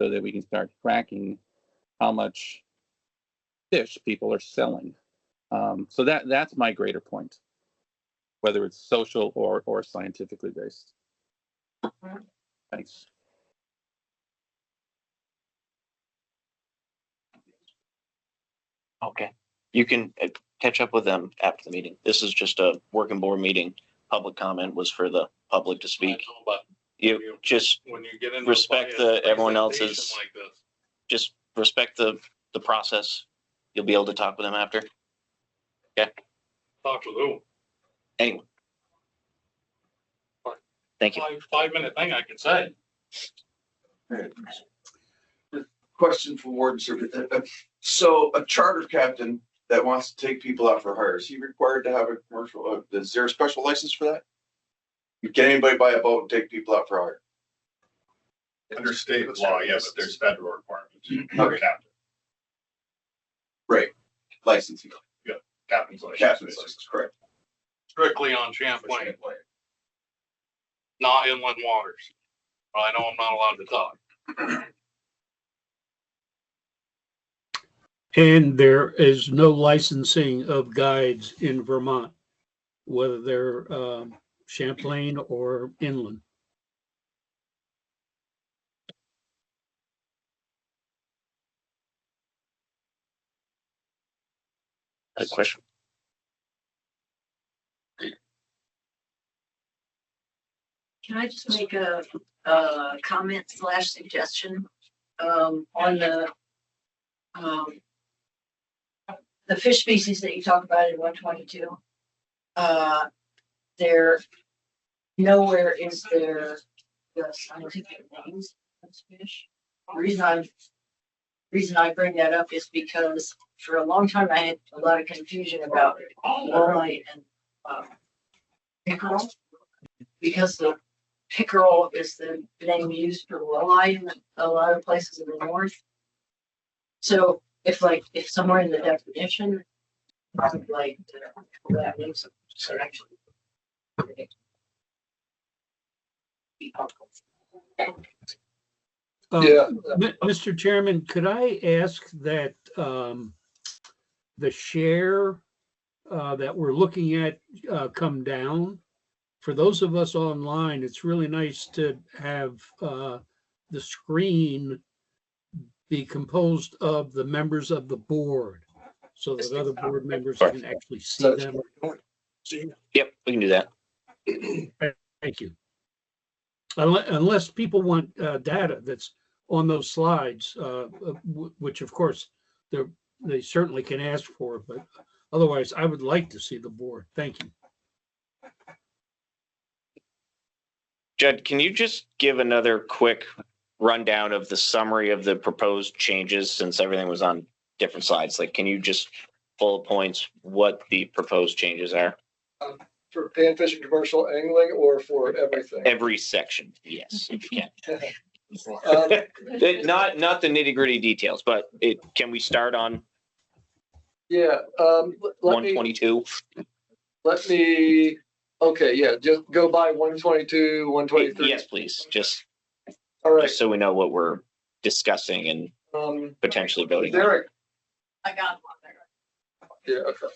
so that we can start tracking how much fish people are selling. So that's my greater point, whether it's social or scientifically based. Thanks. Okay, you can catch up with them after the meeting. This is just a working board meeting. Public comment was for the public to speak. But You just when you get into respect everyone else's, like this, just respect the process. You'll be able to talk with them after. Okay, talk to who? anyone. Thank you. 5 minute thing I could say. Question for Warden Service. So a charter captain that wants to take people out for hire, is he required to have a commercial, is there a special license for that? Can anybody buy a boat and take people out for hire? Under state law, yes, there's federal requirements. Okay. Captain. Right, licensing. Yeah, captain's license. Captain's license, correct. Strictly on Champlain, not inland waters. I know I'm not allowed to talk. And there is no licensing of guides in Vermont, whether they're Champlain or inland. A question. Can I just make a comment / suggestion on the fish species that you talk about in 122? There nowhere is there the scientific names of fish. The reason I bring that up is because for a long time I had a lot of confusion about walleye and pickerel, because the pickerel is the name used for walleye in a lot of places in the north. So if somewhere in the definition, like that names are actually be helpful. Yeah. Mr. Chairman, could I ask that the share that we're looking at come down? For those of us online, it's really nice to have the screen be composed of the members of the board so that other board members can actually see them. Yep, we can do that. Thank you. Unless people want data that's on those slides, which of course they certainly can ask for, but otherwise I would like to see the board. Thank you. Judd, can you just give another quick rundown of the summary of the proposed changes since everything was on different slides? Like, can you just bullet points what the proposed changes are? For panfish and commercial angling or for everything? Every section, yes, if you can. Um, Not the nitty gritty details, but can we start on Yeah, let me, 122? okay, yeah, just go by 122, 123. Yes, please. Just All right. just so we know what we're discussing and potentially voting on. Derek, I got one there. yeah, okay.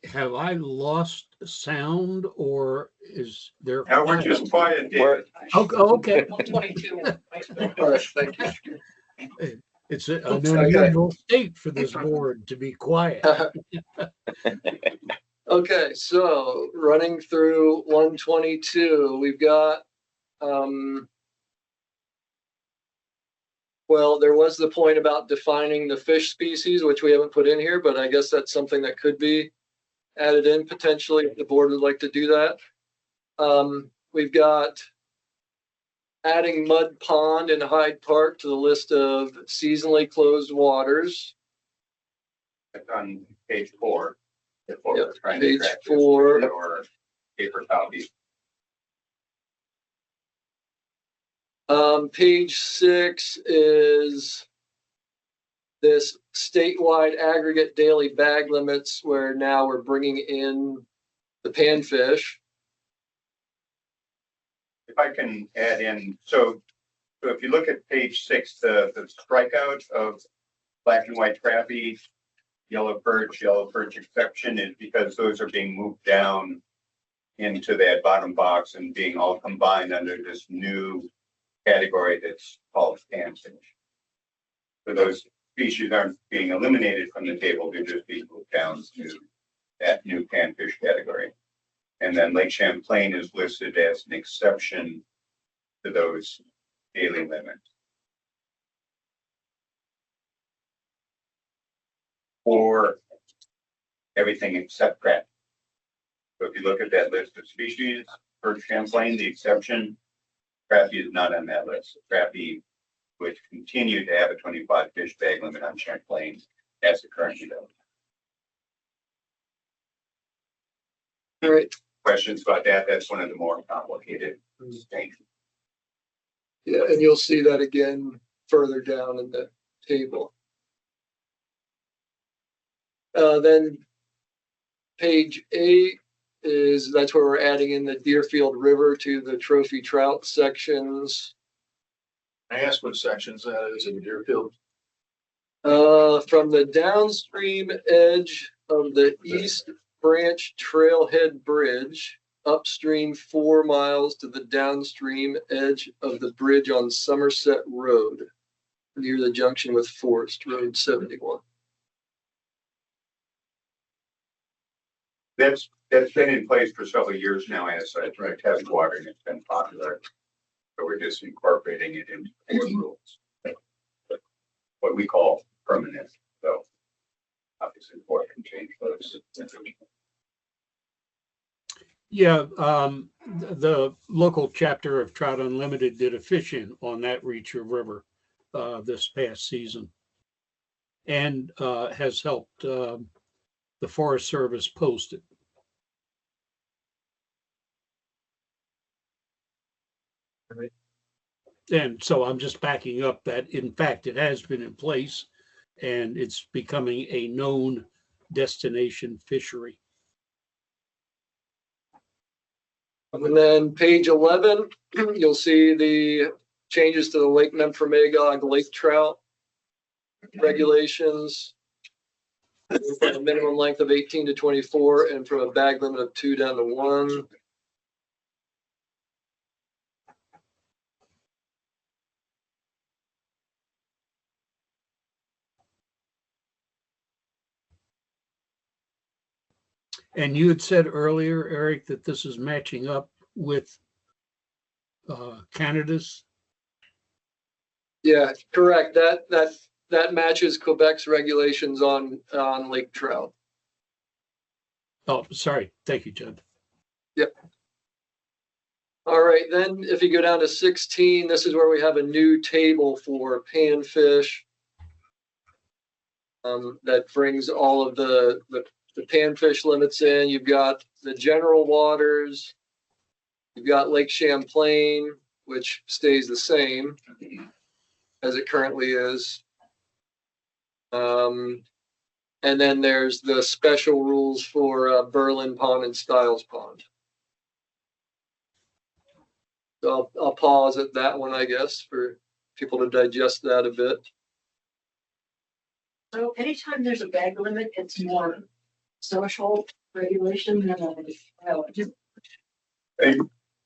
Have I lost sound or is there? Now we're just quiet, David. Okay. 122. All right, thank you. It's an unusual state for this board to be quiet. Okay, so running through 122, we've got, well, there was the point about defining the fish species, which we haven't put in here, but I guess that's something that could be added in potentially if the board would like to do that. We've got adding Mud Pond and Hyde Park to the list of seasonally closed waters. On page 4. If what Yep, we're trying to page track is 4. or paper copy. Page 6 is this statewide aggregate daily bag limits where now we're bringing in the panfish. If I can add in, so if you look at page 6, the strikeout of black and white crappie, yellow perch exception is because those are being moved down into that bottom box and being all combined under this new category that's called panfish. So those species aren't being eliminated from the table, they're just being moved down to that new panfish category. And then Lake Champlain is listed as an exception to those daily limits. For everything except crappie. So if you look at that list of species, for Champlain, the exception, crappie is not on that list. Crappie would continue to have a 25 fish bag limit on Champlain as it currently does. All right. Questions about that? That's one of the more complicated things. Yeah, and you'll see that again further down in the table. Then page 8 is, that's where we're adding in the Deerfield River to the trophy trout sections. I asked what sections that is in Deerfield. From the downstream edge of the East Branch Trailhead Bridge, upstream 4 miles to the downstream edge of the bridge on Somerset Road, near the junction with Forest Road 71. That's been in place for several years now as a test water, and it's been popular. So we're just incorporating it into the rules. What we call permanent. So obviously, the board can change those. Yeah, the local chapter of Trout Unlimited did a fish-in on that Reacher River this past season, and has helped the Forest Service post it. Right. And so I'm just backing up that, in fact, it has been in place, and it's becoming a known destination fishery. And then page 11, you'll see the changes to the Lake Memphremagog lake trout regulations. From a minimum length of 18 to 24 and from a bag limit of 2 down to 1. And you had said earlier, Eric, that this is matching up with Canada's. Yeah, correct. That matches Quebec's regulations on lake trout. Oh, sorry. Thank you, Judd. Yep. All right, then if you go down to 16, this is where we have a new table for panfish. That brings all of the panfish limits in. You've got the general waters. You've got Lake Champlain, which stays the same as it currently is. And then there's the special rules for Berlin Pond and Stiles Pond. So I'll pause at that one, I guess, for people to digest that a bit. So anytime there's a bag limit, it's more social regulation than just.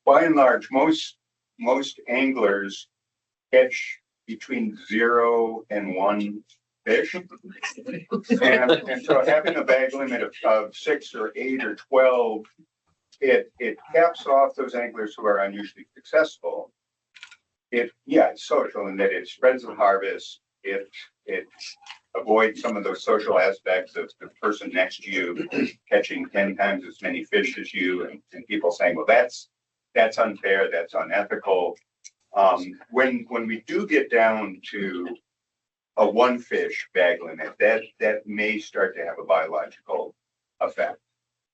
By and large, most anglers catch between 0 and 1 fish. And so having a bag limit of 6 or 8 or 12, it caps off those anglers who are unusually successful. It's social in that it spreads the harvest. It avoids some of those social aspects of the person next to you catching 10 times as many fish as you, and people saying, well, that's unfair, that's unethical. When we do get down to a one fish bag limit, that may start to have a biological effect.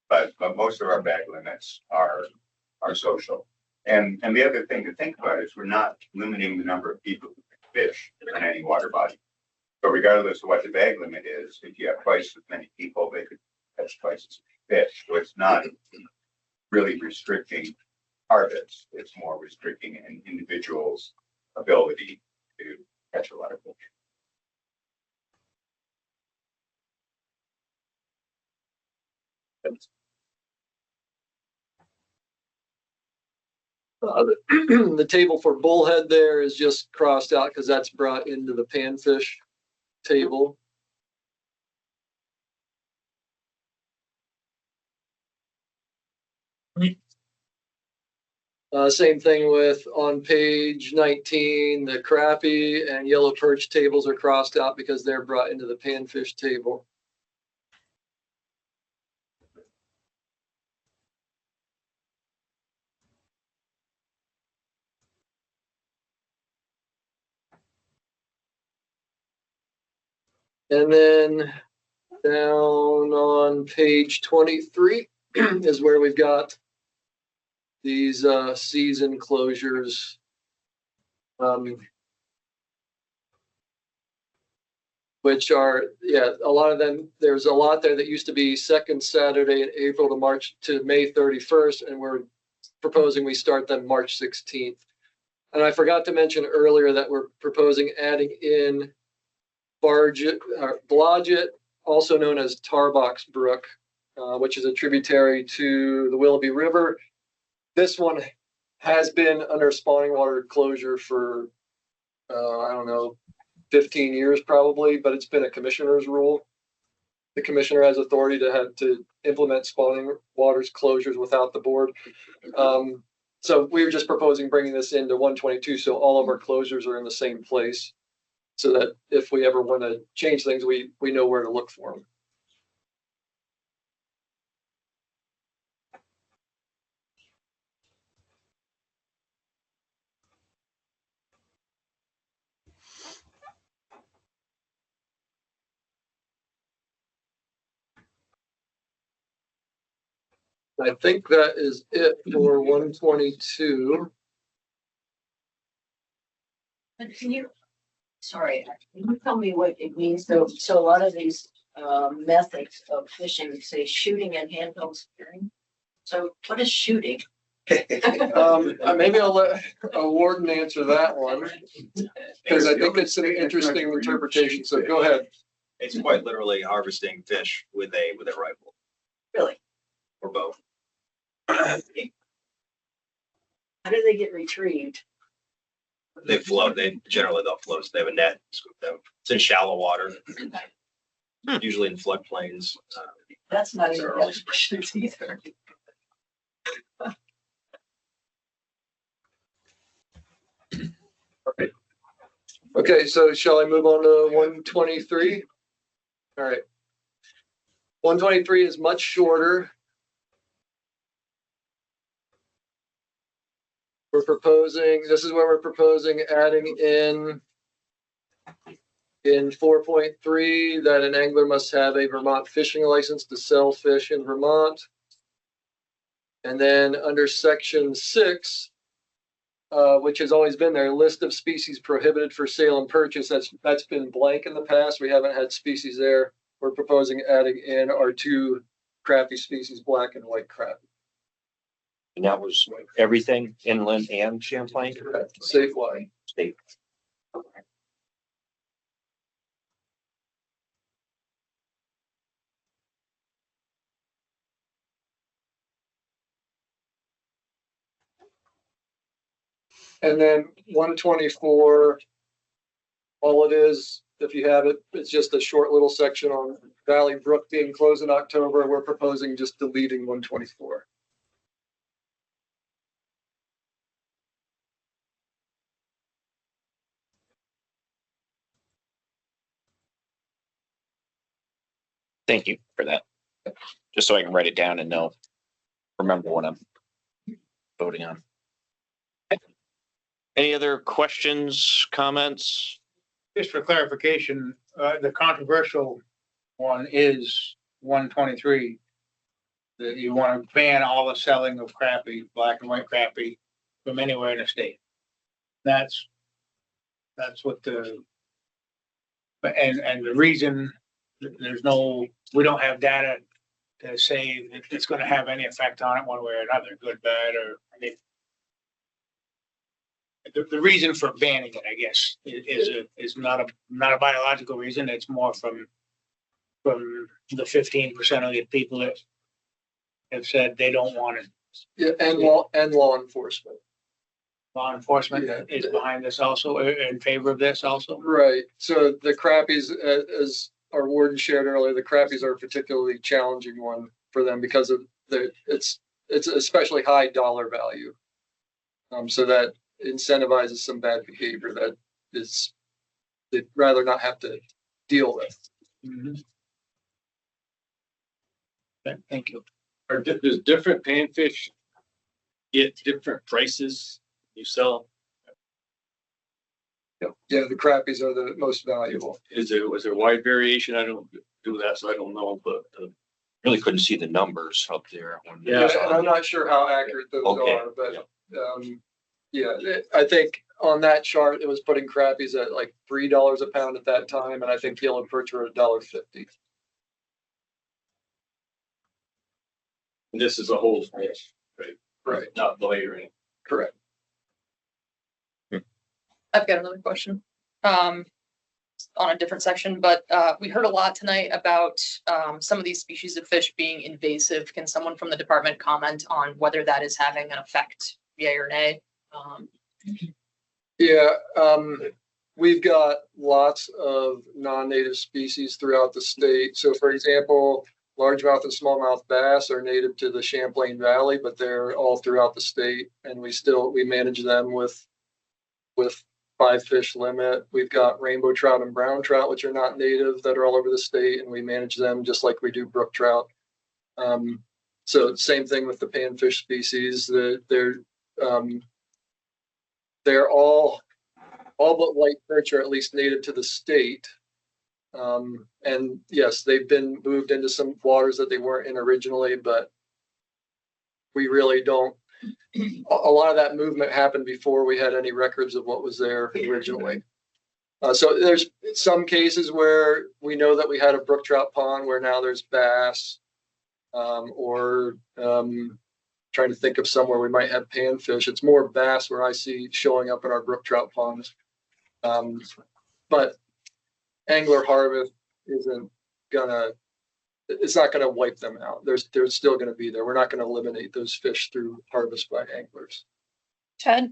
But most of our bag limits are social. And the other thing to think about is we're not limiting the number of people who can fish in any water body. So regardless of what the bag limit is, if you have twice as many people, they could catch twice as many fish. So it's not really restricting harvest. It's more restricting an individual's ability to catch a lot of fish. The table for bullhead there is just crossed out because that's brought into the panfish table. Same thing with on page 19, the crappie and yellow perch tables are crossed out because they're brought into the panfish table. And then down on page 23 is where we've got these season closures. Which are, yeah, a lot of them, there's a lot there that used to be second Saturday in April to May 31st, and we're proposing we start them March 16th. And I forgot to mention earlier that we're proposing adding in Blodgett, also known as Tarbox Brook, which is a tributary to the Willoughby River. This one has been under spawning water closure for, I don't know, 15 years probably, but it's been a commissioner's rule. The commissioner has authority to implement spawning waters closures without the board. So we were just proposing bringing this into 122, so all of our closures are in the same place, so that if we ever want to change things, we know where to look for them. I think that is it for 122. But can you, sorry, can you tell me what it means? So a lot of these methods of fishing say shooting and handheld spearing. So what is shooting? Maybe I'll let a warden answer that one, because I think it's an interesting interpretation. So go ahead. It's quite literally harvesting fish with a rifle. Really? Or both. How do they get retrieved? They float. They'll float. So they have a net. It's in shallow water. Usually in floodplains. That's not even questions either. Okay, so shall I move on to 123? All right. 123 is much shorter. This is where we're proposing adding in 4.3 that an angler must have a Vermont fishing license to sell fish in Vermont. And then under section 6, which has always been there, list of species prohibited for sale and purchase. That's been blank in the past. We haven't had species there. We're proposing adding in our 2 crappie species, black and white crappie. And that was everything inland and Champlain? Statewide. State. And then 124, all it is, if you have it, it's just a short little section on Valley Brook being closed in October. We're proposing just deleting 124. Thank you for that. Just so I can write it down and remember what I'm voting on. Any other questions, comments? Just for clarification, the controversial one is 123. That you want to ban all the selling of crappie, black and white crappie from anywhere in the state. That's what and the reason, we don't have data to say that it's going to have any effect on it one way or another, good, bad, or, I mean, the reason for banning it, I guess, is not a biological reason. It's more from the 15% of the people that have said they don't want it. Yeah, and law enforcement. Law enforcement is behind this also, in favor of this also? Right. So the crappies, as our warden shared earlier, the crappies are a particularly challenging one for them because of it's especially high dollar value. So that incentivizes some bad behavior that they'd rather not have to deal with. Mm-hmm. Okay, thank you. Does different panfish get different prices you sell? Yeah, the crappies are the most valuable. Was there wide variation? I don't do that, so I don't know, but Really couldn't see the numbers up there. Yeah, and I'm not sure how accurate those are, but I think on that chart, it was putting crappies at like $3 a pound at that time, and I think yellow perch were $1.50. And this is a whole fish, right? Right. Not the layering. Correct. I've got another question. On a different section, but we heard a lot tonight about some of these species of fish being invasive. Can someone from the department comment on whether that is having an effect, yay or nay? We've got lots of non-native species throughout the state. So for example, largemouth and smallmouth bass are native to the Champlain Valley, but they're all throughout the state, and we manage them with 5 fish limit. We've got rainbow trout and brown trout, which are not native, that are all over the state, and we manage them just like we do brook trout. So same thing with the panfish species. They're all but white perch are at least native to the state. And yes, they've been moved into some waters that they weren't in originally, but we really don't. A lot of that movement happened before we had any records of what was there originally. So there's some cases where we know that we had a brook trout pond where now there's bass, or trying to think of somewhere we might have panfish. It's more bass where I see showing up in our brook trout ponds. But angler harvest it's not gonna wipe them out. They're still gonna be there. We're not gonna eliminate those fish through harvest by anglers. Ted,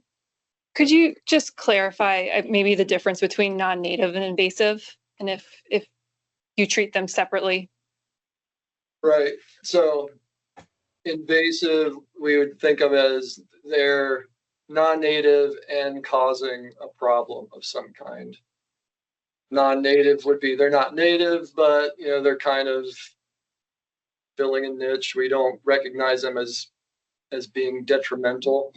could you just clarify maybe the difference between non-native and invasive, and if you treat them separately? Right. So invasive, we would think of as they're non-native and causing a problem of some kind. Non-native would be they're not native, but they're kind of filling a niche. We don't recognize them as being detrimental.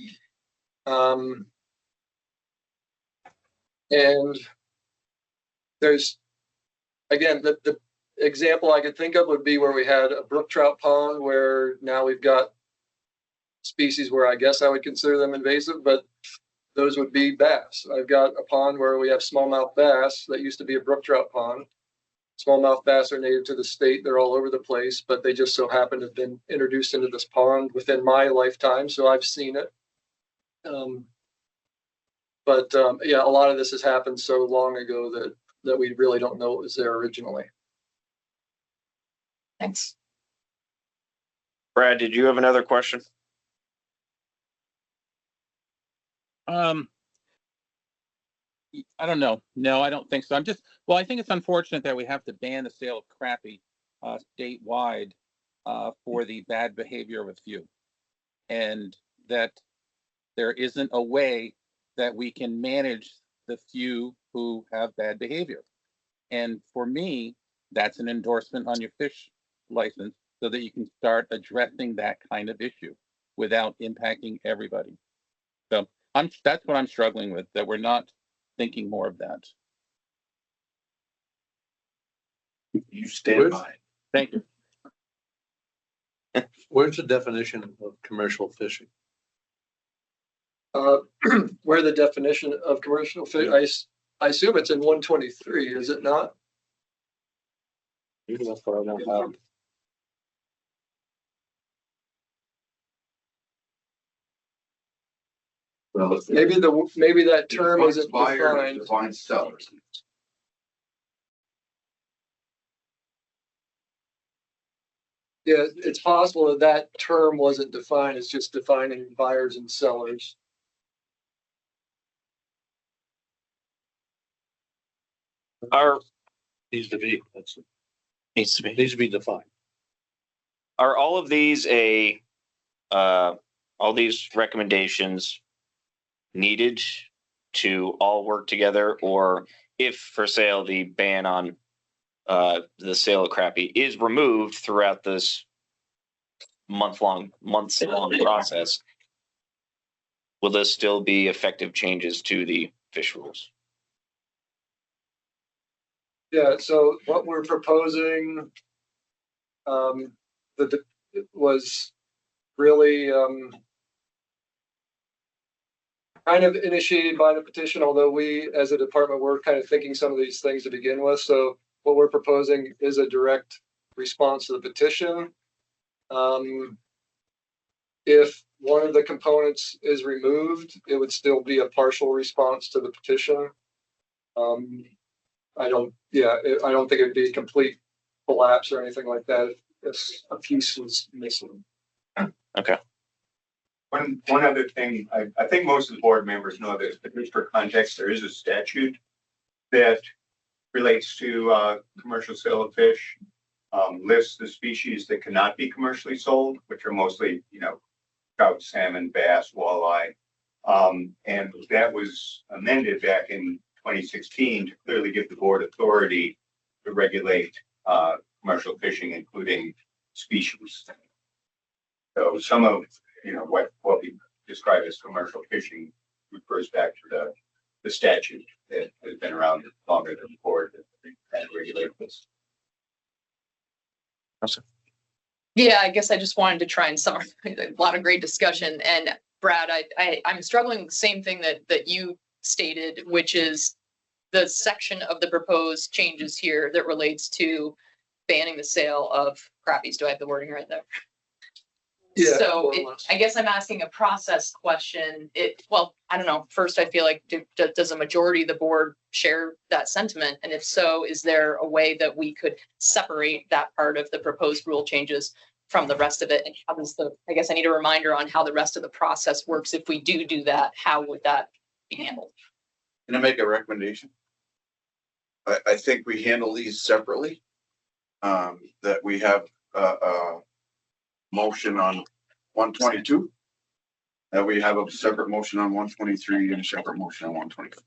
And there's, again, the example I could think of would be where we had a brook trout pond where now we've got species where I guess I would consider them invasive, but those would be bass. I've got a pond where we have smallmouth bass that used to be a brook trout pond. Smallmouth bass are native to the state. They're all over the place, but they just so happen to have been introduced into this pond within my lifetime, so I've seen it. But a lot of this has happened so long ago that we really don't know what was there originally. Thanks. Brad, did you have another question? I don't know. No, I don't think so. I think it's unfortunate that we have to ban the sale of crappie statewide for the bad behavior of a few, and that there isn't a way that we can manage the few who have bad behavior. And for me, that's an endorsement on your fish license so that you can start addressing that kind of issue without impacting everybody. So that's what I'm struggling with, that we're not thinking more of that. You stand by it. Thank you. Where's the definition of commercial fishing? Where the definition of commercial fish, I assume it's in 123, is it not? Maybe that's what I don't have. Well, Maybe that term defines isn't buyer, defined. defines sellers. Yeah, it's possible that that term wasn't defined. It's just defining buyers and sellers. Are Needs to be, Needs to be defined. are all of these all these recommendations needed to all work together, or if for sale the ban on the sale of crappie is removed throughout this months long process, will this still be effective changes to the fish rules? Yeah, so what we're proposing, was really, kind of initiated by the petition, although we, as a department, were kind of thinking some of these things to begin with. So what we're proposing is a direct response to the petition. If one of the components is removed, it would still be a partial response to the petition. I don't think it'd be a complete collapse or anything like that if a piece was missing. Okay. One other thing, I think most of the board members know that, but just for context, there is a statute that relates to commercial sale of fish, lists the species that cannot be commercially sold, which are mostly, trout, salmon, bass, walleye. And that was amended back in 2016 to clearly give the board authority to regulate commercial fishing, including species. So some of what we describe as commercial fishing refers back to the statute that has been around longer than the board that regulate this. Awesome. Yeah, I guess I just wanted to try and summarize a lot of great discussion. And Brad, I'm struggling with the same thing that you stated, which is the section of the proposed changes here that relates to banning the sale of crappies. Do I have the wording right there? Yeah. So I guess I'm asking a process question. I don't know. First, I feel like does a majority of the board share that sentiment? And if so, is there a way that we could separate that part of the proposed rule changes from the rest of it? And how does I guess I need a reminder on how the rest of the process works. If we do that, how would that be handled? Can I make a recommendation? I think we handle these separately. That we have motion on 122. That we have a separate motion on 123 and a separate motion on 124.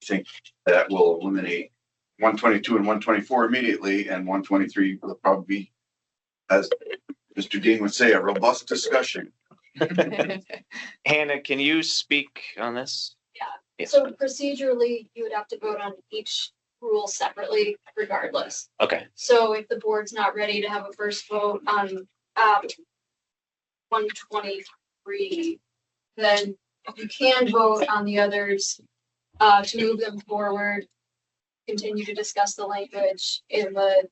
I think that will eliminate 122 and 124 immediately, and 123 will probably be, as Mr. Dean would say, a robust discussion. Hannah, can you speak on this? Yeah. Yes. So procedurally, you would have to vote on each rule separately regardless. Okay. So if the board's not ready to have a first vote on 123, then you can vote on the others to move them forward, continue to discuss the language in the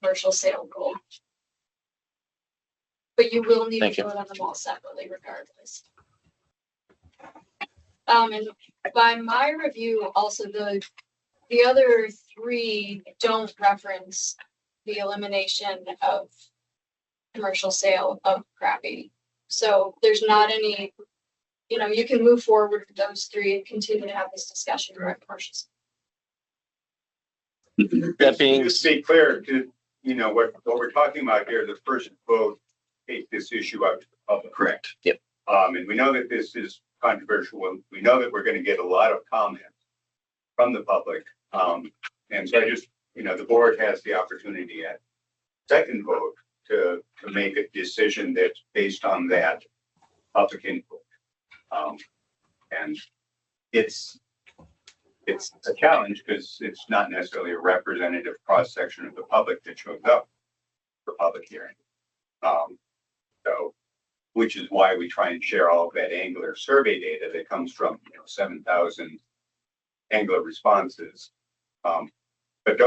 commercial sale rule. But you will need to vote on them all separately regardless. And by my review, also the other three don't reference the elimination of commercial sale of crappie. So there's not any, you can move forward with those three and continue to have this discussion around commercial. That being Just to be clear, what we're talking about here, the first vote, take this issue out to the public. Correct. Yep. And we know that this is controversial, and we know that we're going to get a lot of comments from the public. And so I just, the board has the opportunity at second vote to make a decision that's based on that public input. And it's it's a challenge because it's not necessarily a representative cross-section of the public that shows up for public hearing. So, which is why we try and share all of that angler survey data that comes from, 7,000 angler responses. But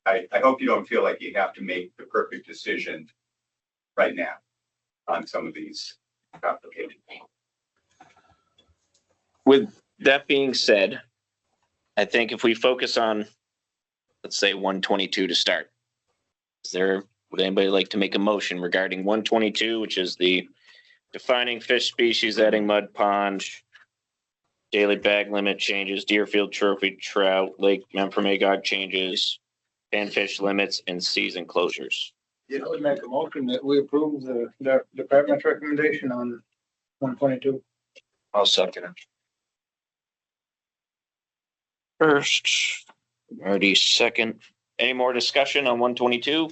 I hope you don't feel like you have to make the perfect decision right now on some of these complicated things. With that being said, I think if we focus on, let's say 122 to start, would anybody like to make a motion regarding 122, which is the defining fish species, adding mud pond, daily bag limit changes, Deerfield trophy trout, Lake Memphremagog changes, panfish limits, and season closures? I would make a motion that we approve the department's recommendation on 122. I'll second it. First, Marty second. Any more discussion on 122?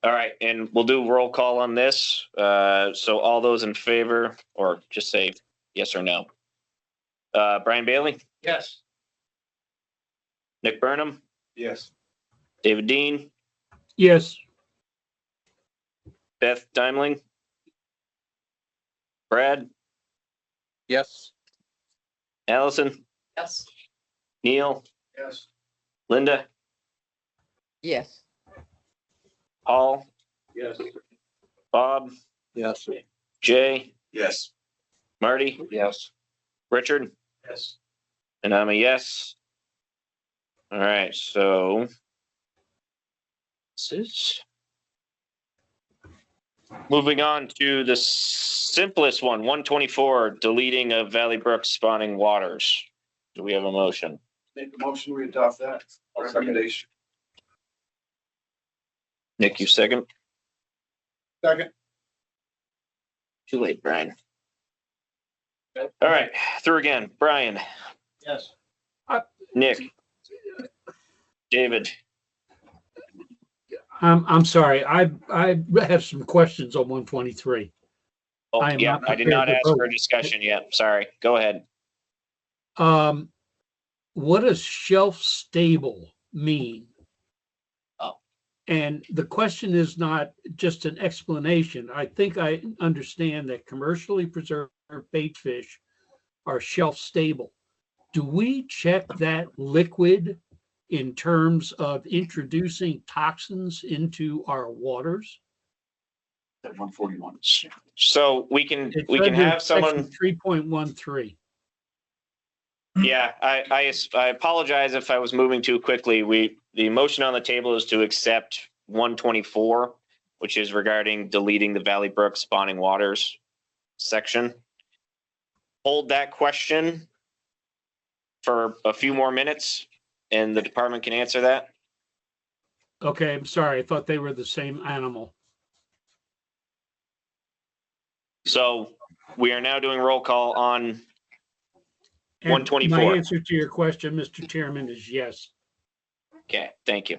All right, and we'll do roll call on this. So all those in favor, or just say yes or no. Brian Bailey, Yes. Nick Burnham, Yes. David Dean, Yes. Beth Dimling, Brad, Yes. Allison, Yes. Neil, Yes. Linda, Yes. Paul, Yes. Bob, Yes. Jay, Yes. Marty, Yes. Richard, Yes. and I'm a yes. All right, so this is moving on to the simplest one, 124, deleting of Valley Brook spawning waters. Do we have a motion? Make a motion, we adopt that recommendation. Nick, you second? Second. Too late, Brian. All right, through again. Brian, Yes. Nick, David. I'm sorry. I have some questions on 123. Oh, I am yeah, not I did not prepared to ask for a vote. discussion yet. Sorry. Go ahead. What does shelf stable mean? Oh. And the question is not just an explanation. I think I understand that commercially preserved bait fish are shelf stable. Do we check that liquid in terms of introducing toxins into our waters? At 141. So we can have someone. 3.13. Yeah, I apologize if I was moving too quickly. The motion on the table is to accept 124, which is regarding deleting the Valley Brook spawning waters section. Hold that question for a few more minutes and the department can answer that. Okay, I'm sorry. I thought they were the same animal. So we are now doing roll call on And 124. My answer to your question, Mr. Chairman, is yes. Okay, thank you.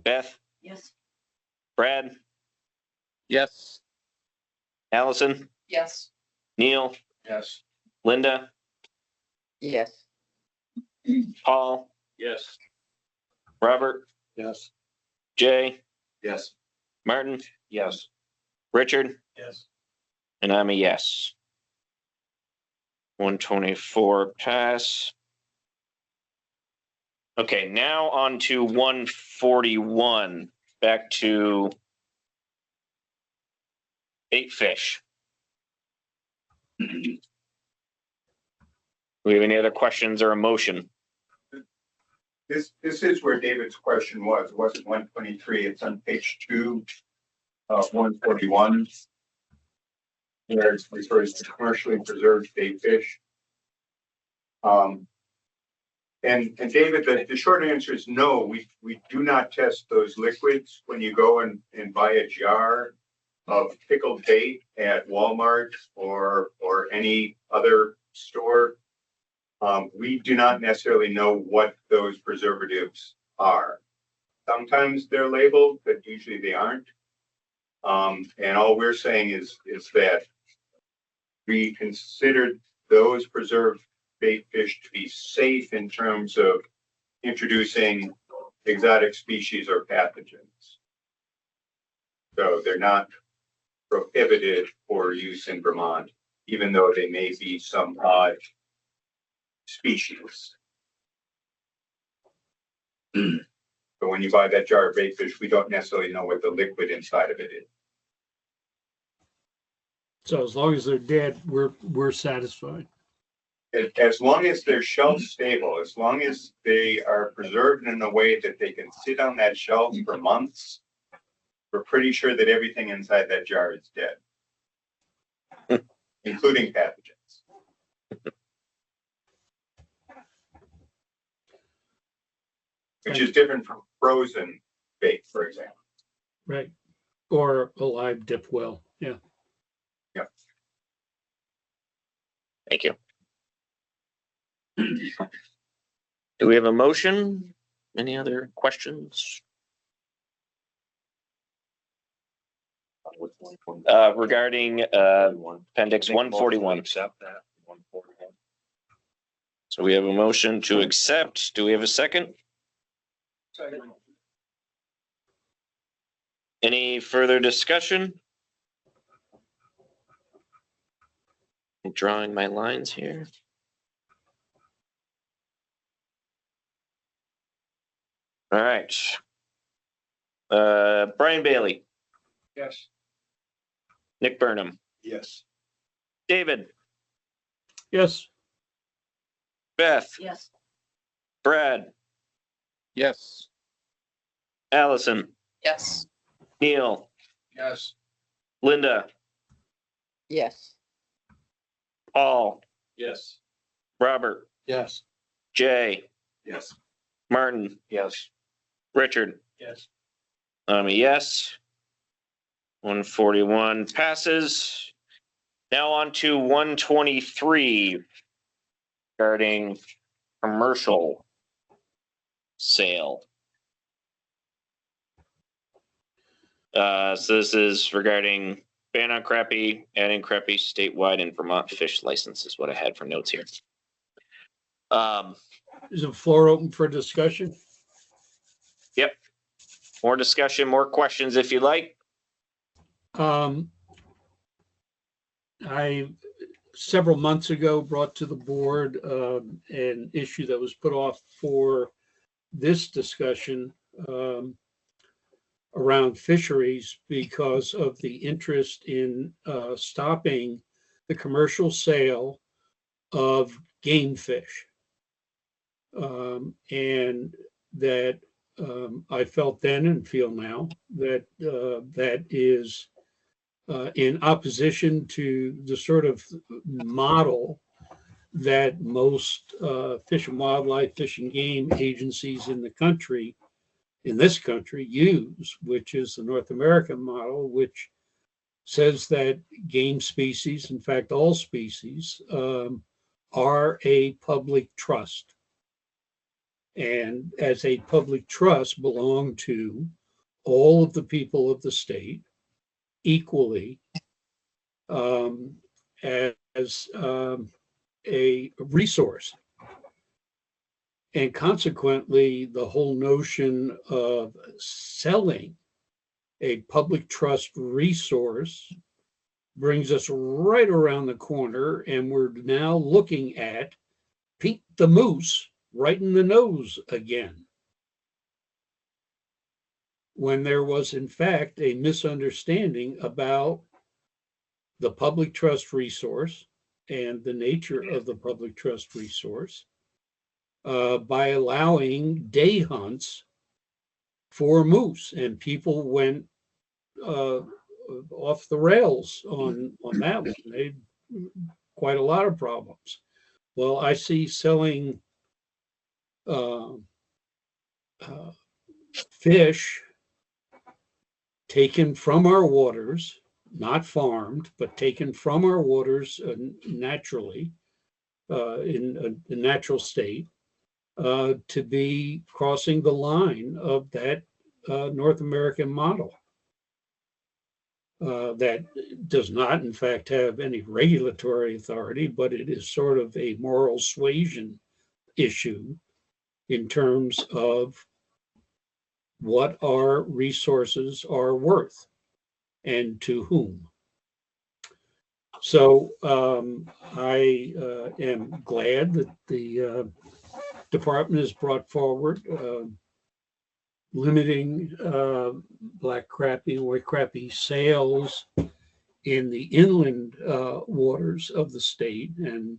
Beth, Yes. Brad, Yes. Allison, Yes. Neil, Yes. Linda, Yes. Paul, Yes. Robert, Yes. Jay, Yes. Martin, Yes. Richard, Yes. and I'm a yes. 124 pass. Okay, now on to 141. Back to bait fish. Do we have any other questions or a motion? This is where David's question was. It wasn't 123. It's on page 2 of 141. Where it refers to commercially preserved bait fish. And David, the short answer is no, we do not test those liquids when you go and buy a jar of pickled bait at Walmart or any other store. We do not necessarily know what those preservatives are. Sometimes they're labeled, but usually they aren't. And all we're saying is that we considered those preserved bait fish to be safe in terms of introducing exotic species or pathogens. So they're not prohibited for use in Vermont, even though they may be some odd species. But when you buy that jar of bait fish, we don't necessarily know what the liquid inside of it is. So as long as they're dead, we're satisfied. As long as they're shelf stable, as long as they are preserved in a way that they can sit on that shelf for months, we're pretty sure that everything inside that jar is dead, including pathogens. Which is different from frozen bait, for example. Right. Or a live dip well. Yeah. Yeah. Thank you. Do we have a motion? Any other questions? Regarding appendix 141. Accept that. 141. So we have a motion to accept. Do we have a second? Second. Any further discussion? I'm drawing my lines here. All right. Brian Bailey, Yes. Nick Burnham, Yes. David, Yes. Beth, Yes. Brad, Yes. Allison, Yes. Neil, Yes. Linda, Yes. Paul, Yes. Robert, Yes. Jay, Yes. Martin, Yes. Richard. Yes. I'm a yes. 141 passes. Now on to 123 regarding commercial sale. So this is regarding ban on crappie, adding crappie statewide and Vermont fish license is what I had for notes here. Is the floor open for discussion? Yep. More discussion, more questions if you like. I several months ago brought to the board an issue that was put off for this discussion around fisheries because of the interest in stopping the commercial sale of game fish. And that I felt then and feel now that that is in opposition to the sort of model that most fish and wildlife, fish and game agencies in the country, in this country, use, which is the North American model, which says that game species, in fact, all species, are a public trust. And as a public trust belong to all of the people of the state equally as a resource. And consequently, the whole notion of selling a public trust resource brings us right around the corner, and we're now looking at Pete the Moose right in the nose again, when there was in fact a misunderstanding about the public trust resource and the nature of the public trust resource by allowing day hunts for moose, and people went off the rails on that one. They had quite a lot of problems. Well, I see selling fish taken from our waters, not farmed, but taken from our waters naturally, in a natural state, to be crossing the line of that North American model. that does not, in fact, have any regulatory authority, but it is sort of a moral suasion issue in terms of what our resources are worth and to whom. So I am glad that the department has brought forward limiting black crappie and white crappie sales in the inland waters of the state. And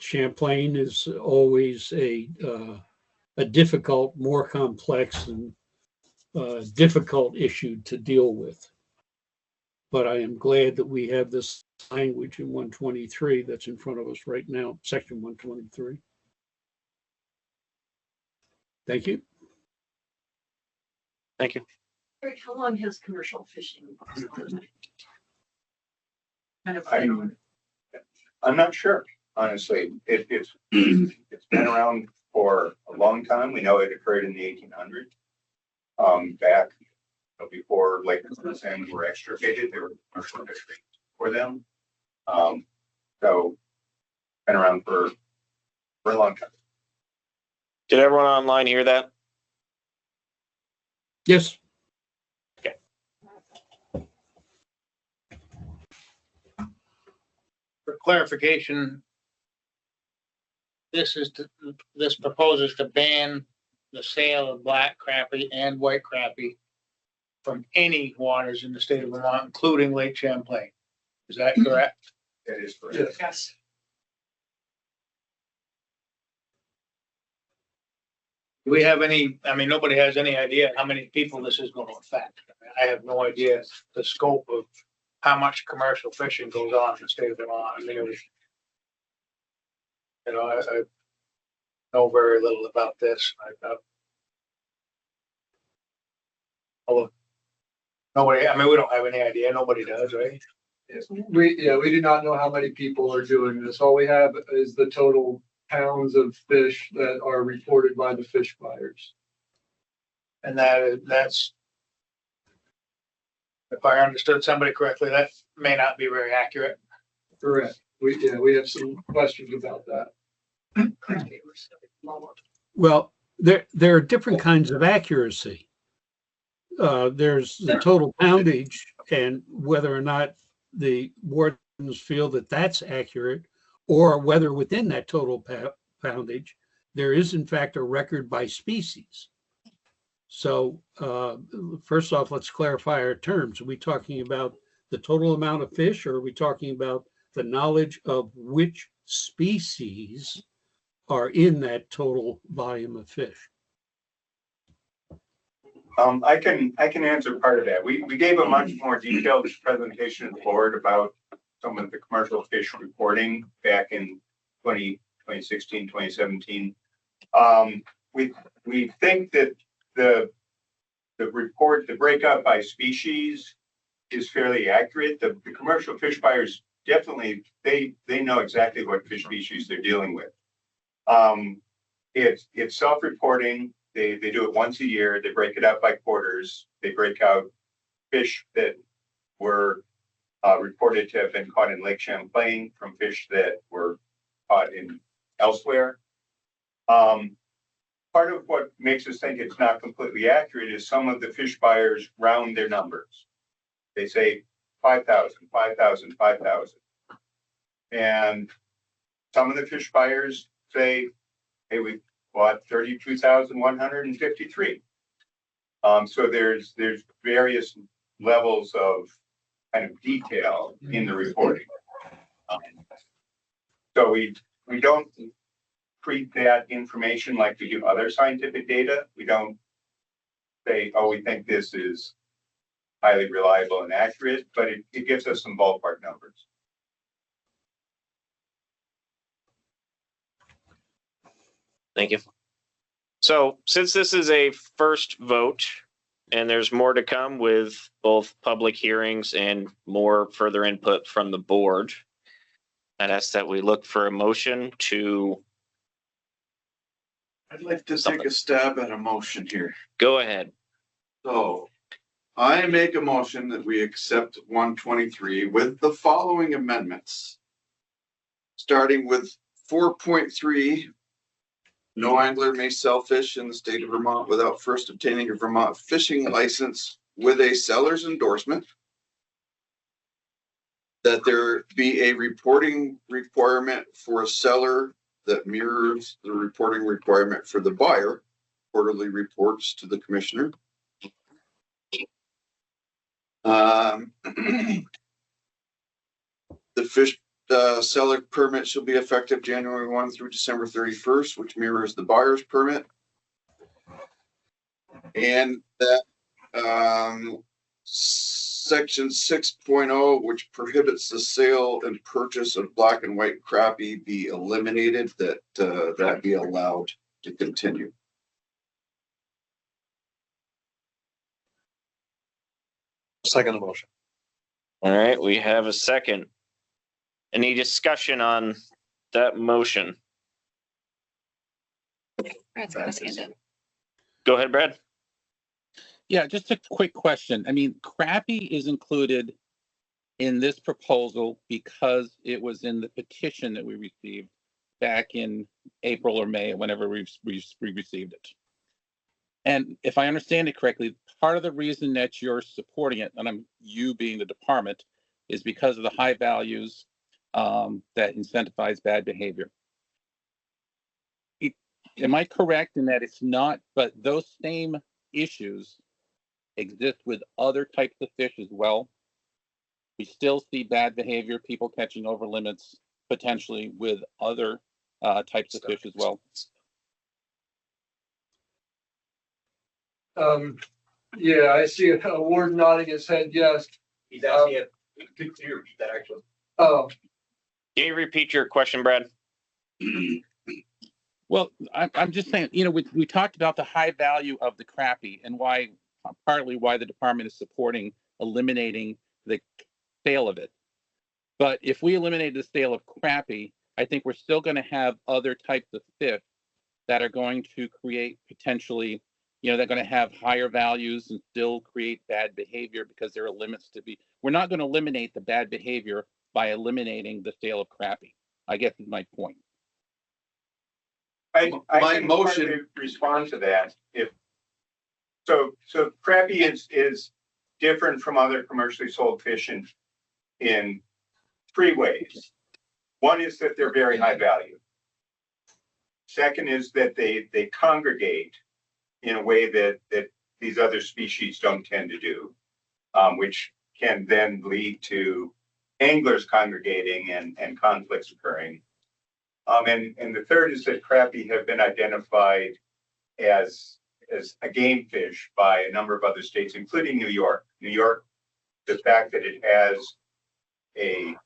Champlain is always a difficult, more complex and difficult issue to deal with. But I am glad that we have this language in 123 that's in front of us right now, section 123. Thank you. Thank you. Eric, how long has commercial fishing been closed? Kind of. I'm not sure, honestly. It's it's been around for a long time. We know it occurred in the 1800s. Back before Lake and salmon were extirpated, they were commercial fishery for them. So been around for a long time. Did everyone online hear that? Yes. Okay. For clarification, this proposes to ban the sale of black crappie and white crappie from any waters in the state of Vermont, including Lake Champlain. Is that correct? That is correct. Yes. Do we have any, I mean, nobody has any idea how many people this is going to affect. I have no idea the scope of how much commercial fishing goes on in the state of Vermont. I mean, I know very little about this. Nobody, I mean, we don't have any idea. Nobody does, right? We do not know how many people are doing this. All we have is the total pounds of fish that are reported by the fish buyers. And that's, if I understood somebody correctly, that may not be very accurate. Correct. We have some questions about that. Well, there are different kinds of accuracy. There's the total poundage and whether or not the wardens feel that that's accurate, or whether within that total poundage, there is in fact a record by species. So first off, let's clarify our terms. Are we talking about the total amount of fish, or are we talking about the knowledge of which species are in that total volume of fish? I can answer part of that. We gave a much more detailed presentation to the board about some of the commercial fish reporting back in 2016, 2017. We think that the report, the breakout by species is fairly accurate. The commercial fish buyers definitely, they know exactly what fish species they're dealing with. It's self-reporting. They do it once a year. They break it out by quarters. They break out fish that were reported to have been caught in Lake Champlain from fish that were caught in elsewhere. Part of what makes us think it's not completely accurate is some of the fish buyers round their numbers. They say 5,000, 5,000, 5,000. And some of the fish buyers say, hey, we bought 32,153. So there's various levels of kind of detail in the reporting. So we don't treat that information like we do other scientific data. We don't say, oh, we think this is highly reliable and accurate, but it gives us some ballpark numbers. Thank you. So since this is a first vote and there's more to come with both public hearings and more further input from the board, I'd ask that we look for a motion to. I'd like to take a stab at a motion here. Go ahead. So I make a motion that we accept 123 with the following amendments. Starting with 4.3, no angler may sell fish in the state of Vermont without first obtaining a Vermont fishing license with a seller's endorsement. That there be a reporting requirement for a seller that mirrors the reporting requirement for the buyer. Quarterly reports to the commissioner. The fish seller permit shall be effective January 1 through December 31st, which mirrors the buyer's permit. And that section 6.0, which prohibits the sale and purchase of black and white crappie, be eliminated, that be allowed to continue. Second motion. All right, we have a second. Any discussion on that motion? Brad's got his hand up. Go ahead, Brad. Yeah, just a quick question. I mean, crappie is included in this proposal because it was in the petition that we received back in April or May, whenever we received it. And if I understand it correctly, part of the reason that you're supporting it, and you being the department, is because of the high values that incentivize bad behavior. Am I correct in that it's not, but those same issues exist with other types of fish as well? We still see bad behavior, people catching over limits, potentially with other types of fish as well. Yeah, I see a Ward nodding his head, yes. He's asking it, could you repeat that actually? Oh, Can you repeat your question, Brad? Well, I'm just saying, you know, we talked about the high value of the crappie and why, partly why the department is supporting eliminating the sale of it. But if we eliminate the sale of crappie, I think we're still going to have other types of fish that are going to create potentially, you know, they're going to have higher values and still create bad behavior because there are limits to be. We're not going to eliminate the bad behavior by eliminating the sale of crappie, I guess is my point. I My can motion- partly respond to that. If so crappie is different from other commercially sold fish in three ways. One is that they're very high value. Second is that they congregate in a way that these other species don't tend to do, which can then lead to anglers congregating and conflicts occurring. And the third is that crappie have been identified as a game fish by a number of other states, including New York. New York, the fact that it has a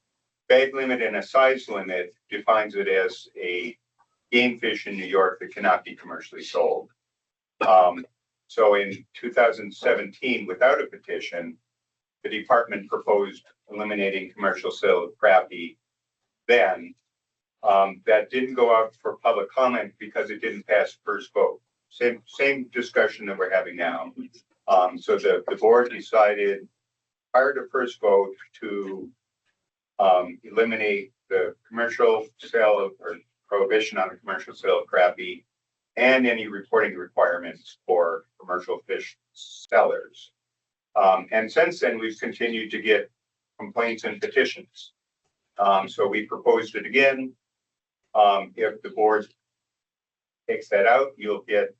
bag limit and a size limit defines it as a game fish in New York that cannot be commercially sold. So in 2017, without a petition, the department proposed eliminating commercial sale of crappie then. That didn't go out for public comment because it didn't pass first vote. Same discussion that we're having now. So the board decided prior to first vote to eliminate the commercial sale of, or prohibition on the commercial sale of crappie and any reporting requirements for commercial fish sellers. And since then, we've continued to get complaints and petitions. So we proposed it again. If the board takes that out, you'll get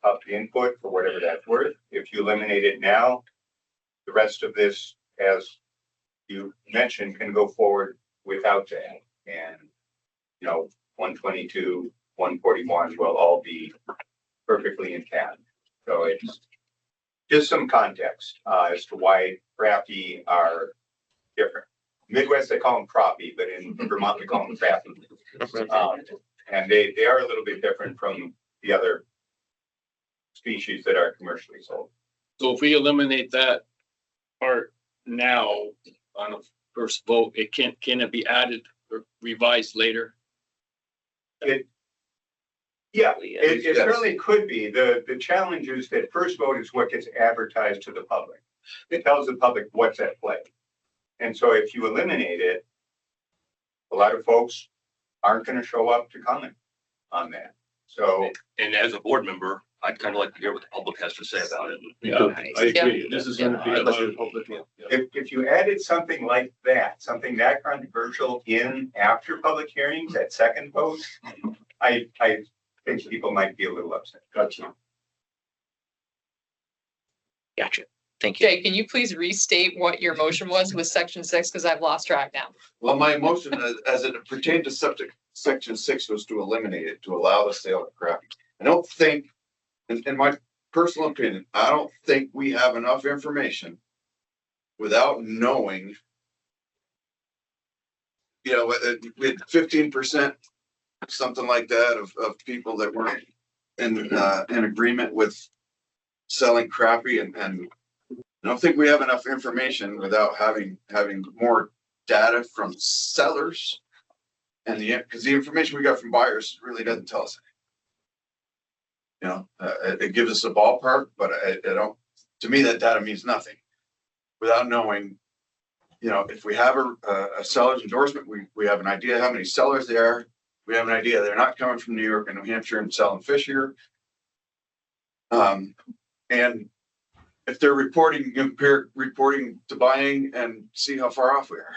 up the input for whatever that's worth. If you eliminate it now, the rest of this, as you mentioned, can go forward without that. And, you know, 122, 141 will all be perfectly intact. So it's just some context as to why crappie are different. Midwest, they call them crappie, but in Vermont, we call them crappie. And they are a little bit different from the other species that are commercially sold. So if we eliminate that part now on a first vote, can it be added or revised later? It certainly could be. The challenge is that first vote is what gets advertised to the public. It tells the public what's at play. And so if you eliminate it, a lot of folks aren't gonna show up to comment on that. So, And as a board member, I'd kind of like to hear what the public has to say about it. Yeah, I agree. This is gonna be a lot of public. if you added something like that, something that controversial in after public hearings, that second vote, I think people might be a little upset. Gotcha. Gotcha. Thank you. Jay, can you please restate what your motion was with section 6? Because I've lost track now. Well, my motion as it pertained to subject section 6 was to eliminate it, to allow the sale of crappy. I don't think, in my personal opinion, I don't think we have enough information without knowing, you know, with 15%, something like that of people that weren't in agreement with selling crappy and I don't think we have enough information without having more data from sellers and because the information we got from buyers really doesn't tell us anything. You know, it gives us a ballpark, but I don't, to me, that data means nothing without knowing, you know, if we have a seller's endorsement, we have an idea how many sellers there are. We have an idea they're not coming from New York and New Hampshire and selling fish here. And if they're reporting to buying and see how far off we are.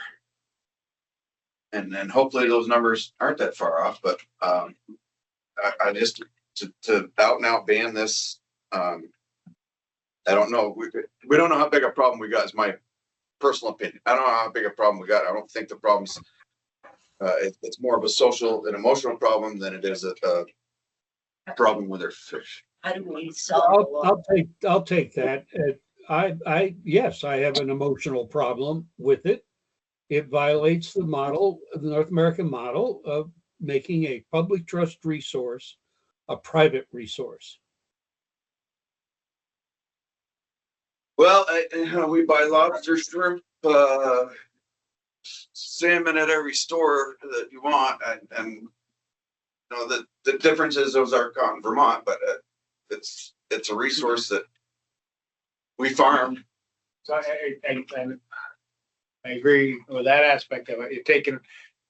And then hopefully those numbers aren't that far off, but I just, to out and out ban this, I don't know. We don't know how big a problem we got is my personal opinion. I don't know how big a problem we got. I don't think the problem's, it's more of a social and emotional problem than it is a problem with their fish. How do we solve? I'll take that. Yes, I have an emotional problem with it. It violates the model, the North American model of making a public trust resource a private resource. Well, we buy lobster, shrimp, salmon at every store that you want, and you know the difference is those are caught in Vermont, but it's a resource that we farm. So I agree with that aspect of it. You're taking,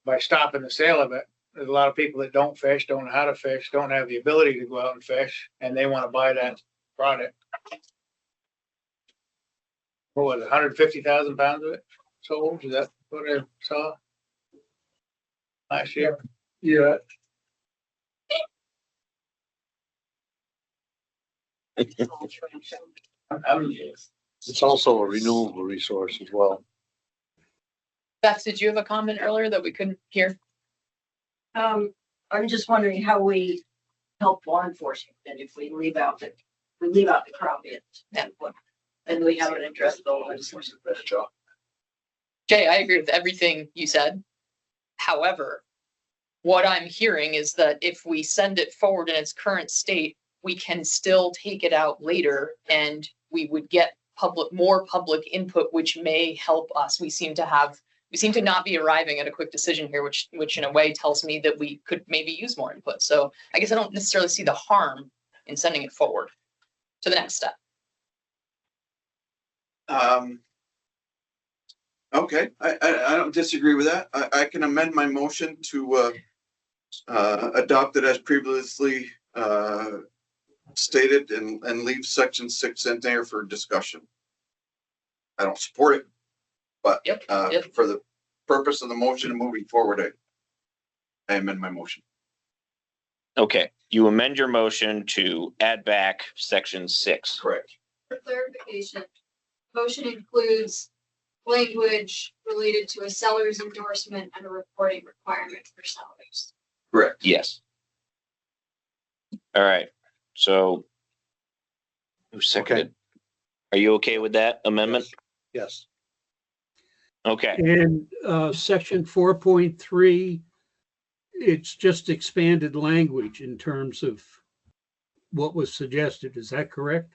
by stopping the sale of it, there's a lot of people that don't fish, don't know how to fish, don't have the ability to go out and fish, and they want to buy that product. What was it, 150,000 pounds of it sold? Is that what I saw last year? Yeah. It's also a renewable resource as well. Beth, did you have a comment earlier that we couldn't hear? I'm just wondering how we help law enforcement, and if we leave out the crappie and we haven't addressed the law enforcement. Jay, I agree with everything you said. However, what I'm hearing is that if we send it forward in its current state, we can still take it out later and we would get more public input, which may help us. We seem to not be arriving at a quick decision here, which in a way tells me that we could maybe use more input. So I guess I don't necessarily see the harm in sending it forward to the next step. Okay, I don't disagree with that. I can amend my motion to adopt it as previously stated and leave section 6 in there for discussion. I don't support it, but for the purpose of the motion and moving forward, I amend my motion. Okay, you amend your motion to add back section 6. Correct. For clarification, motion includes language related to a seller's endorsement and a reporting requirement for sellers. Correct. Yes. All right. So who seconded? Okay. Are you okay with that amendment? Yes. Okay. And section 4.3, it's just expanded language in terms of what was suggested. Is that correct?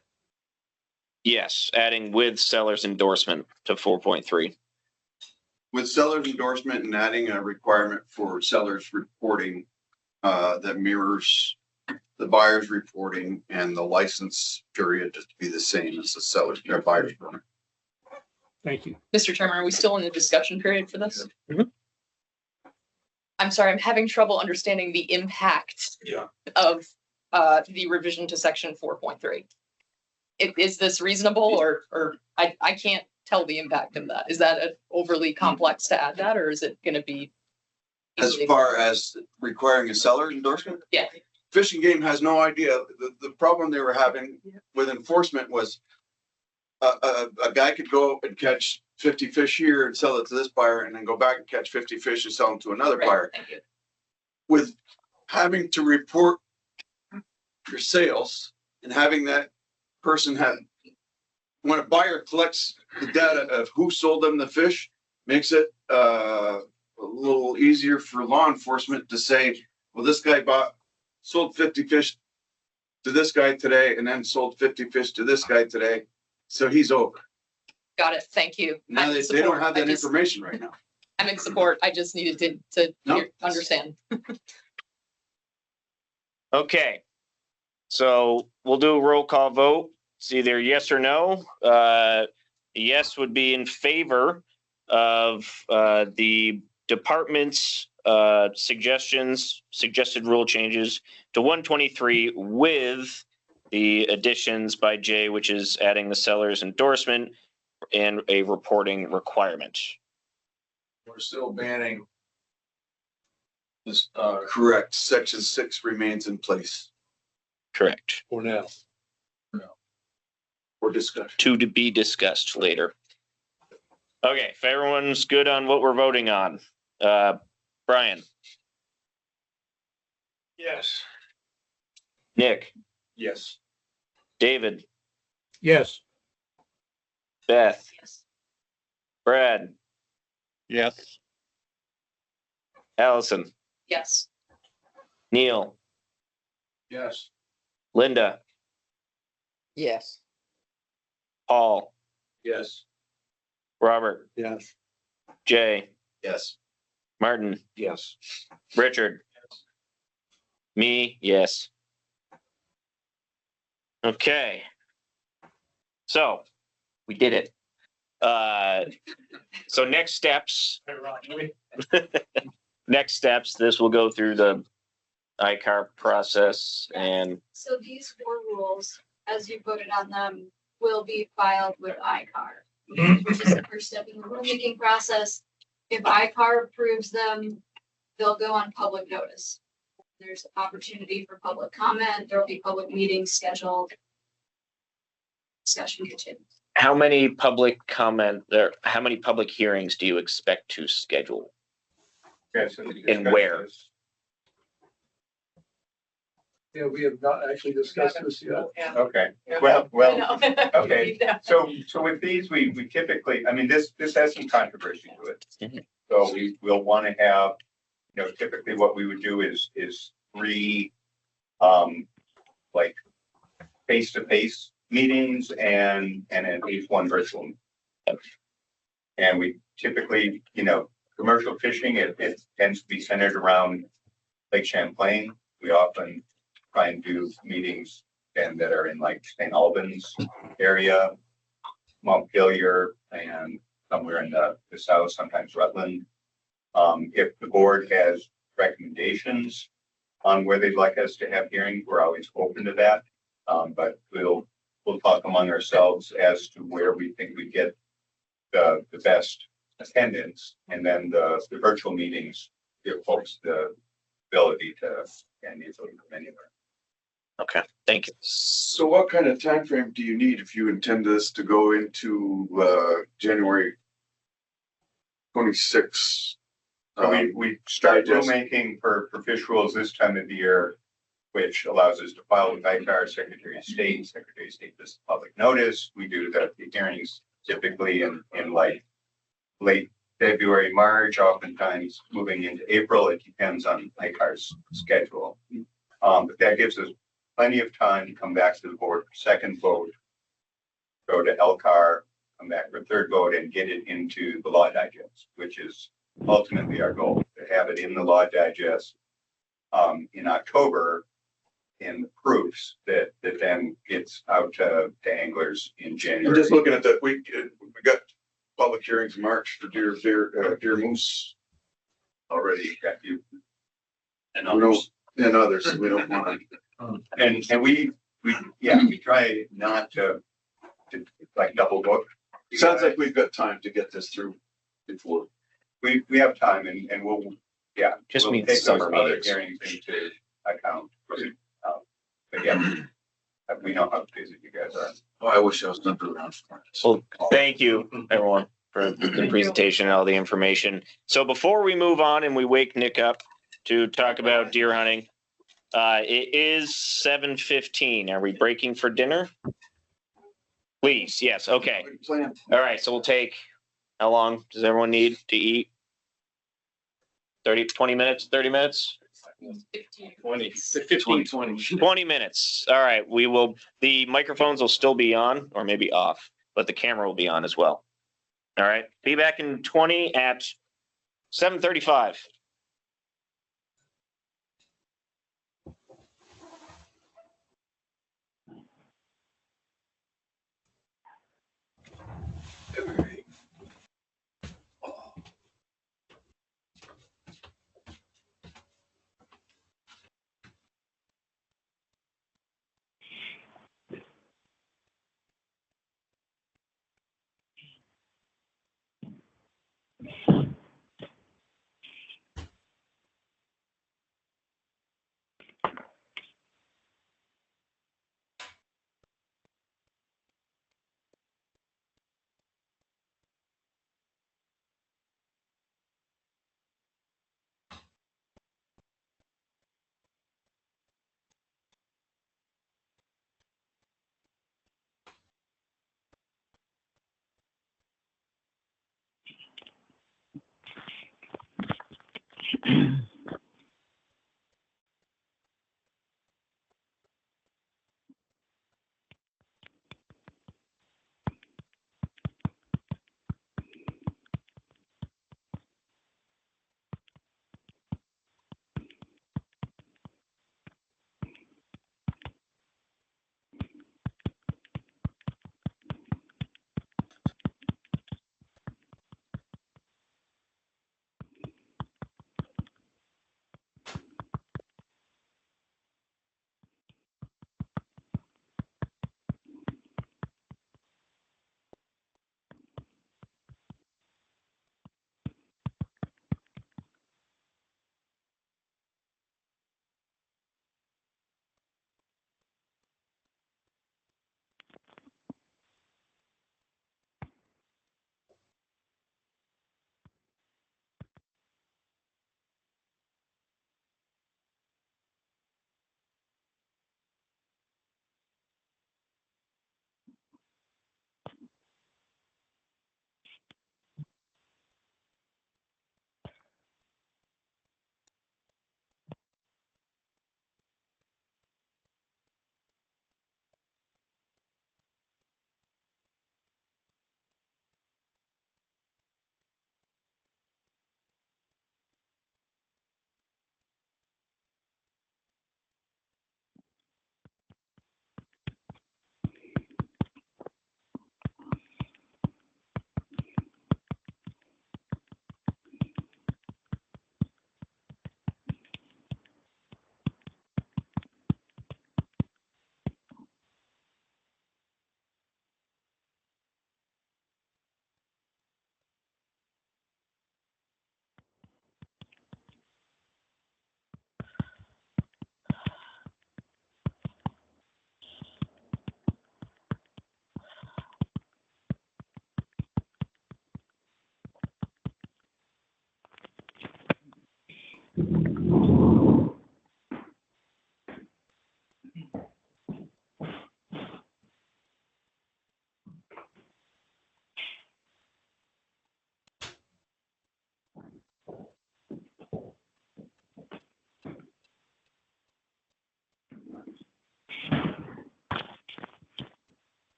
Yes, adding with seller's endorsement to 4.3. With seller's endorsement and adding a requirement for sellers reporting that mirrors the buyer's reporting and the license period to be the same as the seller's or buyer's reporting. Thank you. Mr. Chairman, are we still in the discussion period for this? Mhm. I'm sorry, I'm having trouble understanding the impact of the revision to section 4.3. Is this reasonable or I can't tell the impact of that. Is that overly complex to add that, or is it gonna be? As far as requiring a seller endorsement? Yeah. Fish and Game has no idea. The problem they were having with enforcement was a guy could go and catch 50 fish here and sell it to this buyer and then go back and catch 50 fish and sell them to another buyer. Thank you. With having to report your sales and having that person when a buyer collects the data of who sold them the fish, makes it a little easier for law enforcement to say, well, this guy sold 50 fish to this guy today and then sold 50 fish to this guy today. So he's over. Got it. Thank you. Now they don't have that information right now. I'm in support. I just needed to understand. Okay. So we'll do a roll call vote. It's either yes or no. Yes would be in favor of the department's suggested rule changes to 123 with the additions by Jay, which is adding the seller's endorsement and a reporting requirement. We're still banning this. Correct. Section 6 remains in place. Correct. For now. For discussion. To be discussed later. Okay, if everyone's good on what we're voting on, Brian, Yes. Nick, Yes. David, Yes. Beth, Brad, Yes. Allison, Yes. Neil, Yes. Linda, Yes. Paul, Yes. Robert, Yes. Jay, Yes. Martin, Yes. Richard. Me, yes. Okay. So we did it. So next steps, this will go through the ICAR process and So these 4 rules, as you voted on them, will be filed with ICAR, which is the first step in the rulemaking process. If ICAR approves them, they'll go on public notice. There's opportunity for public comment. There'll be public meetings scheduled. Discussion continues. how many public hearings do you expect to schedule? And where? Yeah, we have not actually discussed this yet. Okay, well, okay. So with these, we typically, I mean, this has some controversy to it. So we'll want to have, typically what we would do is 3, like face-to-face meetings and at least 1 virtual. And we typically, commercial fishing, it tends to be centered around Lake Champlain. We often try and do meetings and that are in like St. Albans area, Montpelier, and somewhere in the south, sometimes Rutland. If the board has recommendations on where they'd like us to have hearings, we're always open to that. But we'll talk among ourselves as to where we think we get the best attendance, and then the virtual meetings give folks the ability to and easily come anywhere. Okay, thank you. So what kind of time frame do you need if you intend this to go into January 26? So we start rulemaking for fish rules this time of the year, which allows us to file with ICAR, Secretary of State does public notice. We do the hearings typically in like late February, March, oftentimes moving into April. It depends on ICAR's schedule. But that gives us plenty of time to come back to the board for 2nd vote, go to LCAR, come back for 3rd vote, and get it into the Law Digest, which is ultimately our goal, to have it in the Law Digest in October in the proofs that then gets out to anglers in January. I'm just looking at that. We got public hearings in March for deer moose already. And We don't, and others, we don't want. And we try not to like double book. Sounds like we've got time to get this through before. We have time and we'll, Just we'll means take those summer other meetings. hearings into account. But yeah, we know how busy you guys are. Oh, I wish I was done around for this. Well, thank you, everyone, for the presentation and all the information. So before we move on and we wake Nick up to talk about deer hunting, it is 7:15. Are we breaking for dinner? Please, yes, okay. Plan. All right, so we'll take, how long does everyone need to eat? 20 minutes, 30 minutes? 20 minutes. All right, the microphones will still be on or maybe off, but the camera will be on as well. All right, be back in 20 at 7:35.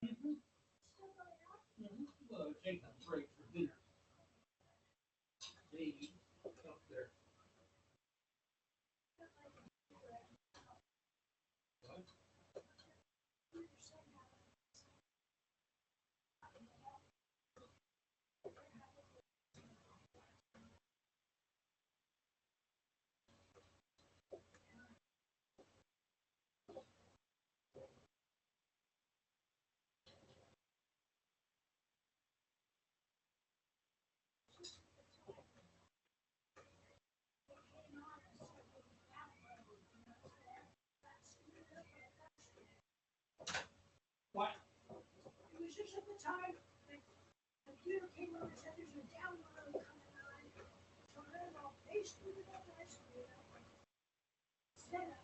Take a break for dinner. Maybe up there. What? It was just at the time the computer came on and said there's a download coming on. So then I'll paste it up and I screwed up. Instead of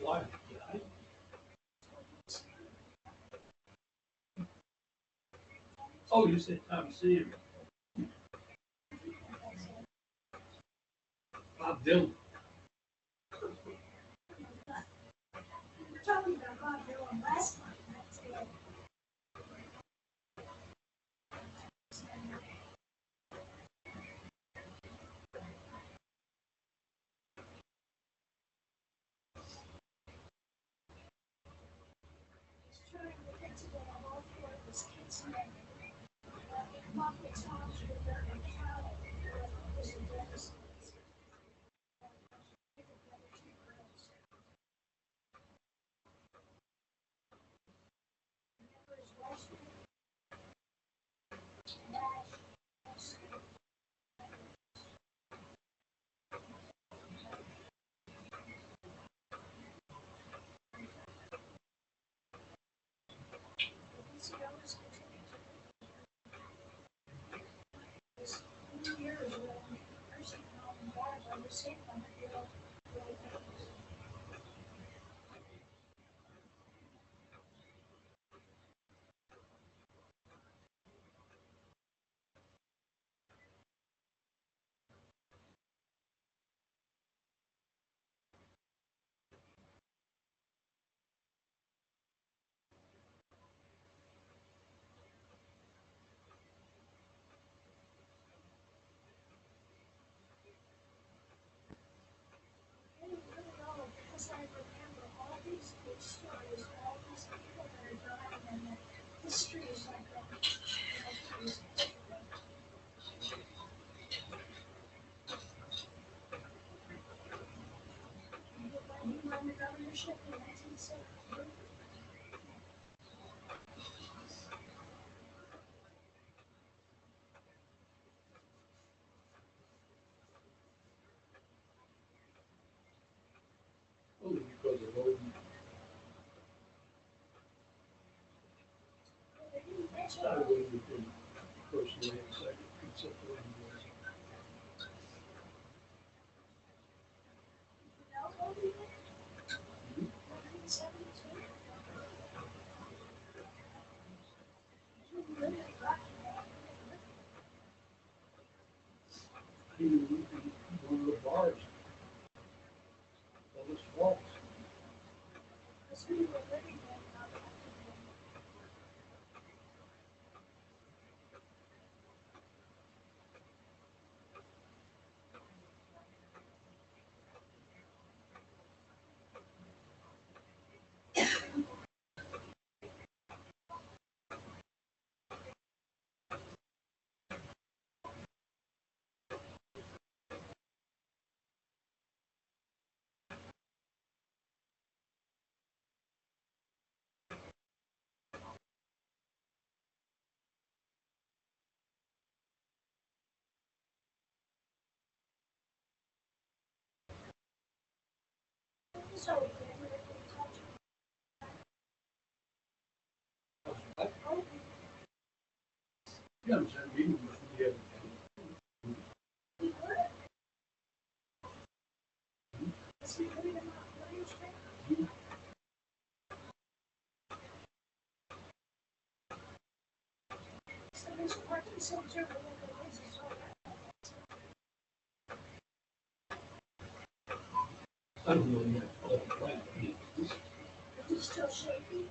Why? Oh, you said Tom Sanders. Bob Dylan. Talking about Bob Dylan last month. Because I remember all these big stories, all these people that are dying, and the history is like that. When he won the governorship in 1973. Only because of Odin. I would have been personally excited, except for Odin. He one of the bars. All this walls. So, Yeah, I'm saying, meeting with the other I don't know yet. Oh, right. it's still shaky.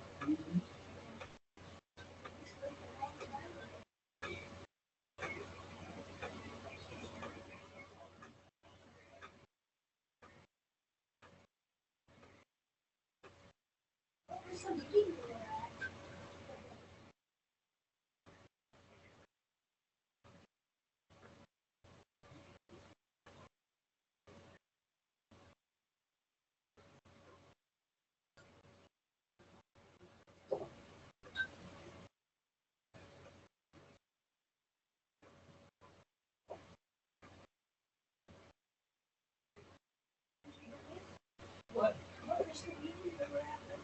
There's some meeting there. What? What was the meeting that we're having?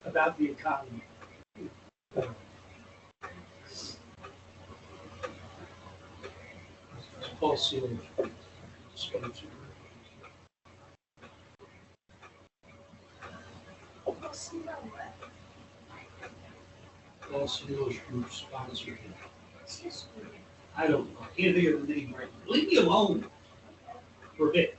about the economy. Paul Sealy. Sponsor. Paul Sealy Group sponsored it. I don't know. I can't think of the name right now. Leave me alone for a bit.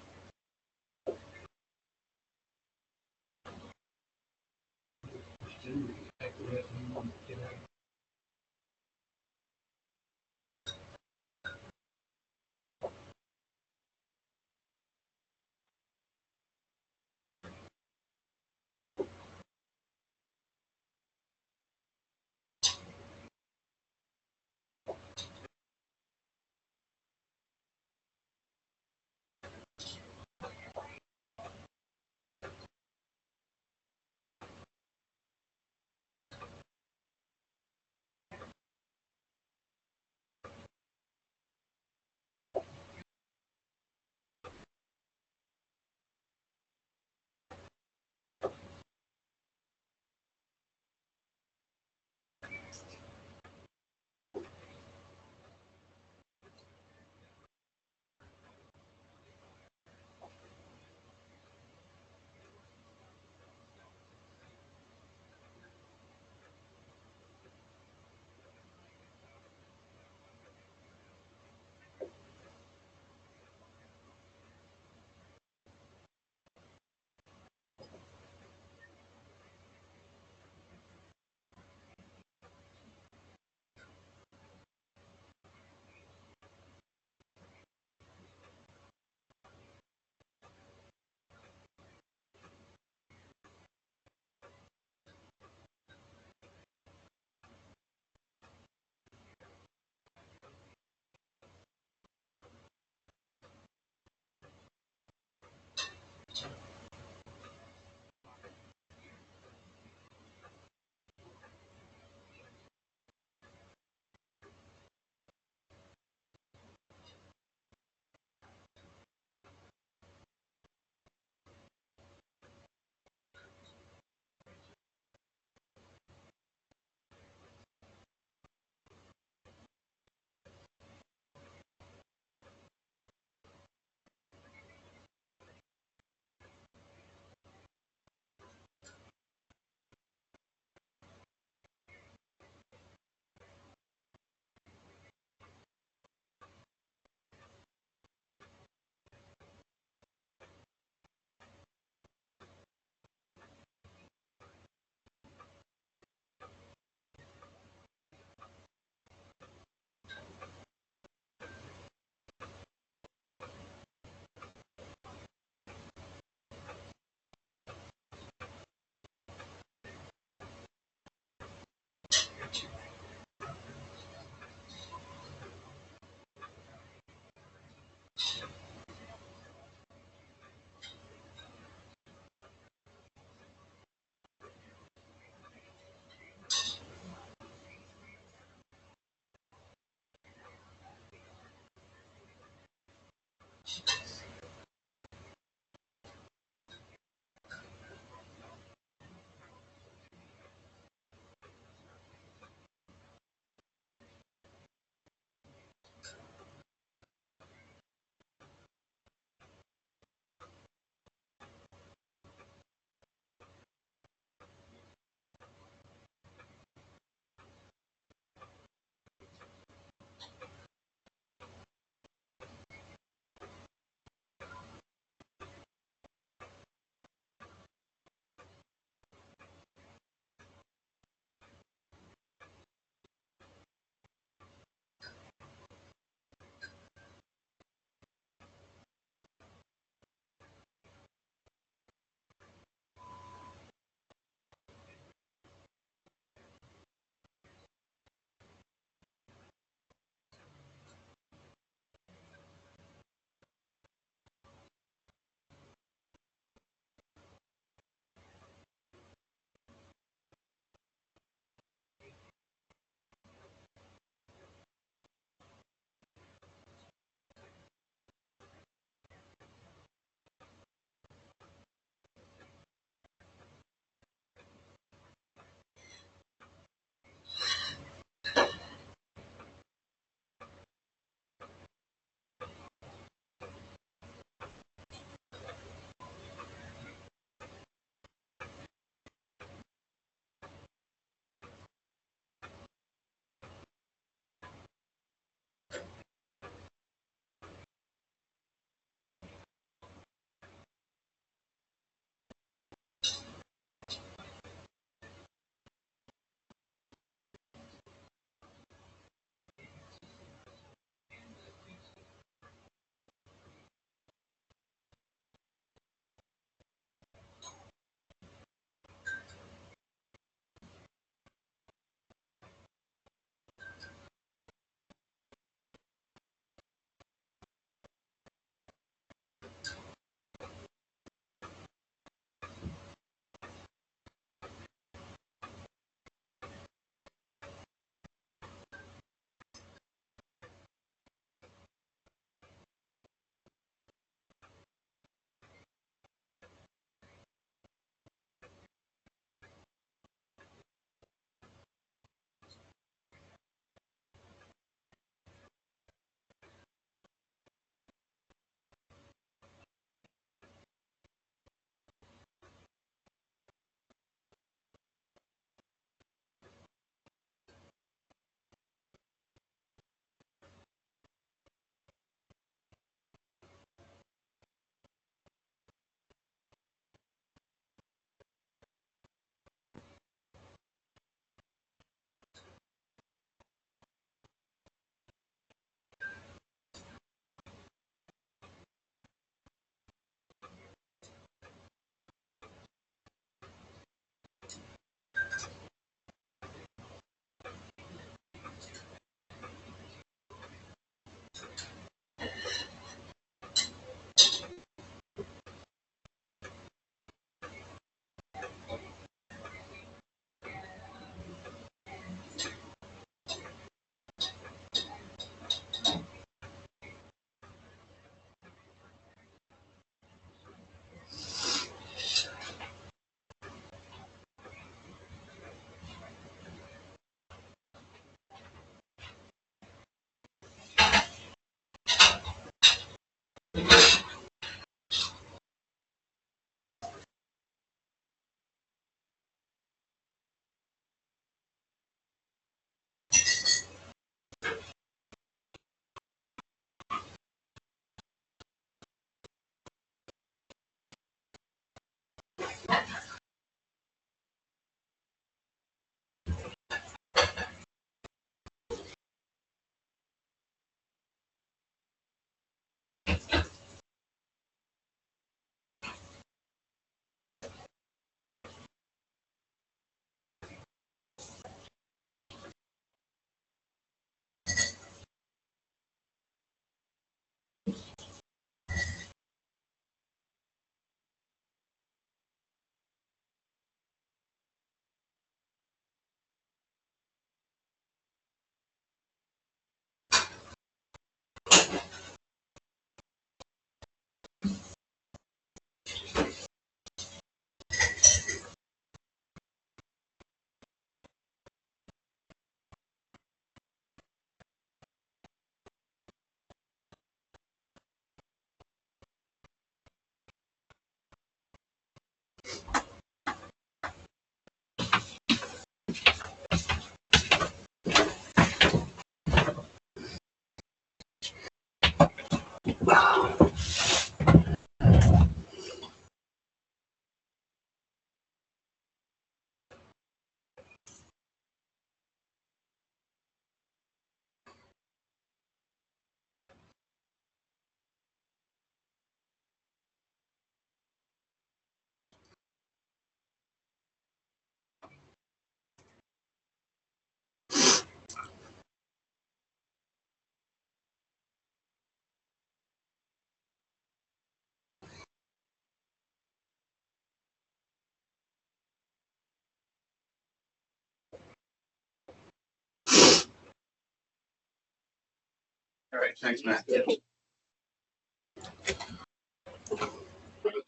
All right, thanks, Matt.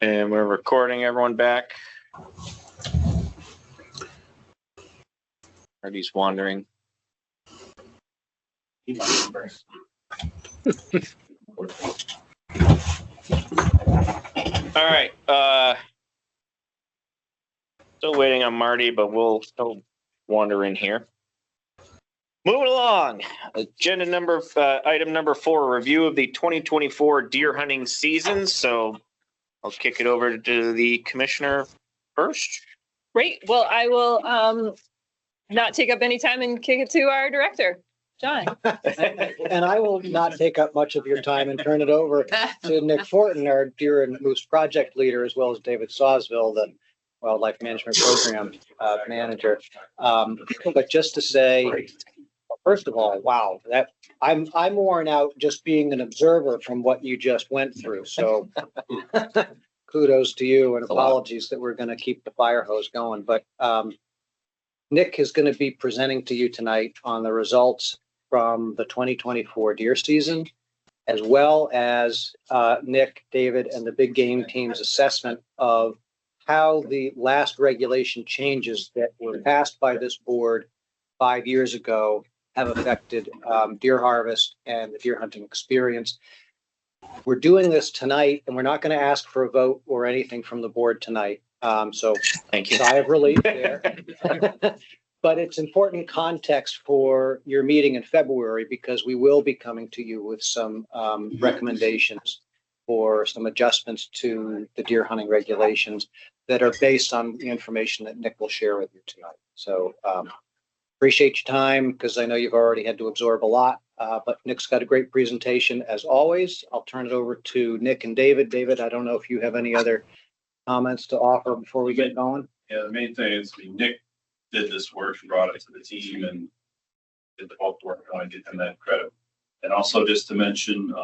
And we're recording everyone back. Artie's wandering. All right. Still waiting on Marty, but we'll still wander in here. Moving along. Agenda number, item number 4, review of the 2024 deer hunting season. So I'll kick it over to the commissioner first. Great. Well, I will not take up any time and kick it to our director, John. And I will not take up much of your time and turn it over to Nick Fortin, our deer and moose project leader, as well as David Sawsville, the wildlife management program manager. But just to say, first of all, wow, that I'm worn out just being an observer from what you just went through. So kudos to you and apologies that we're going to keep the fire hose going. But Nick is going to be presenting to you tonight on the results from the 2024 deer season, as well as Nick, David, and the big game team's assessment of how the last regulation changes that were passed by this board 5 years ago have affected deer harvest and the deer hunting experience. We're doing this tonight, and we're not going to ask for a vote or anything from the board tonight. So thank you. Sigh of relief there. But it's important context for your meeting in February, because we will be coming to you with some recommendations for some adjustments to the deer hunting regulations that are based on the information that Nick will share with you tonight. So appreciate your time, because I know you've already had to absorb a lot, but Nick's got a great presentation as always. I'll turn it over to Nick and David. David, I don't know if you have any other comments to offer before we get going. Yeah, the main thing is Nick did this work, brought it to the team and did the bulk work. I want to give him that credit. And also just to mention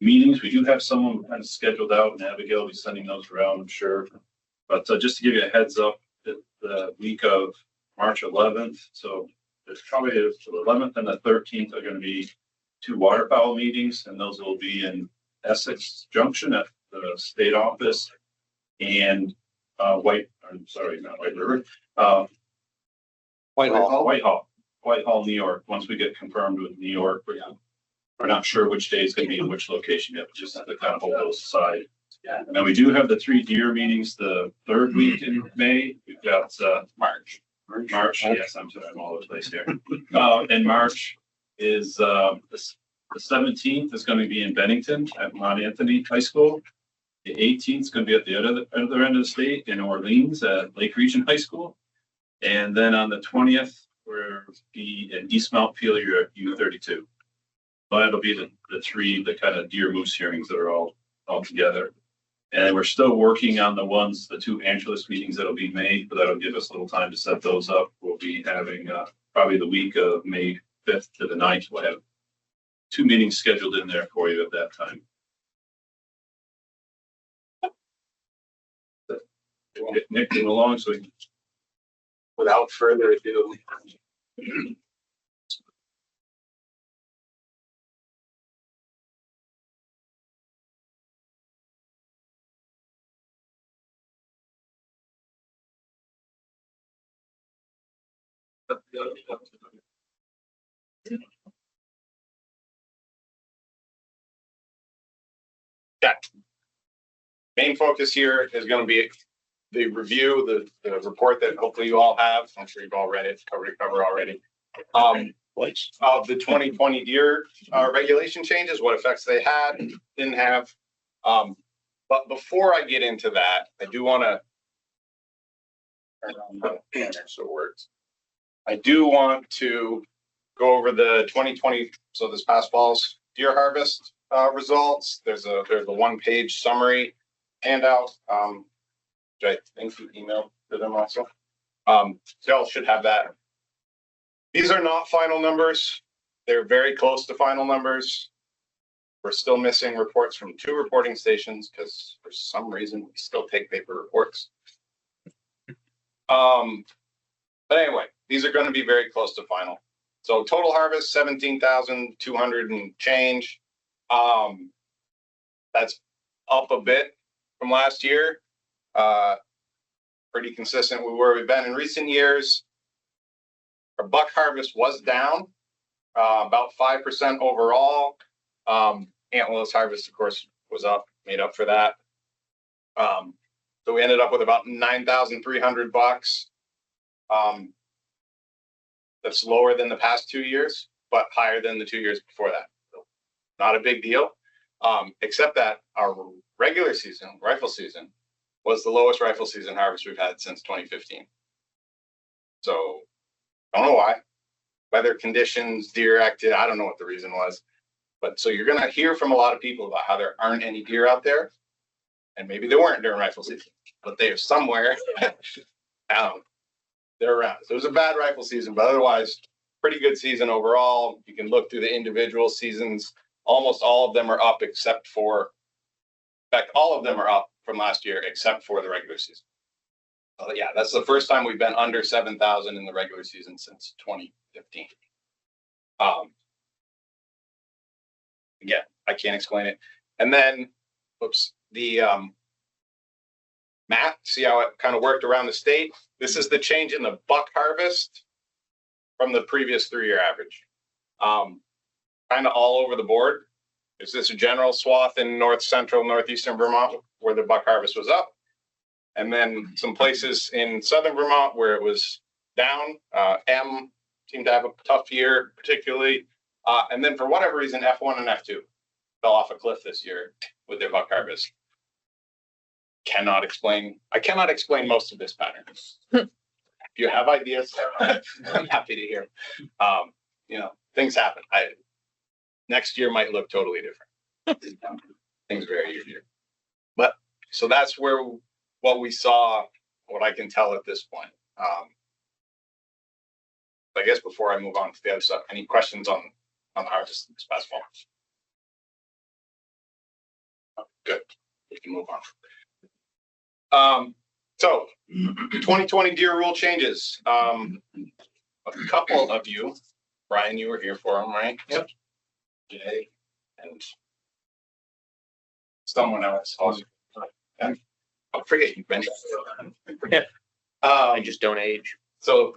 meetings, we do have someone kind of scheduled out, and Abigail will be sending those around, I'm sure. But just to give you a heads up, the week of March 11th, so there's probably the 11th and the 13th are going to be 2 waterfowl meetings, and those will be in Essex Junction at the state office and Whitehall, New York. Once we get confirmed with New York, we're not sure which day is going to be in which location yet, but just have to kind of hold those aside. Now we do have the 3 deer meetings the 3rd week in May. We've got March. Yes, I'm sorry, I'm all over the place here. In March is the 17th is going to be in Bennington at Mount Anthony High School. The 18th is going to be at the other end of the state in Orleans at Lake Region High School. And then on the 20th, we'll be in East Mount Pelier at U32. But it'll be the kind of deer moose hearings that are all together. And we're still working on the 2 Angeles meetings that'll be made, but that'll give us a little time to set those up. We'll be having probably the week of May 5th to the 9th, we'll have 2 meetings scheduled in there for you at that time. Get Nick along so we can. Without further ado. Okay. Main focus here is going to be the review, the report that hopefully you all have. I'm sure you've all read it, cover to cover already. Of the 2020 deer regulation changes, what effects they had, didn't have. But before I get into that, I do want to turn on the banner so it works. I do want to go over the 2020, so this past fall's deer harvest results. There's a 1-page summary handout, which I think you emailed to them also. Y'all should have that. These are not final numbers. They're very close to final numbers. We're still missing reports from 2 reporting stations because for some reason we still take paper reports. But anyway, these are going to be very close to final. So total harvest, 17,200 and change. That's up a bit from last year. Pretty consistent with where we've been in recent years. Our buck harvest was down about 5% overall. Antlerless harvest, of course, was up, made up for that. So we ended up with about 9,300 bucks. That's lower than the past 2 years, but higher than the 2 years before that. So not a big deal, except that our regular season, rifle season, was the lowest rifle season harvest we've had since 2015. So I don't know why. Weather conditions, deer activity, I don't know what the reason was. But so you're going to hear from a lot of people about how there aren't any deer out there. And maybe they weren't during rifle season, but they are somewhere. They're around. So it was a bad rifle season, but otherwise, pretty good season overall. You can look through the individual seasons. Almost all of them are up except for, in fact, all of them are up from last year except for the regular season. So yeah, that's the first time we've been under 7,000 in the regular season since 2015. Again, I can't explain it. And then, oops, the map, see how it kind of worked around the state? This is the change in the buck harvest from the previous 3-year average. Kind of all over the board. Is this a general swath in north central, northeastern Vermont where the buck harvest was up? And then some places in southern Vermont where it was down. M seemed to have a tough year, particularly. And then for whatever reason, F1 and F2 fell off a cliff this year with their buck harvest. I cannot explain most of this pattern. If you have ideas, I'm happy to hear. Things happen. Next year might look totally different. Things vary year to year. But so that's what we saw, what I can tell at this point. I guess before I move on to the other stuff, any questions on the harvest this past fall? Good. We can move on. So 2020 deer rule changes. A couple of you, Brian, you were here for them, right? Yep. Jay and someone else also. Yeah. I'll forget you mentioned. I just don't age. So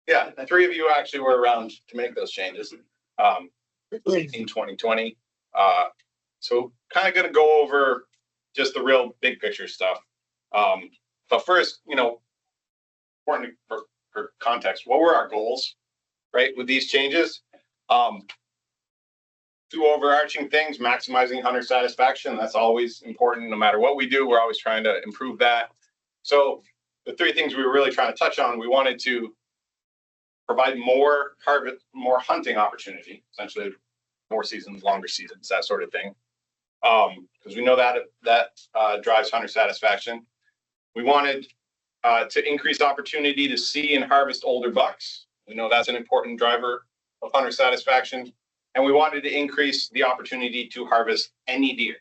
yeah, the 3 of you actually were around to make those changes in 2020. So kind of going to go over just the real big picture stuff. But first, important for context, what were our goals, right, with these changes? 2 overarching things: maximizing hunter satisfaction. That's always important. No matter what we do, we're always trying to improve that. So the 3 things we were really trying to touch on, we wanted to provide more hunting opportunity, essentially more seasons, longer seasons, that sort of thing. Because we know that drives hunter satisfaction. We wanted to increase opportunity to see and harvest older bucks. We know that's an important driver of hunter satisfaction. And we wanted to increase the opportunity to harvest any deer.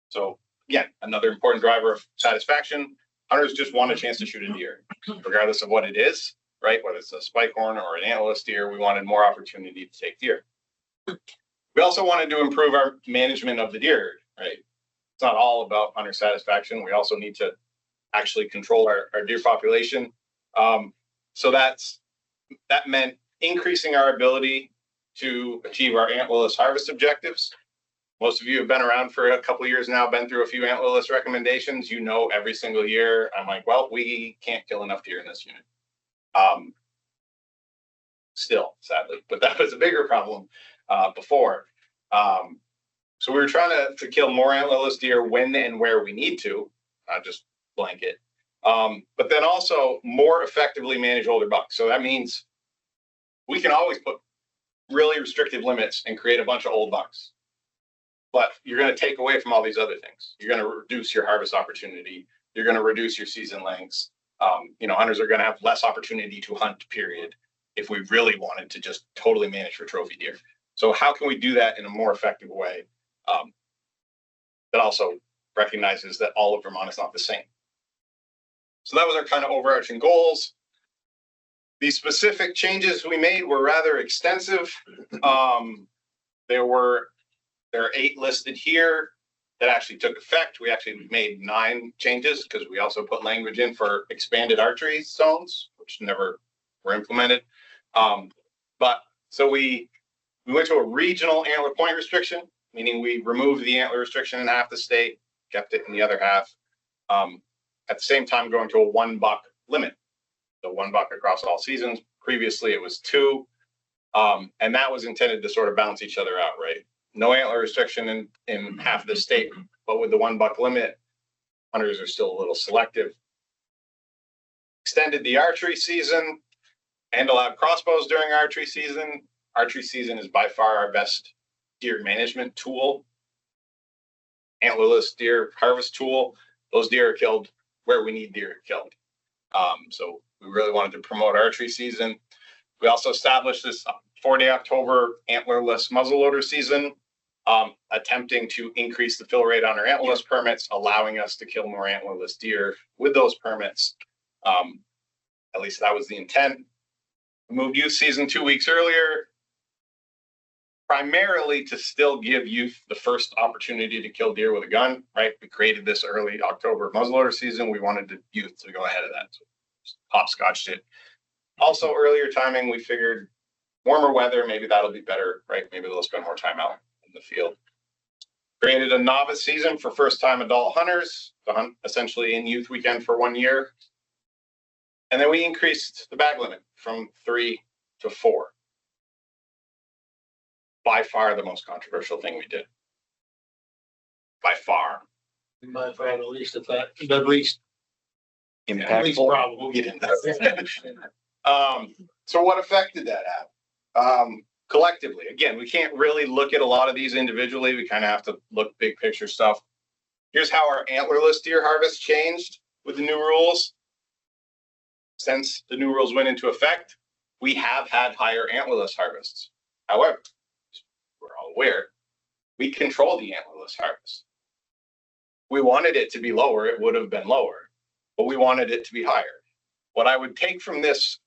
So again, another important driver of satisfaction. Hunters just want a chance to shoot a deer, regardless of what it is, right? Whether it's a spike horn or an antlerless deer, we wanted more opportunity to take deer. We also wanted to improve our management of the deer, right? It's not all about hunter satisfaction. We also need to actually control our deer population. So that meant increasing our ability to achieve our antlerless harvest objectives. Most of you have been around for a couple of years now, been through a few antlerless recommendations. You know, every single year, I'm like, well, we can't kill enough deer in this unit. Still, sadly, but that was a bigger problem before. So we were trying to kill more antlerless deer when and where we need to, not just blanket. But then also more effectively manage older bucks. So that means we can always put really restrictive limits and create a bunch of old bucks. But you're going to take away from all these other things. You're going to reduce your harvest opportunity. You're going to reduce your season lengths. Hunters are going to have less opportunity to hunt, period, if we really wanted to just totally manage for trophy deer. So how can we do that in a more effective way that also recognizes that all of Vermont is not the same? So that was our kind of overarching goals. The specific changes we made were rather extensive. There are 8 listed here that actually took effect. We actually made 9 changes because we also put language in for expanded archery zones, which never were implemented. So we went to a regional antler point restriction, meaning we removed the antler restriction in half the state, kept it in the other half. At the same time, going to a 1 buck limit. So 1 buck across all seasons. Previously, it was 2. And that was intended to sort of balance each other out, right? No antler restriction in half the state, but with the 1 buck limit, hunters are still a little selective. Extended the archery season and allowed crossbows during archery season. Archery season is by far our best deer management tool. Antlerless deer harvest tool. Those deer are killed where we need deer killed. So we really wanted to promote archery season. We also established this 4-day October antlerless muzzleloader season, attempting to increase the fill rate on our antlerless permits, allowing us to kill more antlerless deer with those permits. At least that was the intent. We moved youth season 2 weeks earlier, primarily to still give youth the first opportunity to kill deer with a gun, right? We created this early October muzzleloader season. We wanted the youth to go ahead of that. So just hopscotched it. Also, earlier timing, we figured warmer weather, maybe that'll be better, right? Maybe they'll spend more time out in the field. Created a novice season for first-time adult hunters to hunt essentially in youth weekend for 1 year. And then we increased the bag limit from 3 to 4. By far the most controversial thing we did. By far. By far the least effect, the least impactful. problem. We'll get into that. So what effect did that have? Collectively, again, we can't really look at a lot of these individually. We kind of have to look big picture stuff. Here's how our antlerless deer harvest changed with the new rules. Since the new rules went into effect, we have had higher antlerless harvests. However, we're all aware, we control the antlerless harvest. We wanted it to be lower, it would have been lower, but we wanted it to be higher. What I would take from this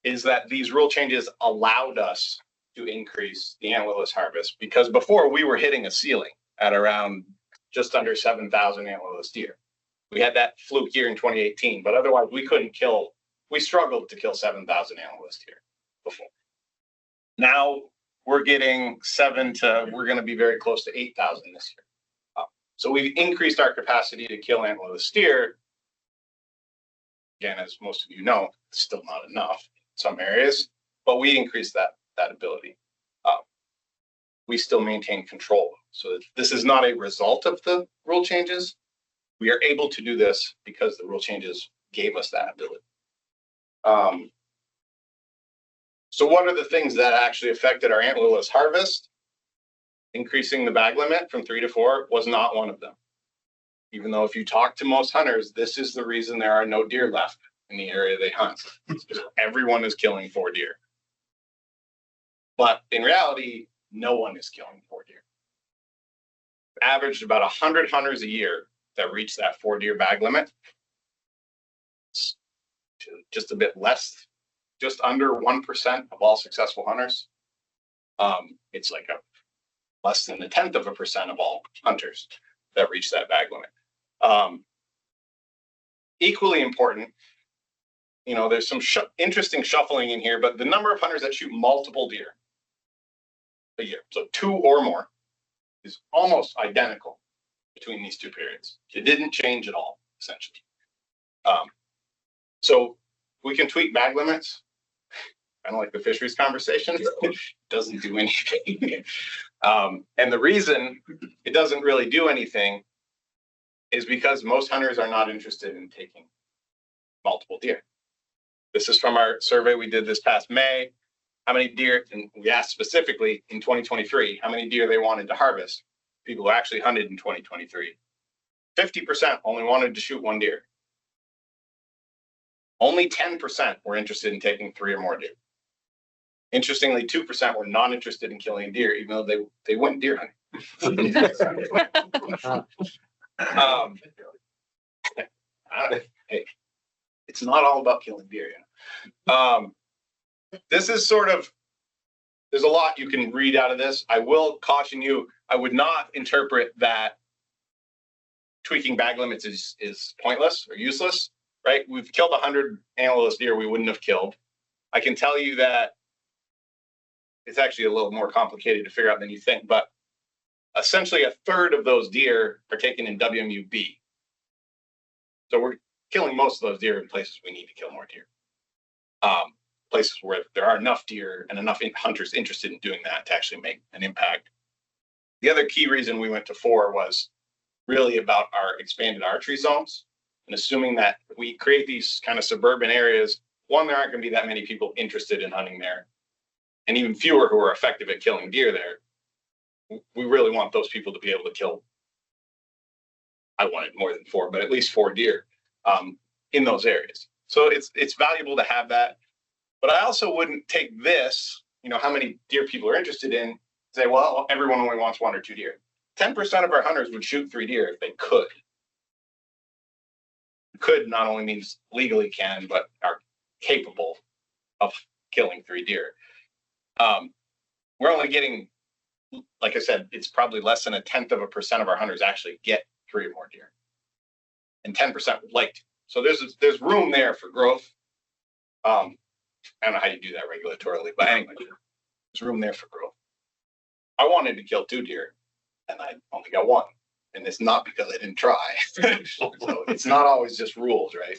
is that these rule changes allowed us to increase the antlerless harvest, because before we were hitting a ceiling at around just under 7,000 antlerless deer. We had that fluke year in 2018, but otherwise we struggled to kill 7,000 antlerless deer before. Now we're getting we're going to be very close to 8,000 this year. So we've increased our capacity to kill antlerless deer. Again, as most of you know, it's still not enough in some areas, but we increased that ability. We still maintain control. So this is not a result of the rule changes. We are able to do this because the rule changes gave us that ability. So what are the things that actually affected our antlerless harvest? Increasing the bag limit from 3 to 4 was not one of them. Even though if you talk to most hunters, this is the reason there are no deer left in the area they hunt. It's because everyone is killing 4 deer. But in reality, no one is killing 4 deer. Averaged about 100 hunters a year that reach that 4 deer bag limit. It's just a bit less, just under 1% of all successful hunters. It's like less than 0.1% of all hunters that reach that bag limit. Equally important, you know, there's some interesting shuffling in here, but the number of hunters that shoot multiple deer a year, so 2 or more, is almost identical between these two periods. It didn't change at all, essentially. So we can tweak bag limits. Kind of like the fisheries conversation, it doesn't do anything. And the reason it doesn't really do anything is because most hunters are not interested in taking multiple deer. This is from our survey we did this past May. How many deer, and we asked specifically in 2023, how many deer they wanted to harvest. People who actually hunted in 2023. 50% only wanted to shoot 1 deer. Only 10% were interested in taking 3 or more deer. Interestingly, 2% were not interested in killing a deer, even though they went deer hunting. Hey, it's not all about killing deer. This is sort of, there's a lot you can read out of this. I will caution you, I would not interpret that tweaking bag limits is pointless or useless, right? We've killed 100 antlerless deer we wouldn't have killed. I can tell you that it's actually a little more complicated to figure out than you think, but essentially 1/3 of those deer are taken in WMUB. So we're killing most of those deer in places we need to kill more deer. Places where there are enough deer and enough hunters interested in doing that to actually make an impact. The other key reason we went to 4 was really about our expanded archery zones, and assuming that we create these kind of suburban areas, one, there aren't going to be that many people interested in hunting there, and even fewer who are effective at killing deer there. We really want those people to be able to kill. I wanted more than 4, but at least 4 deer in those areas. So it's valuable to have that. But I also wouldn't take this, you know, how many deer people are interested in, say, well, everyone only wants 1 or 2 deer. 10% of our hunters would shoot 3 deer if they could. Could not only means legally can, but are capable of killing 3 deer. We're only getting, like I said, it's probably less than 0.1% of our hunters actually get 3 or more deer. And 10% would like to. So there's room there for growth. I don't know how you do that regulatorily, but anyway, there's room there for growth. I wanted to kill 2 deer and I only got 1. And it's not because I didn't try. So it's not always just rules, right?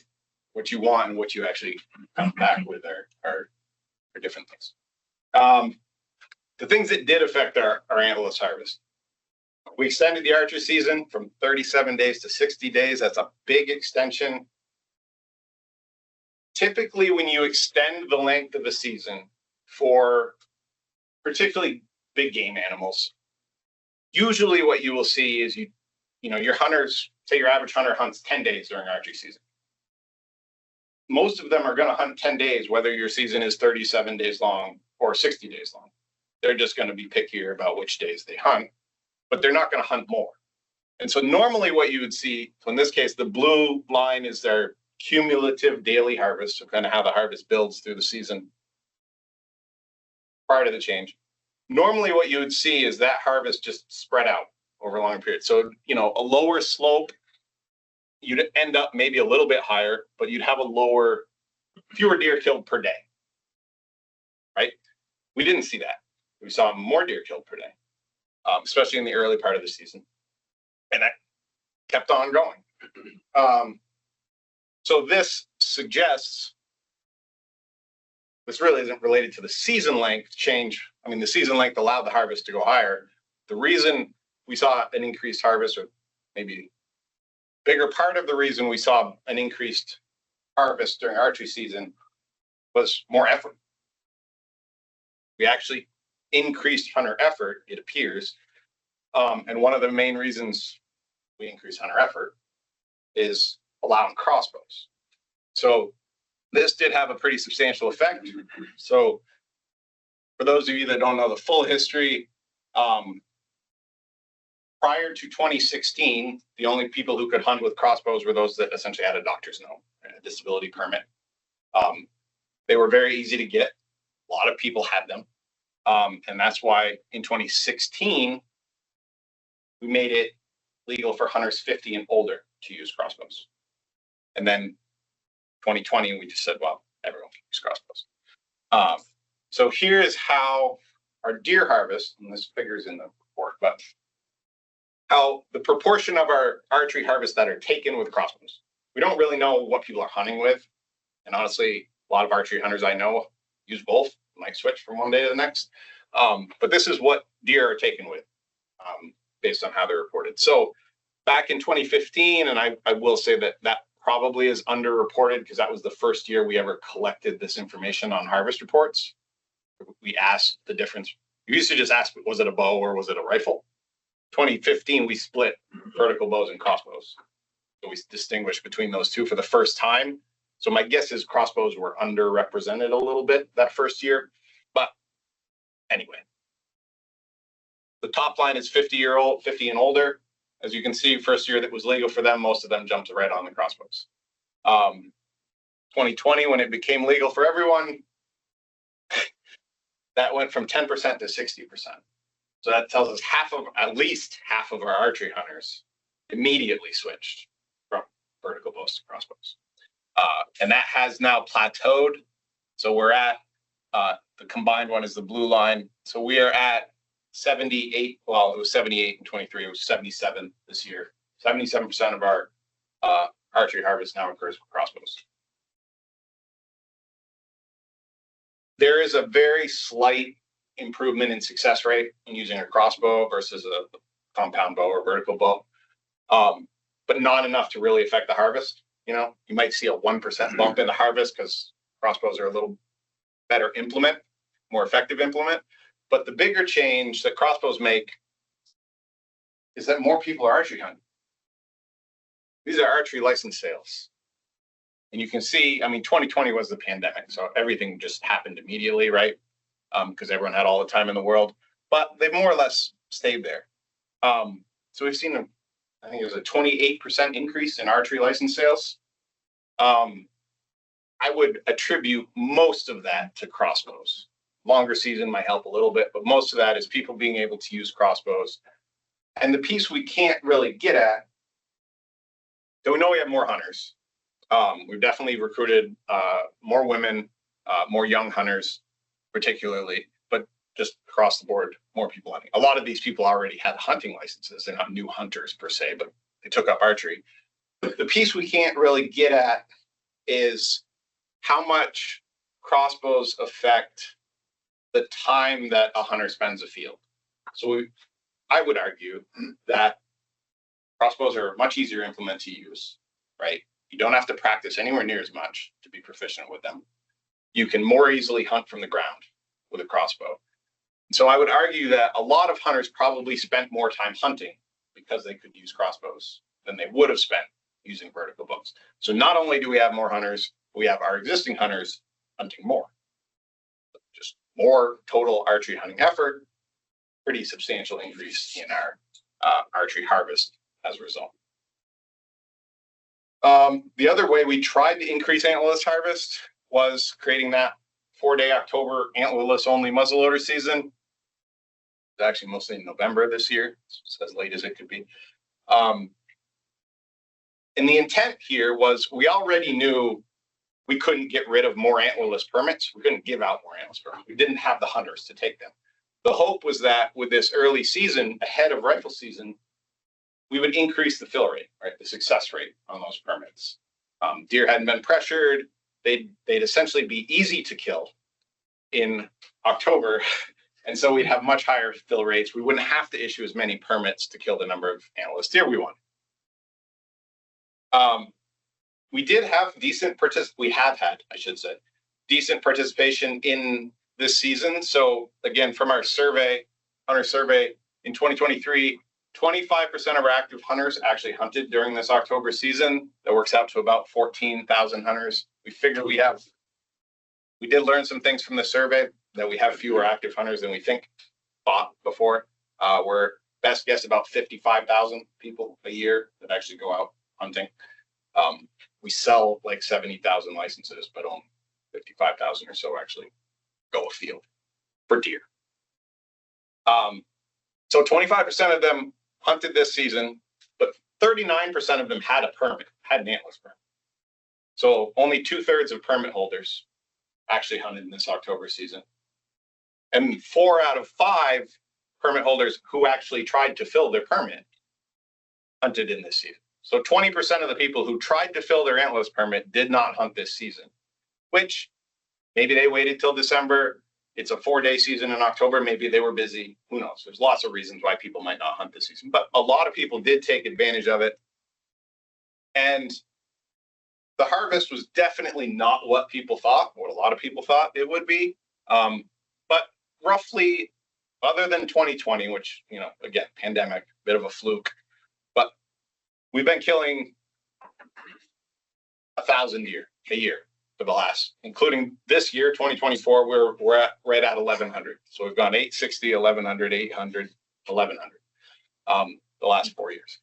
What you want and what you actually come back with are different things. The things that did affect our antlerless harvest. We extended the archery season from 37 days to 60 days. That's a big extension. Typically, when you extend the length of a season for particularly big game animals, usually what you will see is you know, your hunters, say your average hunter hunts 10 days during archery season. Most of them are going to hunt 10 days, whether your season is 37 days long or 60 days long. They're just going to be pickier about which days they hunt, but they're not going to hunt more. And so normally what you would see, so in this case, the blue line is their cumulative daily harvest, so kind of how the harvest builds through the season prior to the change. Normally what you would see is that harvest just spread out over a long period. So, you know, a lower slope, you'd end up maybe a little bit higher, but you'd have fewer deer killed per day, right? We didn't see that. We saw more deer killed per day, especially in the early part of the season. And that kept on going. So this suggests, this really isn't related to the season length change. I mean, the season length allowed the harvest to go higher. The reason we saw an increased harvest, or maybe bigger part of the reason we saw an increased harvest during archery season, was more effort. We actually increased hunter effort, it appears. And one of the main reasons we increased hunter effort is allowing crossbows. So this did have a pretty substantial effect. So for those of you that don't know the full history, Prior to 2016, the only people who could hunt with crossbows were those that essentially had a doctor's note, a disability permit. They were very easy to get. A lot of people had them. And that's why in 2016, we made it legal for hunters 50 and older to use crossbows. And then 2020, we just said, well, everyone can use crossbows. So here's how our deer harvest, and this figure's in the report, but how the proportion of our archery harvests that are taken with crossbows. We don't really know what people are hunting with. And honestly, a lot of archery hunters I know use both, might switch from one day to the next. But this is what deer are taken with, based on how they're reported. So back in 2015, and I will say that probably is underreported because that was the first year we ever collected this information on harvest reports. We asked the difference. We used to just ask, was it a bow or was it a rifle? 2015, we split vertical bows and crossbows. So we distinguished between those two for the first time. So my guess is crossbows were underrepresented a little bit that first year. But anyway, the top line is 50 and older. As you can see, first year that was legal for them, most of them jumped right on the crossbows. 2020, when it became legal for everyone, that went from 10% to 60%. So that tells us at least half of our archery hunters immediately switched from vertical bows to crossbows. And that has now plateaued. So we're at, the combined one is the blue line. So we are at 78, well, it was 78 in 23, it was 77 this year. 77% of our archery harvest now occurs with crossbows. There is a very slight improvement in success rate in using a crossbow versus a compound bow or vertical bow, but not enough to really affect the harvest. You know, you might see a 1% bump in the harvest because crossbows are a little better implement, more effective implement. But the bigger change that crossbows make is that more people are archery hunting. These are archery license sales. And you can see, I mean, 2020 was the pandemic, so everything just happened immediately, right? Because everyone had all the time in the world, but they more or less stayed there. So we've seen, I think it was a 28% increase in archery license sales. I would attribute most of that to crossbows. Longer season might help a little bit, but most of that is people being able to use crossbows. And the piece we can't really get at, so we know we have more hunters. We've definitely recruited more women, more young hunters, particularly, but just across the board, more people hunting. A lot of these people already had hunting licenses. They're not new hunters per se, but they took up archery. The piece we can't really get at is how much crossbows affect the time that a hunter spends afield. So I would argue that crossbows are a much easier implement to use, right? You don't have to practice anywhere near as much to be proficient with them. You can more easily hunt from the ground with a crossbow. And so I would argue that a lot of hunters probably spent more time hunting because they could use crossbows than they would have spent using vertical bows. So not only do we have more hunters, we have our existing hunters hunting more. Just more total archery hunting effort, pretty substantial increase in our archery harvest as a result. The other way we tried to increase antlerless harvest was creating that 4-day October antlerless only muzzleloader season. It's actually mostly in November this year. It's as late as it could be. And the intent here was we already knew we couldn't get rid of more antlerless permits. We couldn't give out more antlerless permits. We didn't have the hunters to take them. The hope was that with this early season, ahead of rifle season, we would increase the fill rate, right? The success rate on those permits. Deer hadn't been pressured. They'd essentially be easy to kill in October. And so we'd have much higher fill rates. We wouldn't have to issue as many permits to kill the number of antlerless deer we want. We did have we have had, I should say, decent participation in this season. So again, from our survey, hunter survey in 2023, 25% of our active hunters actually hunted during this October season. That works out to about 14,000 hunters. We figured we did learn some things from the survey that we have fewer active hunters than we thought before. We're best guess about 55,000 people a year that actually go out hunting. We sell like 70,000 licenses, but only 55,000 or so actually go afield for deer. So 25% of them hunted this season, but 39% of them had a permit, had an antlerless permit. So only 2/3 of permit holders actually hunted in this October season. And 4 out of 5 permit holders who actually tried to fill their permit hunted in this season. So 20% of the people who tried to fill their antlerless permit did not hunt this season, which maybe they waited till December. It's a 4-day season in October. Maybe they were busy. Who knows? There's lots of reasons why people might not hunt this season, but a lot of people did take advantage of it. And the harvest was definitely not what people thought, what a lot of people thought it would be. But roughly, other than 2020, which, you know, again, pandemic, bit of a fluke, but we've been killing 1,000 deer a year for the last, including this year, 2024, we're at right at 1,100. So we've gone 860, 1,100, 800, 1,100 the last 4 years.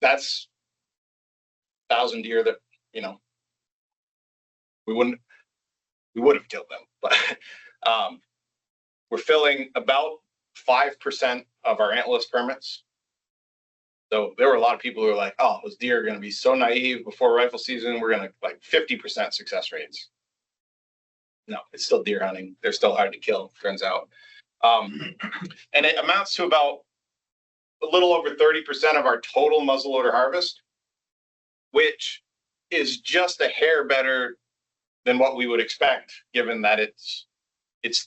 That's 1,000 deer that, you know, we would have killed them, but we're filling about 5% of our antlerless permits. So there were a lot of people who were like, oh, those deer are going to be so naive before rifle season. We're going to like 50% success rates. No, it's still deer hunting. They're still hard to kill, turns out. And it amounts to about a little over 30% of our total muzzleloader harvest, which is just a hair better than what we would expect, given that it's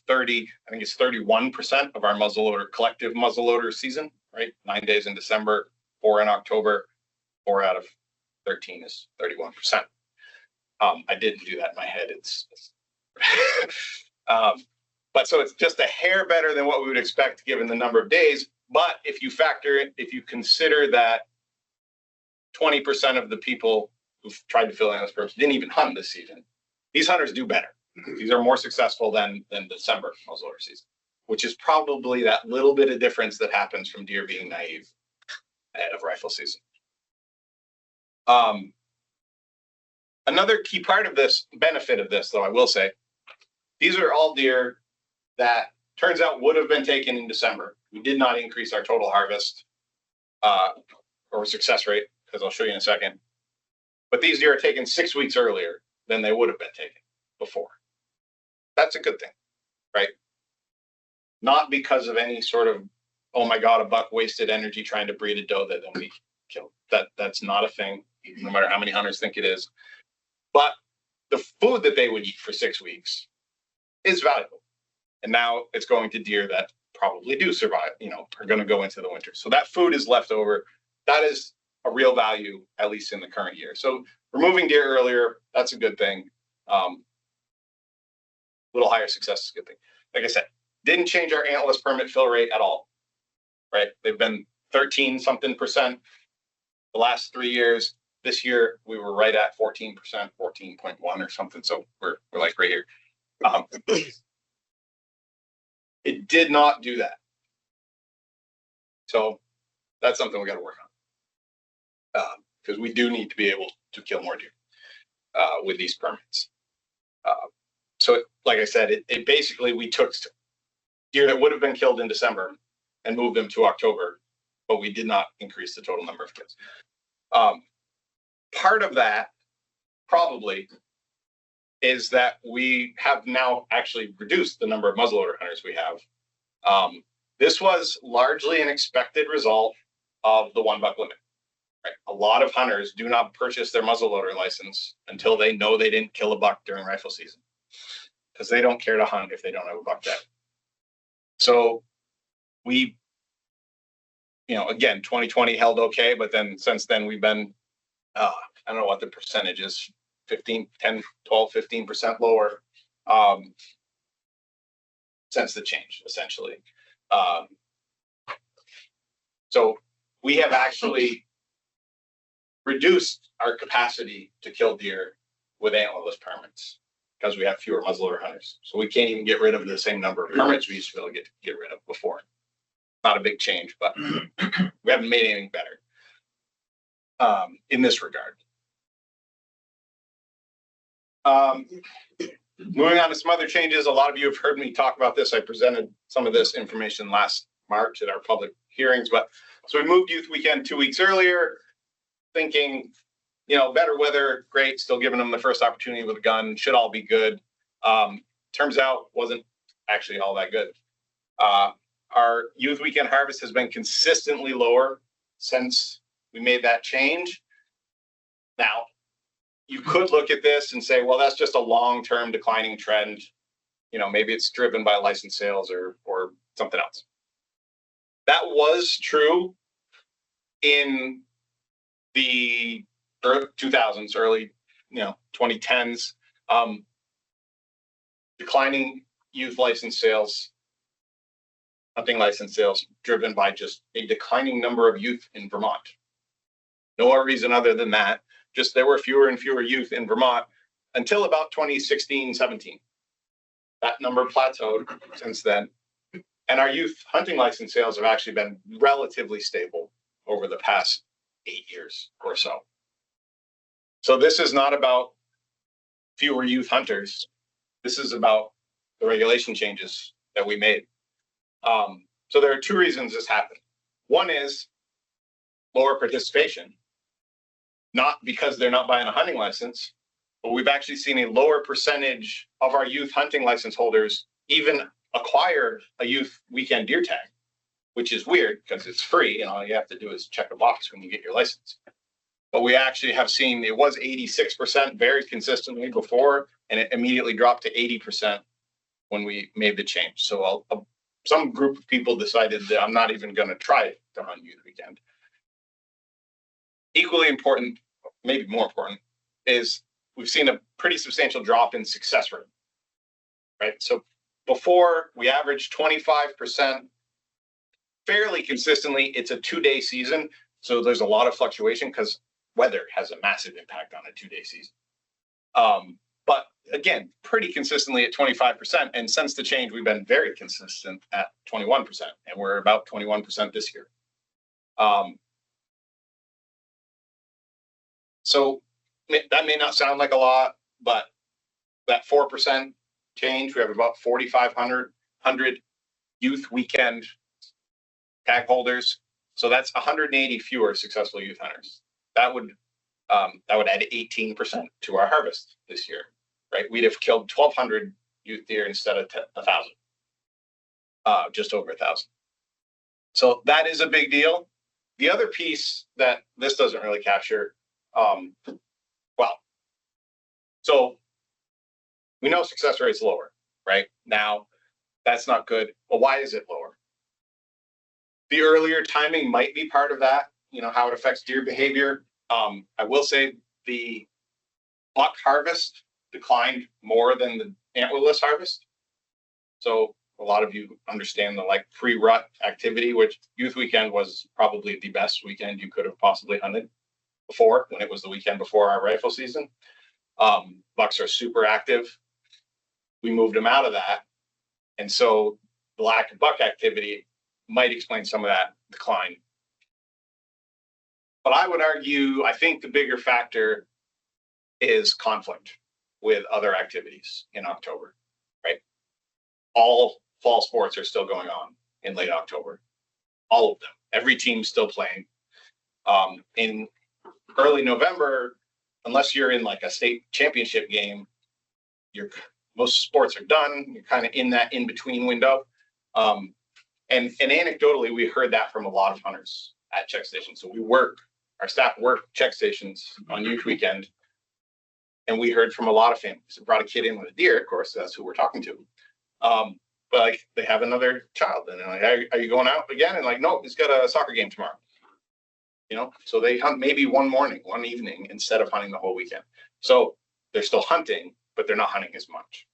30, I think it's 31% of our muzzleloader, collective muzzleloader season, right? 9 days in December, 4 in October, 4 out of 13 is 31%. I didn't do that in my head. But so it's just a hair better than what we would expect given the number of days. But if you factor in, if you consider that 20% of the people who've tried to fill antlerless permits didn't even hunt this season, these hunters do better. These are more successful than December muzzleloader season, which is probably that little bit of difference that happens from deer being naive ahead of rifle season. Another key part of this, benefit of this, though, I will say, these are all deer that turns out would have been taken in December. We did not increase our total harvest or success rate, because I'll show you in a second. But these deer are taken 6 weeks earlier than they would have been taken before. That's a good thing, right? Not because of any sort of, oh my God, a buck wasted energy trying to breed a doe that then we killed. That's not a thing, no matter how many hunters think it is. But the food that they would eat for 6 weeks is valuable. And now it's going to deer that probably do survive, you know, are going to go into the winter. So that food is left over. That is a real value, at least in the current year. So removing deer earlier, that's a good thing. Little higher success is a good thing. Like I said, didn't change our antlerless permit fill rate at all, right? They've been 13 something percent the last 3 years. This year we were right at 14%, 14.1 or something. So we're like right here. It did not do that. So that's something we got to work on, because we do need to be able to kill more deer with these permits. So like I said, it basically, we took deer that would have been killed in December and moved them to October, but we did not increase the total number of kills. Part of that probably is that we have now actually reduced the number of muzzleloader hunters we have. This was largely an expected result of the 1 buck limit. Right? A lot of hunters do not purchase their muzzleloader license until they know they didn't kill a buck during rifle season, because they don't care to hunt if they don't have a buck dead. So we, you know, again, 2020 held okay, but then since then we've been, I don't know what the percentage is, 15, 10, 12, 15% lower since the change, essentially. So we have actually reduced our capacity to kill deer with antlerless permits. because we have fewer muzzleloader hunters. So we can't even get rid of the same number of permits we used to be able to get rid of before. Not a big change, but we haven't made anything better in this regard. Moving on to some other changes. A lot of you have heard me talk about this. I presented some of this information last March at our public hearings, but so we moved youth weekend 2 weeks earlier, thinking, you know, better weather, great, still giving them the first opportunity with a gun, should all be good. Turns out wasn't actually all that good. Our youth weekend harvest has been consistently lower since we made that change. Now, you could look at this and say, well, that's just a long-term declining trend. You know, maybe it's driven by license sales or something else. That was true in the early 2000s, early, 2010s. Declining youth license sales, hunting license sales, driven by just a declining number of youth in Vermont. No reason other than that. Just there were fewer and fewer youth in Vermont until about 2016, 17. That number plateaued since then. And our youth hunting license sales have actually been relatively stable over the past 8 years or so. So this is not about fewer youth hunters. This is about the regulation changes that we made. So there are two reasons this happened. One is lower participation. Not because they're not buying a hunting license, but we've actually seen a lower percentage of our youth hunting license holders even acquire a youth weekend deer tag, which is weird because it's free and all you have to do is check a box when you get your license. But we actually have seen it was 86% very consistently before, and it immediately dropped to 80% when we made the change. So some group of people decided that I'm not even going to try to hunt youth weekend. Equally important, maybe more important, is we've seen a pretty substantial drop in success rate, right? So before we averaged 25% fairly consistently. It's a 2-day season, so there's a lot of fluctuation because weather has a massive impact on a 2-day season. But again, pretty consistently at 25%. And since the change, we've been very consistent at 21%, and we're about 21% this year. So that may not sound like a lot, but that 4% change, we have about 4,500 youth weekend tag holders. So that's 180 fewer successful youth hunters. That would add 18% to our harvest this year, right? We'd have killed 1,200 youth deer instead of 1,000, just over 1,000. So that is a big deal. The other piece that this doesn't really capture, so we know success rate is lower, right? Now, that's not good. But why is it lower? The earlier timing might be part of that, how it affects deer behavior. I will say the buck harvest declined more than the antlerless harvest. So a lot of you understand the pre-rut activity, which youth weekend was probably the best weekend you could have possibly hunted before, when it was the weekend before our rifle season. Bucks are super active. We moved them out of that. And so the lack of buck activity might explain some of that decline. But I would argue, I think the bigger factor is conflict with other activities in October, right? All fall sports are still going on in late October. All of them. Every team's still playing. In early November, unless you're in a state championship game, most sports are done. You're kind of in that in-between window. And anecdotally, we heard that from a lot of hunters at check stations. So our staff work check stations on youth weekend. And we heard from a lot of families. They brought a kid in with a deer, of course, that's who we're talking to. But they have another child, and they're like, are you going out again? And nope, he's got a soccer game tomorrow. So they hunt maybe one morning, one evening, instead of hunting the whole weekend. So they're still hunting, but they're not hunting as much.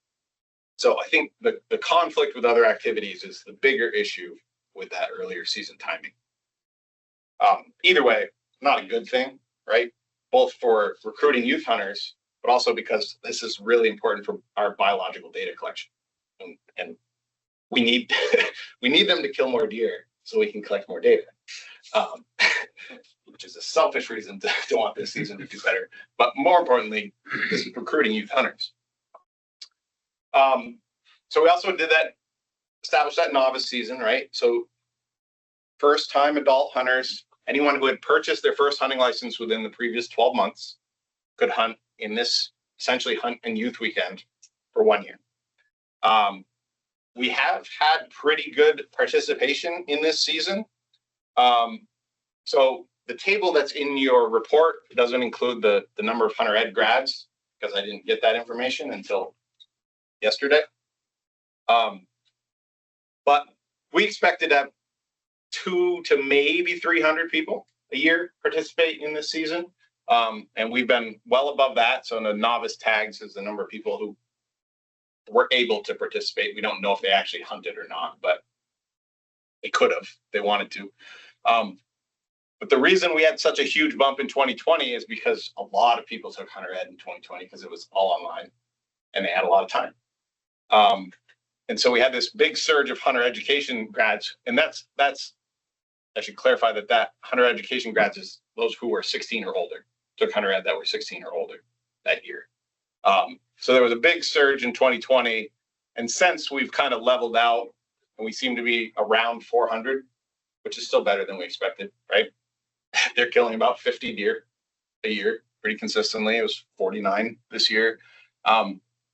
So I think the conflict with other activities is the bigger issue with that earlier season timing. Either way, not a good thing, right? Both for recruiting youth hunters, but also because this is really important for our biological data collection. And we need, we need them to kill more deer so we can collect more data. Which is a selfish reason to want this season to do better. But more importantly, this is recruiting youth hunters. So we also did that, established that novice season, right? So first time adult hunters, anyone who had purchased their first hunting license within the previous 12 months could hunt in this, essentially hunt and youth weekend for 1 year. We have had pretty good participation in this season. So the table that's in your report doesn't include the number of hunter ed grads, because I didn't get that information until yesterday. But we expected to have 200 to maybe 300 people a year participate in this season. And we've been well above that. So the novice tags is the number of people who were able to participate. We don't know if they actually hunted or not, but they could have, if they wanted to. But the reason we had such a huge bump in 2020 is because a lot of people took hunter ed in 2020 because it was all online and they had a lot of time. And so we had this big surge of hunter education grads, and that's I should clarify that hunter education grads is those who were 16 or older, took hunter ed that were 16 or older that year. So there was a big surge in 2020, and since we've kind of leveled out and we seem to be around 400, which is still better than we expected, right? They're killing about 50 deer a year pretty consistently. It was 49 this year.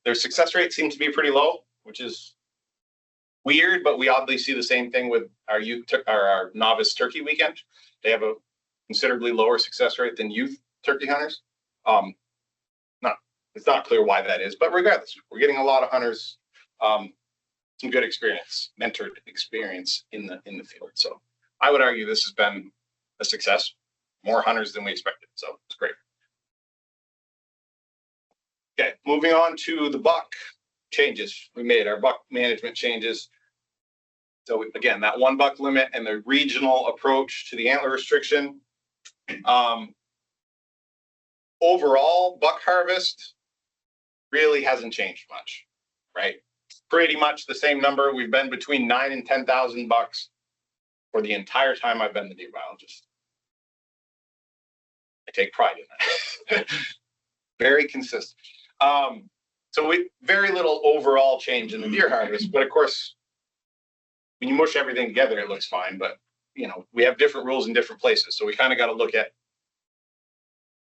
Their success rate seems to be pretty low, which is weird, but we oddly see the same thing with our novice turkey weekend. They have a considerably lower success rate than youth turkey hunters. It's not clear why that is, but regardless, we're getting a lot of hunters, some good experience, mentored experience in the field. So I would argue this has been a success, more hunters than we expected. So it's great. Okay, moving on to the buck changes we made, our buck management changes. So again, that 1 buck limit and the regional approach to the antler restriction. Overall, buck harvest really hasn't changed much, right? Pretty much the same number. We've been between 9,000 and 10,000 bucks for the entire time I've been the deer biologist. I take pride in that. Very consistent. So very little overall change in the deer harvest, but of course, when you mush everything together, it looks fine. But you know, we have different rules in different places, so we kind of got to look at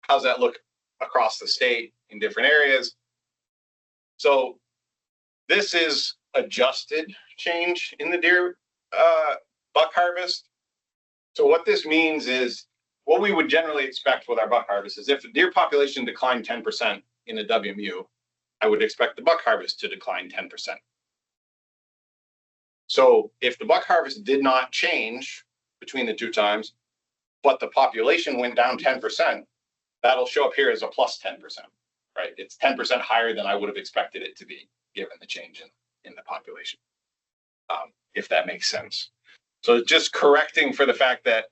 how's that look across the state in different areas. So this is adjusted change in the deer buck harvest. So what this means is what we would generally expect with our buck harvest is if the deer population declined 10% in a WMU, I would expect the buck harvest to decline 10%. So if the buck harvest did not change between the two times, but the population went down 10%, that'll show up here as a plus 10%, right? It's 10% higher than I would have expected it to be given the change in the population, if that makes sense. So just correcting for the fact that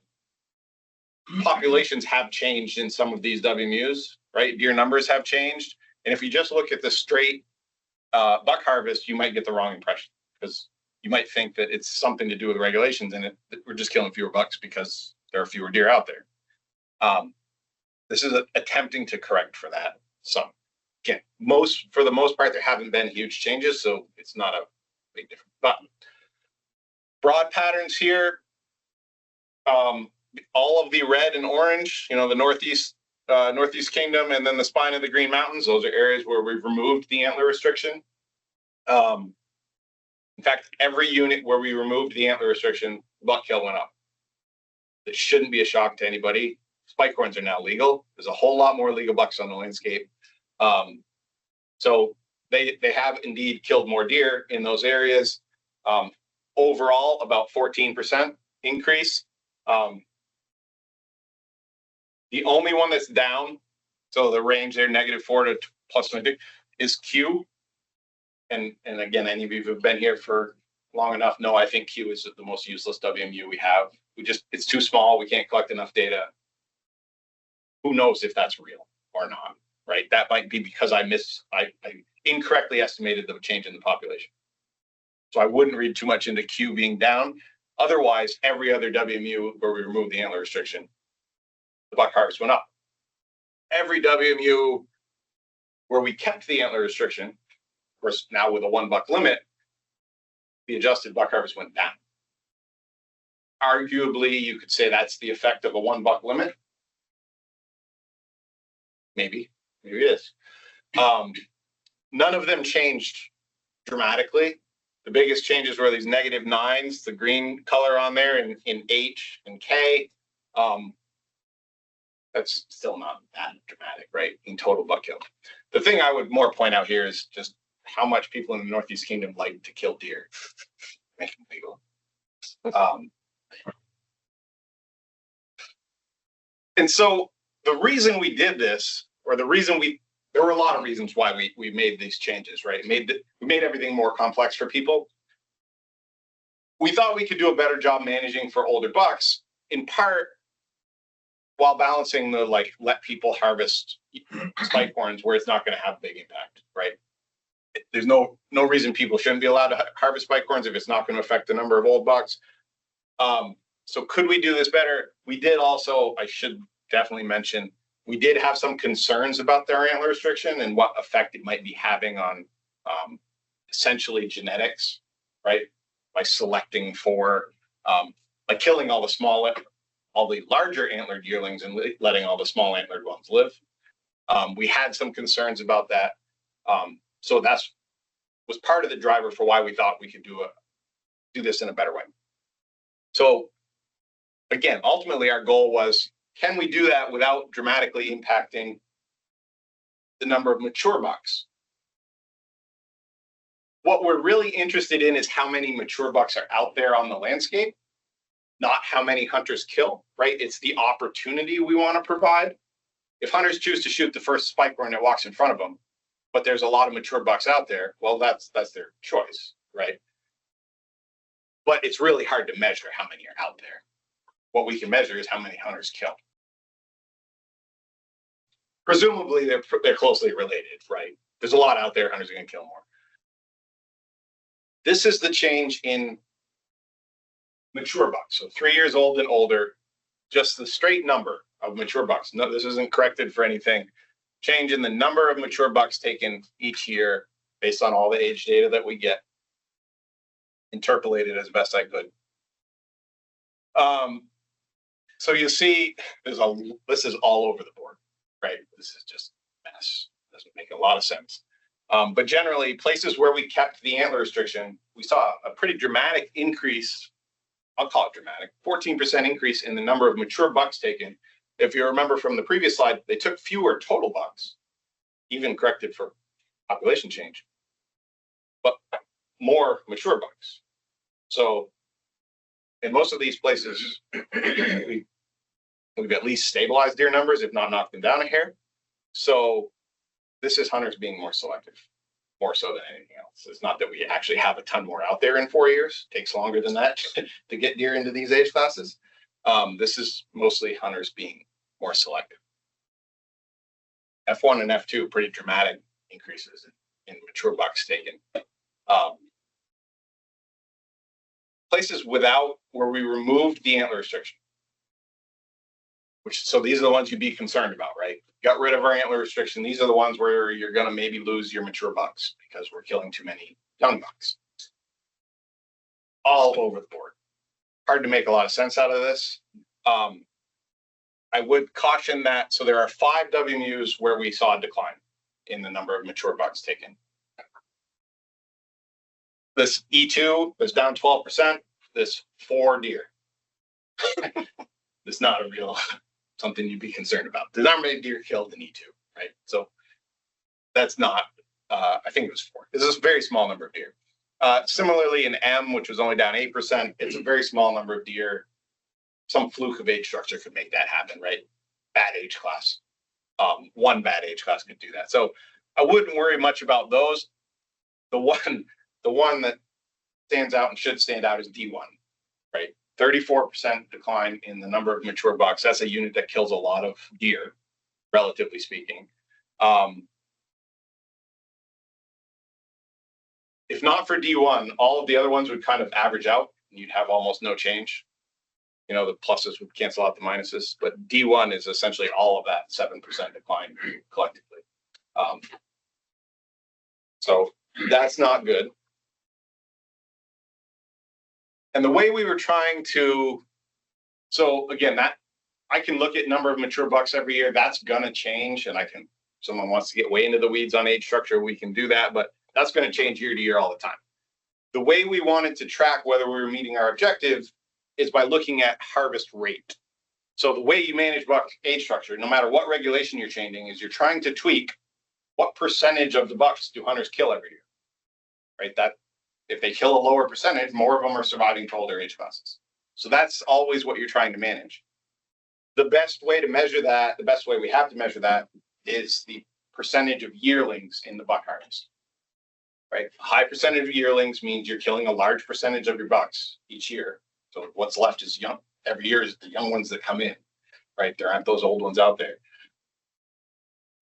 populations have changed in some of these WMUs, right? Deer numbers have changed. And if you just look at the straight buck harvest, you might get the wrong impression because you might think that it's something to do with regulations and we're just killing fewer bucks because there are fewer deer out there. This is attempting to correct for that. So again, for the most part, there haven't been huge changes, so it's not a big difference. But broad patterns here, all of the red and orange, you know, the Northeast Kingdom, and then the spine of the Green Mountains, those are areas where we've removed the antler restriction. In fact, every unit where we removed the antler restriction, buck kill went up. It shouldn't be a shock to anybody. Spike horns are now legal. There's a whole lot more legal bucks on the landscape. So they have indeed killed more deer in those areas. Overall, about 14% increase. The only one that's down, so the range there, -4 to +20, is Q. And again, any of you who've been here for long enough know I think Q is the most useless WMU we have. It's too small. We can't collect enough data. Who knows if that's real or not? right? That might be because I incorrectly estimated the change in the population. So I wouldn't read too much into Q being down. Otherwise, every other WMU where we removed the antler restriction, the buck harvest went up. Every WMU where we kept the antler restriction, of course, now with a 1 buck limit, the adjusted buck harvest went down. Arguably, you could say that's the effect of a 1 buck limit. Maybe it is. None of them changed dramatically. The biggest changes were these -9s, the green color on there in H and K. That's still not that dramatic, right? In total buck kill. The thing I would more point out here is just how much people in the Northeast Kingdom like to kill deer. Make them legal. And so the reason we did this, or the reason there were a lot of reasons why we made these changes, right? We made everything more complex for people. We thought we could do a better job managing for older bucks, in part while balancing the let people harvest spike horns where it's not going to have a big impact, right? There's no reason people shouldn't be allowed to harvest spike horns if it's not going to affect the number of old bucks. So could we do this better? We did also, I should definitely mention, we did have some concerns about their antler restriction and what effect it might be having on essentially genetics, right? By selecting for, by killing all the larger antlered yearlings and letting all the small antlered ones live. We had some concerns about that. So that's was part of the driver for why we thought we could do this in a better way. So again, ultimately our goal was, can we do that without dramatically impacting the number of mature bucks? What we're really interested in is how many mature bucks are out there on the landscape, not how many hunters kill, right? It's the opportunity we want to provide. If hunters choose to shoot the first spike horn that walks in front of them, but there's a lot of mature bucks out there, well, that's their choice, right? But it's really hard to measure how many are out there. What we can measure is how many hunters kill. Presumably, they're closely related, right? There's a lot out there, hunters are going to kill more. This is the change in mature bucks. So 3 years old and older, just the straight number of mature bucks. No, this isn't corrected for anything. Change in the number of mature bucks taken each year based on all the age data that we get. Interpolated as best I could. So you see, this is all over the board, right? This is just a mess. Doesn't make a lot of sense. But generally, places where we kept the antler restriction, we saw a pretty dramatic increase. I'll call it dramatic, 14% increase in the number of mature bucks taken. If you remember from the previous slide, they took fewer total bucks, even corrected for population change, but more mature bucks. So in most of these places, we've at least stabilized deer numbers, if not knocked them down a hair. So this is hunters being more selective, more so than anything else. It's not that we actually have a ton more out there in 4 years. It takes longer than that to get deer into these age classes. This is mostly hunters being more selective. F1 and F2, pretty dramatic increases in mature bucks taken. Places where we removed the antler restriction, so these are the ones you'd be concerned about, right? Got rid of our antler restriction. These are the ones where you're going to maybe lose your mature bucks because we're killing too many young bucks. All over the board. Hard to make a lot of sense out of this. I would caution that, so there are 5 WMUs where we saw a decline in the number of mature bucks taken. This E2 was down 12%. This 4 deer. It's not a real something you'd be concerned about. There's not many deer killed in E2, right? So that's not, I think it was 4. This is a very small number of deer. Similarly in M, which was only down 8%, it's a very small number of deer. Some fluke of age structure could make that happen, right? Bad age class. One bad age class could do that. So I wouldn't worry much about those. The one that stands out and should stand out is D1, right? 34% decline in the number of mature bucks. That's a unit that kills a lot of deer, relatively speaking. If not for D1, all of the other ones would kind of average out and you'd have almost no change. You know, the pluses would cancel out the minuses, but D1 is essentially all of that 7% decline collectively. So that's not good. And the way we were trying to, so again, that I can look at number of mature bucks every year. That's gonna change, and someone wants to get way into the weeds on age structure, we can do that, but that's gonna change year to year all the time. The way we wanted to track whether we were meeting our objective is by looking at harvest rate. So the way you manage buck age structure, no matter what regulation you're changing, is you're trying to tweak what percentage of the bucks do hunters kill every year, right? That if they kill a lower percentage, more of them are surviving to older age classes. So that's always what you're trying to manage. The best way to measure that, the best way we have to measure that, is the percentage of yearlings in the buck harvest, right? High percentage of yearlings means you're killing a large percentage of your bucks each year. So what's left is young. Every year is the young ones that come in, right? There aren't those old ones out there.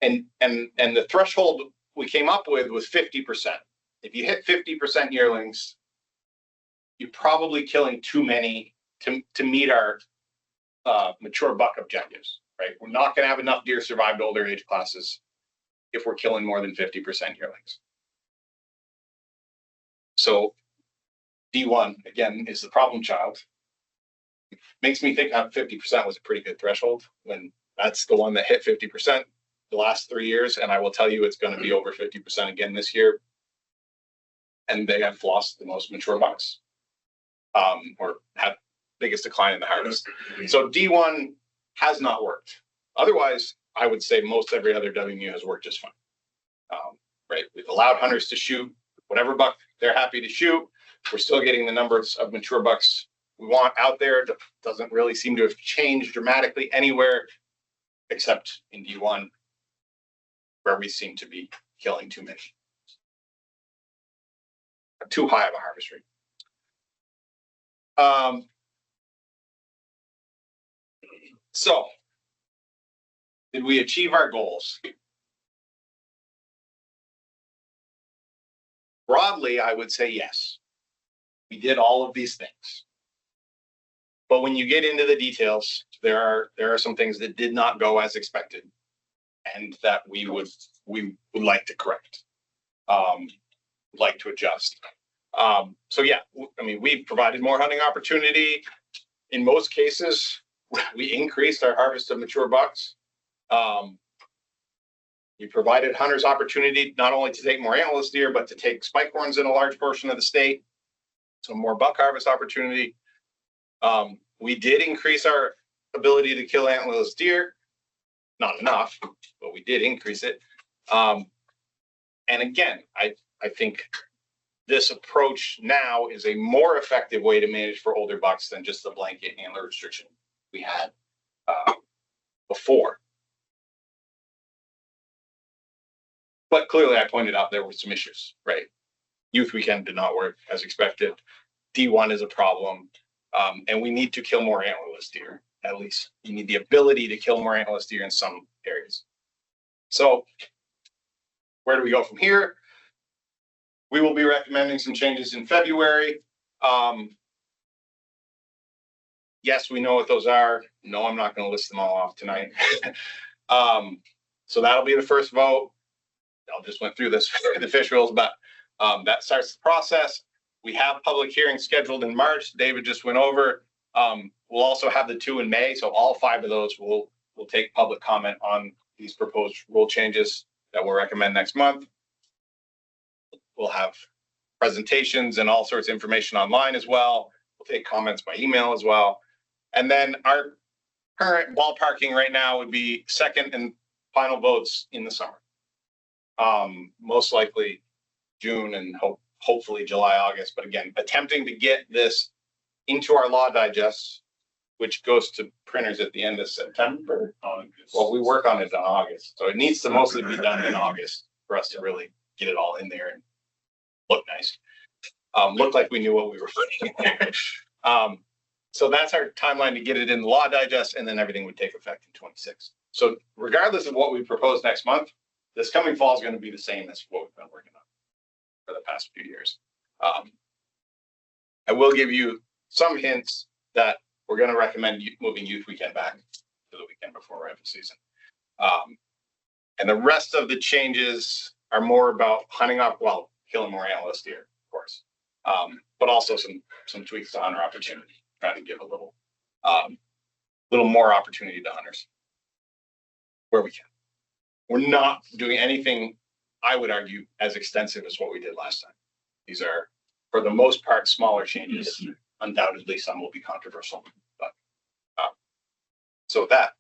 And the threshold we came up with was 50%. If you hit 50% yearlings, you're probably killing too many to meet our mature buck objectives, right? We're not going to have enough deer survive to older age classes if we're killing more than 50% yearlings. So D1, again, is the problem child. Makes me think 50% was a pretty good threshold when that's the one that hit 50% the last 3 years. And I will tell you, it's going to be over 50% again this year. And they have lost the most mature bucks, or have biggest decline in the harvest. So D1 has not worked. Otherwise, I would say most every other WMU has worked just fine. Right? We've allowed hunters to shoot whatever buck they're happy to shoot. We're still getting the numbers of mature bucks we want out there. It doesn't really seem to have changed dramatically anywhere except in D1, where we seem to be killing too many. Too high of a harvest rate. So, did we achieve our goals? Broadly, I would say yes. We did all of these things. But when you get into the details, there are some things that did not go as expected and that we would like to correct, like to adjust. So yeah, I mean, we provided more hunting opportunity. In most cases, we increased our harvest of mature bucks. We provided hunters opportunity not only to take more antlerless deer, but to take spike horns in a large portion of the state. So more buck harvest opportunity. We did increase our ability to kill antlerless deer. Not enough, but we did increase it. And again, I think this approach now is a more effective way to manage for older bucks than just the blanket antler restriction we had before. But clearly, I pointed out there were some issues, right? Youth weekend did not work as expected. D1 is a problem. And we need to kill more antlerless deer, at least. You need the ability to kill more antlerless deer in some areas. So where do we go from here? We will be recommending some changes in February. Yes, we know what those are. No, I'm not going to list them all off tonight. So that'll be the first vote. I just went through this the fish rules, but that starts the process. We have public hearings scheduled in March. David just went over. We'll also have the 2 in May. So all 5 of those will take public comment on these proposed rule changes that we'll recommend next month. We'll have presentations and all sorts of information online as well. We'll take comments by email as well. And then our current ballparking right now would be second and final votes in the summer. Most likely June and hopefully July, August. But again, attempting to get this into our law digest, which goes to printers at the end of September. Well, we work on it in August. So it needs to mostly be done in August for us to really get it all in there and look nice. Look like we knew what we were putting in there. So that's our timeline to get it in the law digest, and then everything would take effect in 26. So regardless of what we propose next month, this coming fall is going to be the same as what we've been working on for the past few years. I will give you some hints that we're going to recommend moving youth weekend back to the weekend before rifle season. And the rest of the changes are more about hunting up, well, killing more antlerless deer, of course, but also some tweaks to hunter opportunity, trying to give a little more opportunity to hunters where we can. We're not doing anything, I would argue, as extensive as what we did last time. These are, for the most part, smaller changes. Undoubtedly, some will be controversial, but so with that,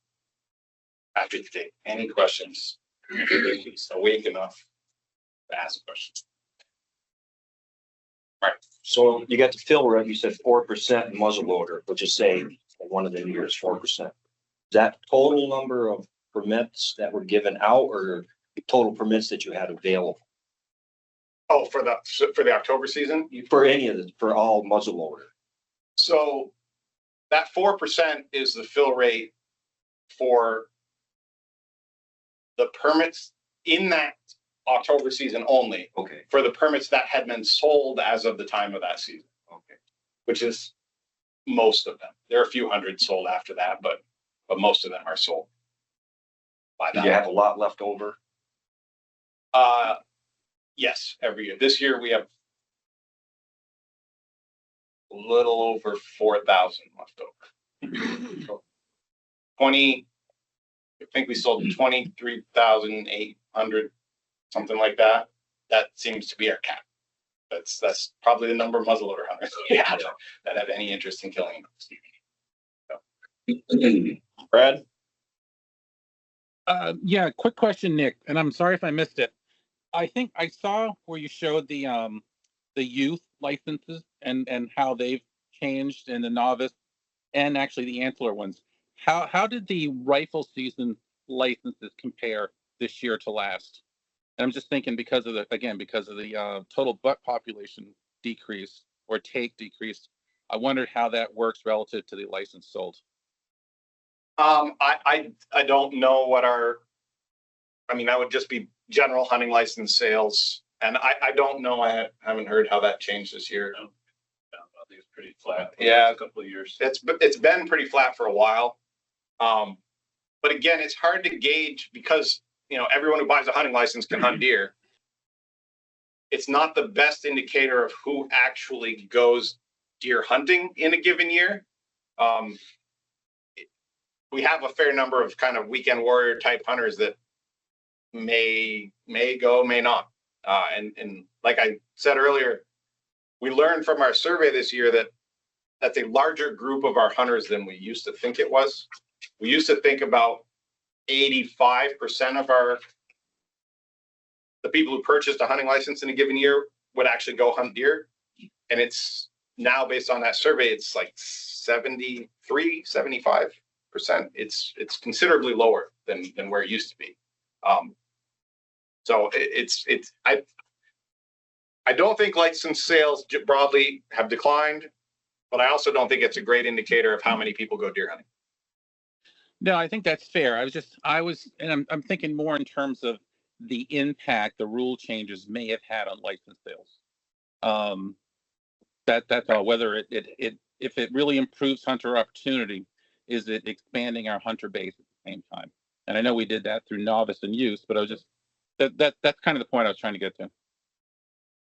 happy to take any questions. Awake enough to ask questions. Right. So you got the fill rate, you said 4% muzzleloader, which is say one of the years, 4%. Is that total number of permits that were given out or total permits that you had available? Oh, for the October season? For any of the, for all muzzleloader. So that 4% is the fill rate for the permits in that October season only. Okay. For the permits that had been sold as of the time of that season. Okay. Which is most of them. There are a few hundred sold after that, but most of them are sold. Do you have a lot left over? Yes, every year. This year we have a little over 4,000 left over. 20, I think we sold 23,800, something like that. That seems to be our cap. That's probably the number of muzzleloader hunters that have any interest in killing them. Brad? Yeah, quick question, Nick, and I'm sorry if I missed it. I think I saw where you showed the youth licenses and how they've changed in the novice and actually the antler ones. How did the rifle season licenses compare this year to last? And I'm just thinking because of the total buck population decrease or take decrease. I wondered how that works relative to the license sold. I don't know what that would just be general hunting license sales. And I don't know, I haven't heard how that changed this year. No, I think it's pretty flat. Yeah. A couple of years. It's been pretty flat for a while. But again, it's hard to gauge because, everyone who buys a hunting license can hunt deer. It's not the best indicator of who actually goes deer hunting in a given year. We have a fair number of kind of weekend warrior type hunters that may go, may not. And like I said earlier, we learned from our survey this year that that's a larger group of our hunters than we used to think it was. We used to think about 85% of the people who purchased a hunting license in a given year would actually go hunt deer. And it's now based on that survey, it's like 73, 75%. It's considerably lower than where it used to be. So I don't think license sales broadly have declined, but I also don't think it's a great indicator of how many people go deer hunting. No, I think that's fair. I'm thinking more in terms of the impact the rule changes may have had on license sales. That's all. Whether if it really improves hunter opportunity, is it expanding our hunter base at the same time? And I know we did that through novice and youth, but that's kind of the point I was trying to get to.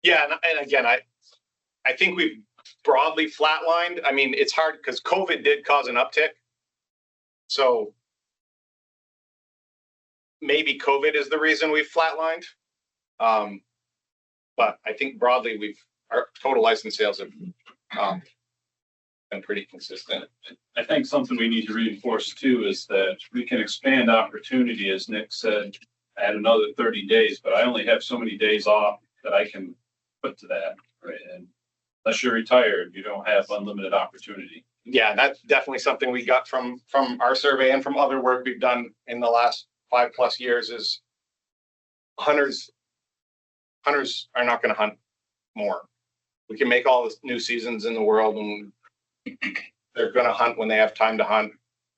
Yeah, and again, I think we've broadly flatlined. I mean, it's hard because COVID did cause an uptick. So maybe COVID is the reason we've flatlined. But I think broadly our total license sales have been pretty consistent. I think something we need to reinforce too is that we can expand opportunity, as Nick said, add another 30 days, but I only have so many days off that I can put to that, right? And unless you're retired, you don't have unlimited opportunity. Yeah, that's definitely something we got from our survey and from other work we've done in the last 5+ years is hunters are not going to hunt more. We can make all the new seasons in the world and they're going to hunt when they have time to hunt.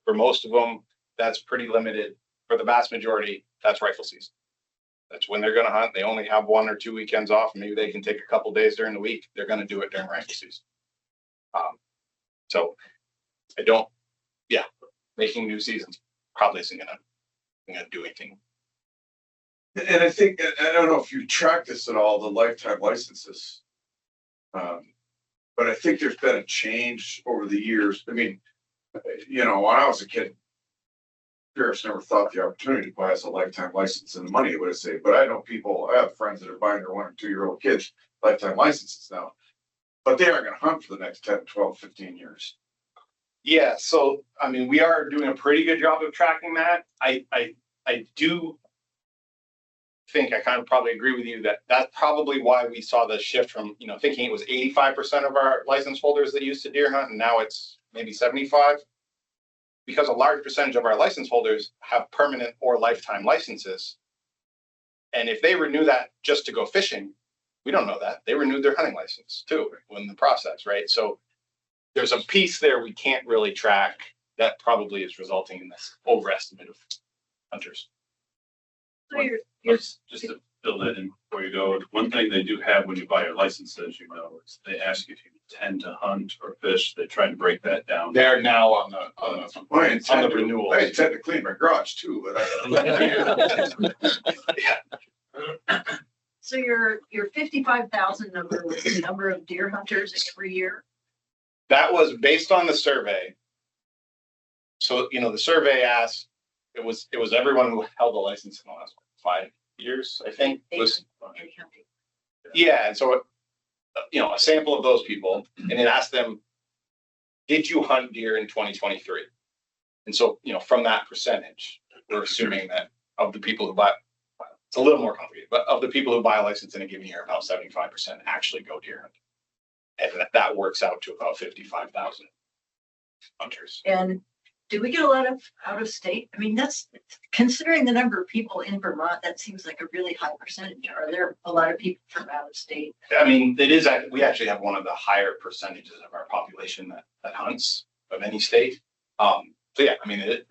For most of them, that's pretty limited. For the vast majority, that's rifle season. That's when they're gonna hunt. They only have 1 or 2 weekends off. Maybe they can take a couple days during the week. They're gonna do it during rifle season. So I don't, yeah, making new seasons probably isn't gonna do anything. And I think, I don't know if you track this at all, the lifetime licenses. But I think there's been a change over the years. I mean, when I was a kid, parents never thought the opportunity to buy us a lifetime license and the money it would have saved. But I know I have friends that are buying their 1 or 2 year old kids lifetime licenses now. But they aren't gonna hunt for the next 10, 12, 15 years. Yeah, so I mean, we are doing a pretty good job of tracking that. I do think I kind of probably agree with you that that's probably why we saw the shift from, thinking it was 85% of our license holders that used to deer hunt, and now it's maybe 75. Because a large percentage of our license holders have permanent or lifetime licenses. And if they renew that just to go fishing, we don't know that. They renewed their hunting license too in the process, right? So there's a piece there we can't really track that probably is resulting in this overestimate of hunters. So you're Just to fill that in before you go, one thing they do have when you buy your licenses, is they ask if you tend to hunt or fish. They try to break that down. They're now on the renewals. I intend to clean my garage too, but So your 55,000 number was the number of deer hunters every year? That was based on the survey. So, the survey asked, it was everyone who held a license in the last 5 years, I think. Yeah, and so, a sample of those people, and it asked them, did you hunt deer in 2023? And so, from that percentage, we're assuming that of the people who buy, it's a little more complicated, but of the people who buy a license in a given year, about 75% actually go deer hunting. And that works out to about 55,000 hunters. And do we get a lot of out of state? I mean, that's considering the number of people in Vermont, that seems like a really high percentage. Are there a lot of people from out of state? I mean, we actually have one of the higher percentages of our population that hunts of any state. So yeah, I mean,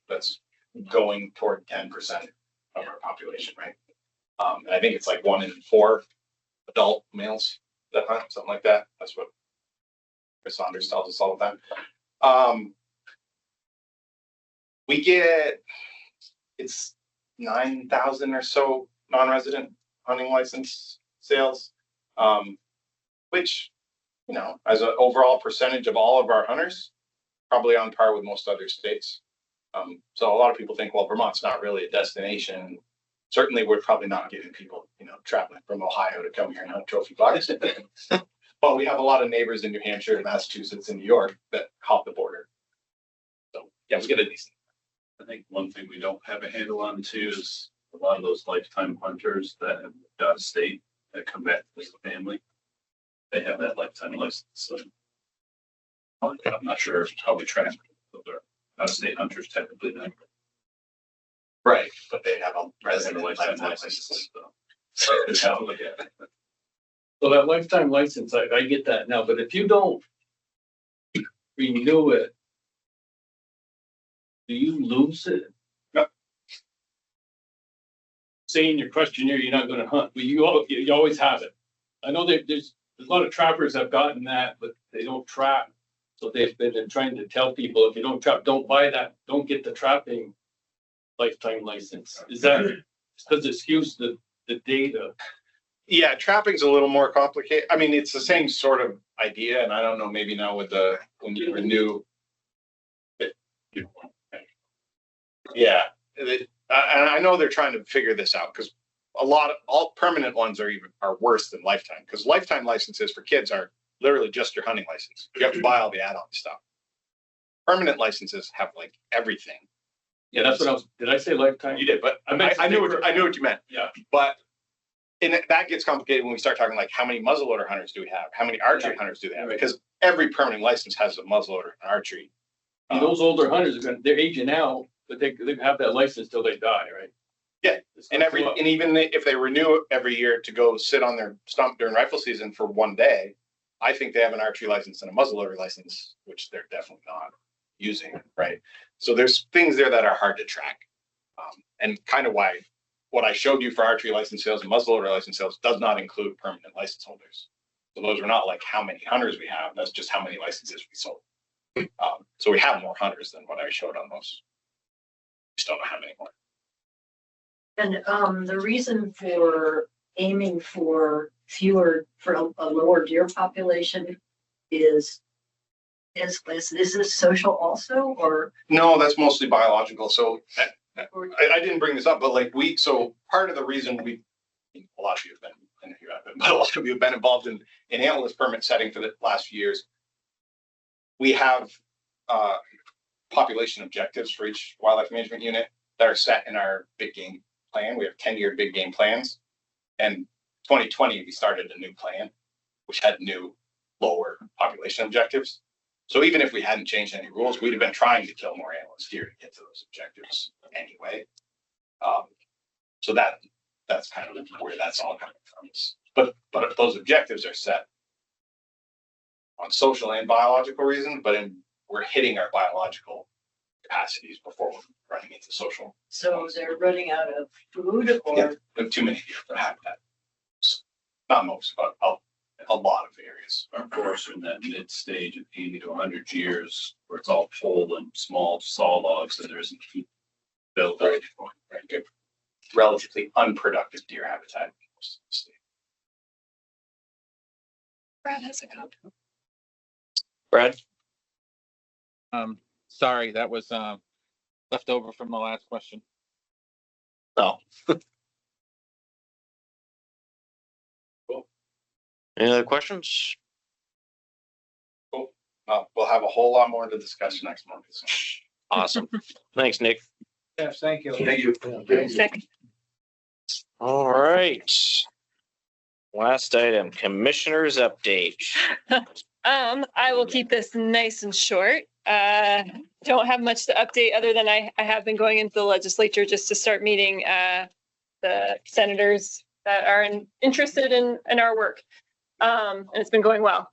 that's going toward 10% of our population, right? And I think it's like 1 in 4 adult males that hunt, something like that. That's what Chris Saunders tells us all the time. We get, it's 9,000 or so non-resident hunting license sales, which, as an overall percentage of all of our hunters, probably on par with most other states. So a lot of people think, well, Vermont's not really a destination. Certainly, we're probably not getting people, traveling from Ohio to come here and hunt trophy bucks. But we have a lot of neighbors in New Hampshire, Massachusetts, and New York that hop the border. So yeah, we get a decent. I think one thing we don't have a handle on too is a lot of those lifetime hunters that have moved out of state that come back with the family. They have that lifetime license. So I'm not sure how we track those are out of state hunters technically then. Right, but they have a resident lifetime license. So that lifetime license, I get that now, but if you don't renew it, do you lose it? No. Say in your questionnaire, you're not gonna hunt, but you always have it. I know that there's a lot of trappers have gotten that, but they don't trap. So they've been trying to tell people, if you don't trap, don't buy that, don't get the trapping lifetime license. Is that because it skews the data? Yeah, trapping's a little more complicated. I mean, it's the same sort of idea, and I don't know, maybe now when you renew it. Yeah, and I know they're trying to figure this out because all permanent ones are worse than lifetime, because lifetime licenses for kids are literally just your hunting license. You have to buy all the add-on stuff. Permanent licenses have like everything. Yeah, that's what did I say lifetime? You did, but I knew what you meant. Yeah. But that gets complicated when we start talking like how many muzzleloader hunters do we have? How many archery hunters do they have? Because every permanent license has a muzzleloader and archery. And those older hunters they're aging out, but they have that license till they die, right? Yeah, and even if they renew every year to go sit on their stump during rifle season for 1 day, I think they have an archery license and a muzzleloader license, which they're definitely not using, right? So there's things there that are hard to track, and kind of why what I showed you for archery license sales and muzzleloader license sales does not include permanent license holders. So those are not like how many hunters we have. That's just how many licenses we sold. So we have more hunters than what I showed on those. Just don't know how many more. And the reason for aiming for a lower deer population is this social also, or? No, that's mostly biological. So I didn't bring this up, but like so part of the reason a lot of you have been, and you have been, but a lot of you have been involved in antlerless permit setting for the last few years. We have population objectives for each wildlife management unit that are set in our big game plan. We have 10-year big game plans. And 2020, we started a new plan, which had new lower population objectives. So even if we hadn't changed any rules, we'd have been trying to kill more antlerless deer to get to those objectives anyway. So that's kind of where that's all coming from. But those objectives are set on social and biological reasons, but we're hitting our biological capacities before we're running into social. So they're running out of food, or? Yeah, we have too many deer for habitat. Not most, but a lot of areas. Of course, in that mid stage of 80 to 100 years, where it's all pole and small saw logs, and there isn't food built. Right. Good. Relatively unproductive deer habitat in most of the state. Brad has a comment. Brad? Sorry, that was left over from the last question. Oh. Cool. Any other questions? Cool. We'll have a whole lot more to discuss next month. So. Awesome. Thanks, Nick. Yes, thank you. Thank you. All right. Last item, commissioners update. I will keep this nice and short. Don't have much to update other than I have been going into the legislature just to start meeting the senators that are interested in our work. And it's been going well.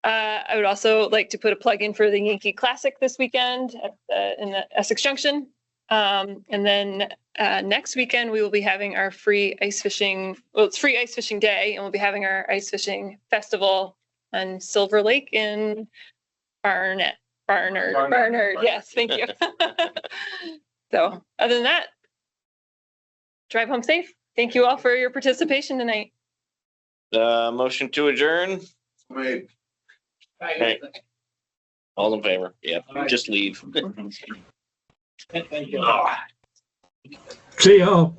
I would also like to put a plug in for the Yankee Classic this weekend in the Essex Junction. And then next weekend we will be having our free ice fishing. Well, it's free ice fishing day, and we'll be having our ice fishing festival on Silver Lake in Barnard. Yes, thank you. So other than that, drive home safe. Thank you all for your participation tonight. Motion to adjourn. Wait. Hey. All in favor? Yeah, just leave. Thank you. Oh. See y'all.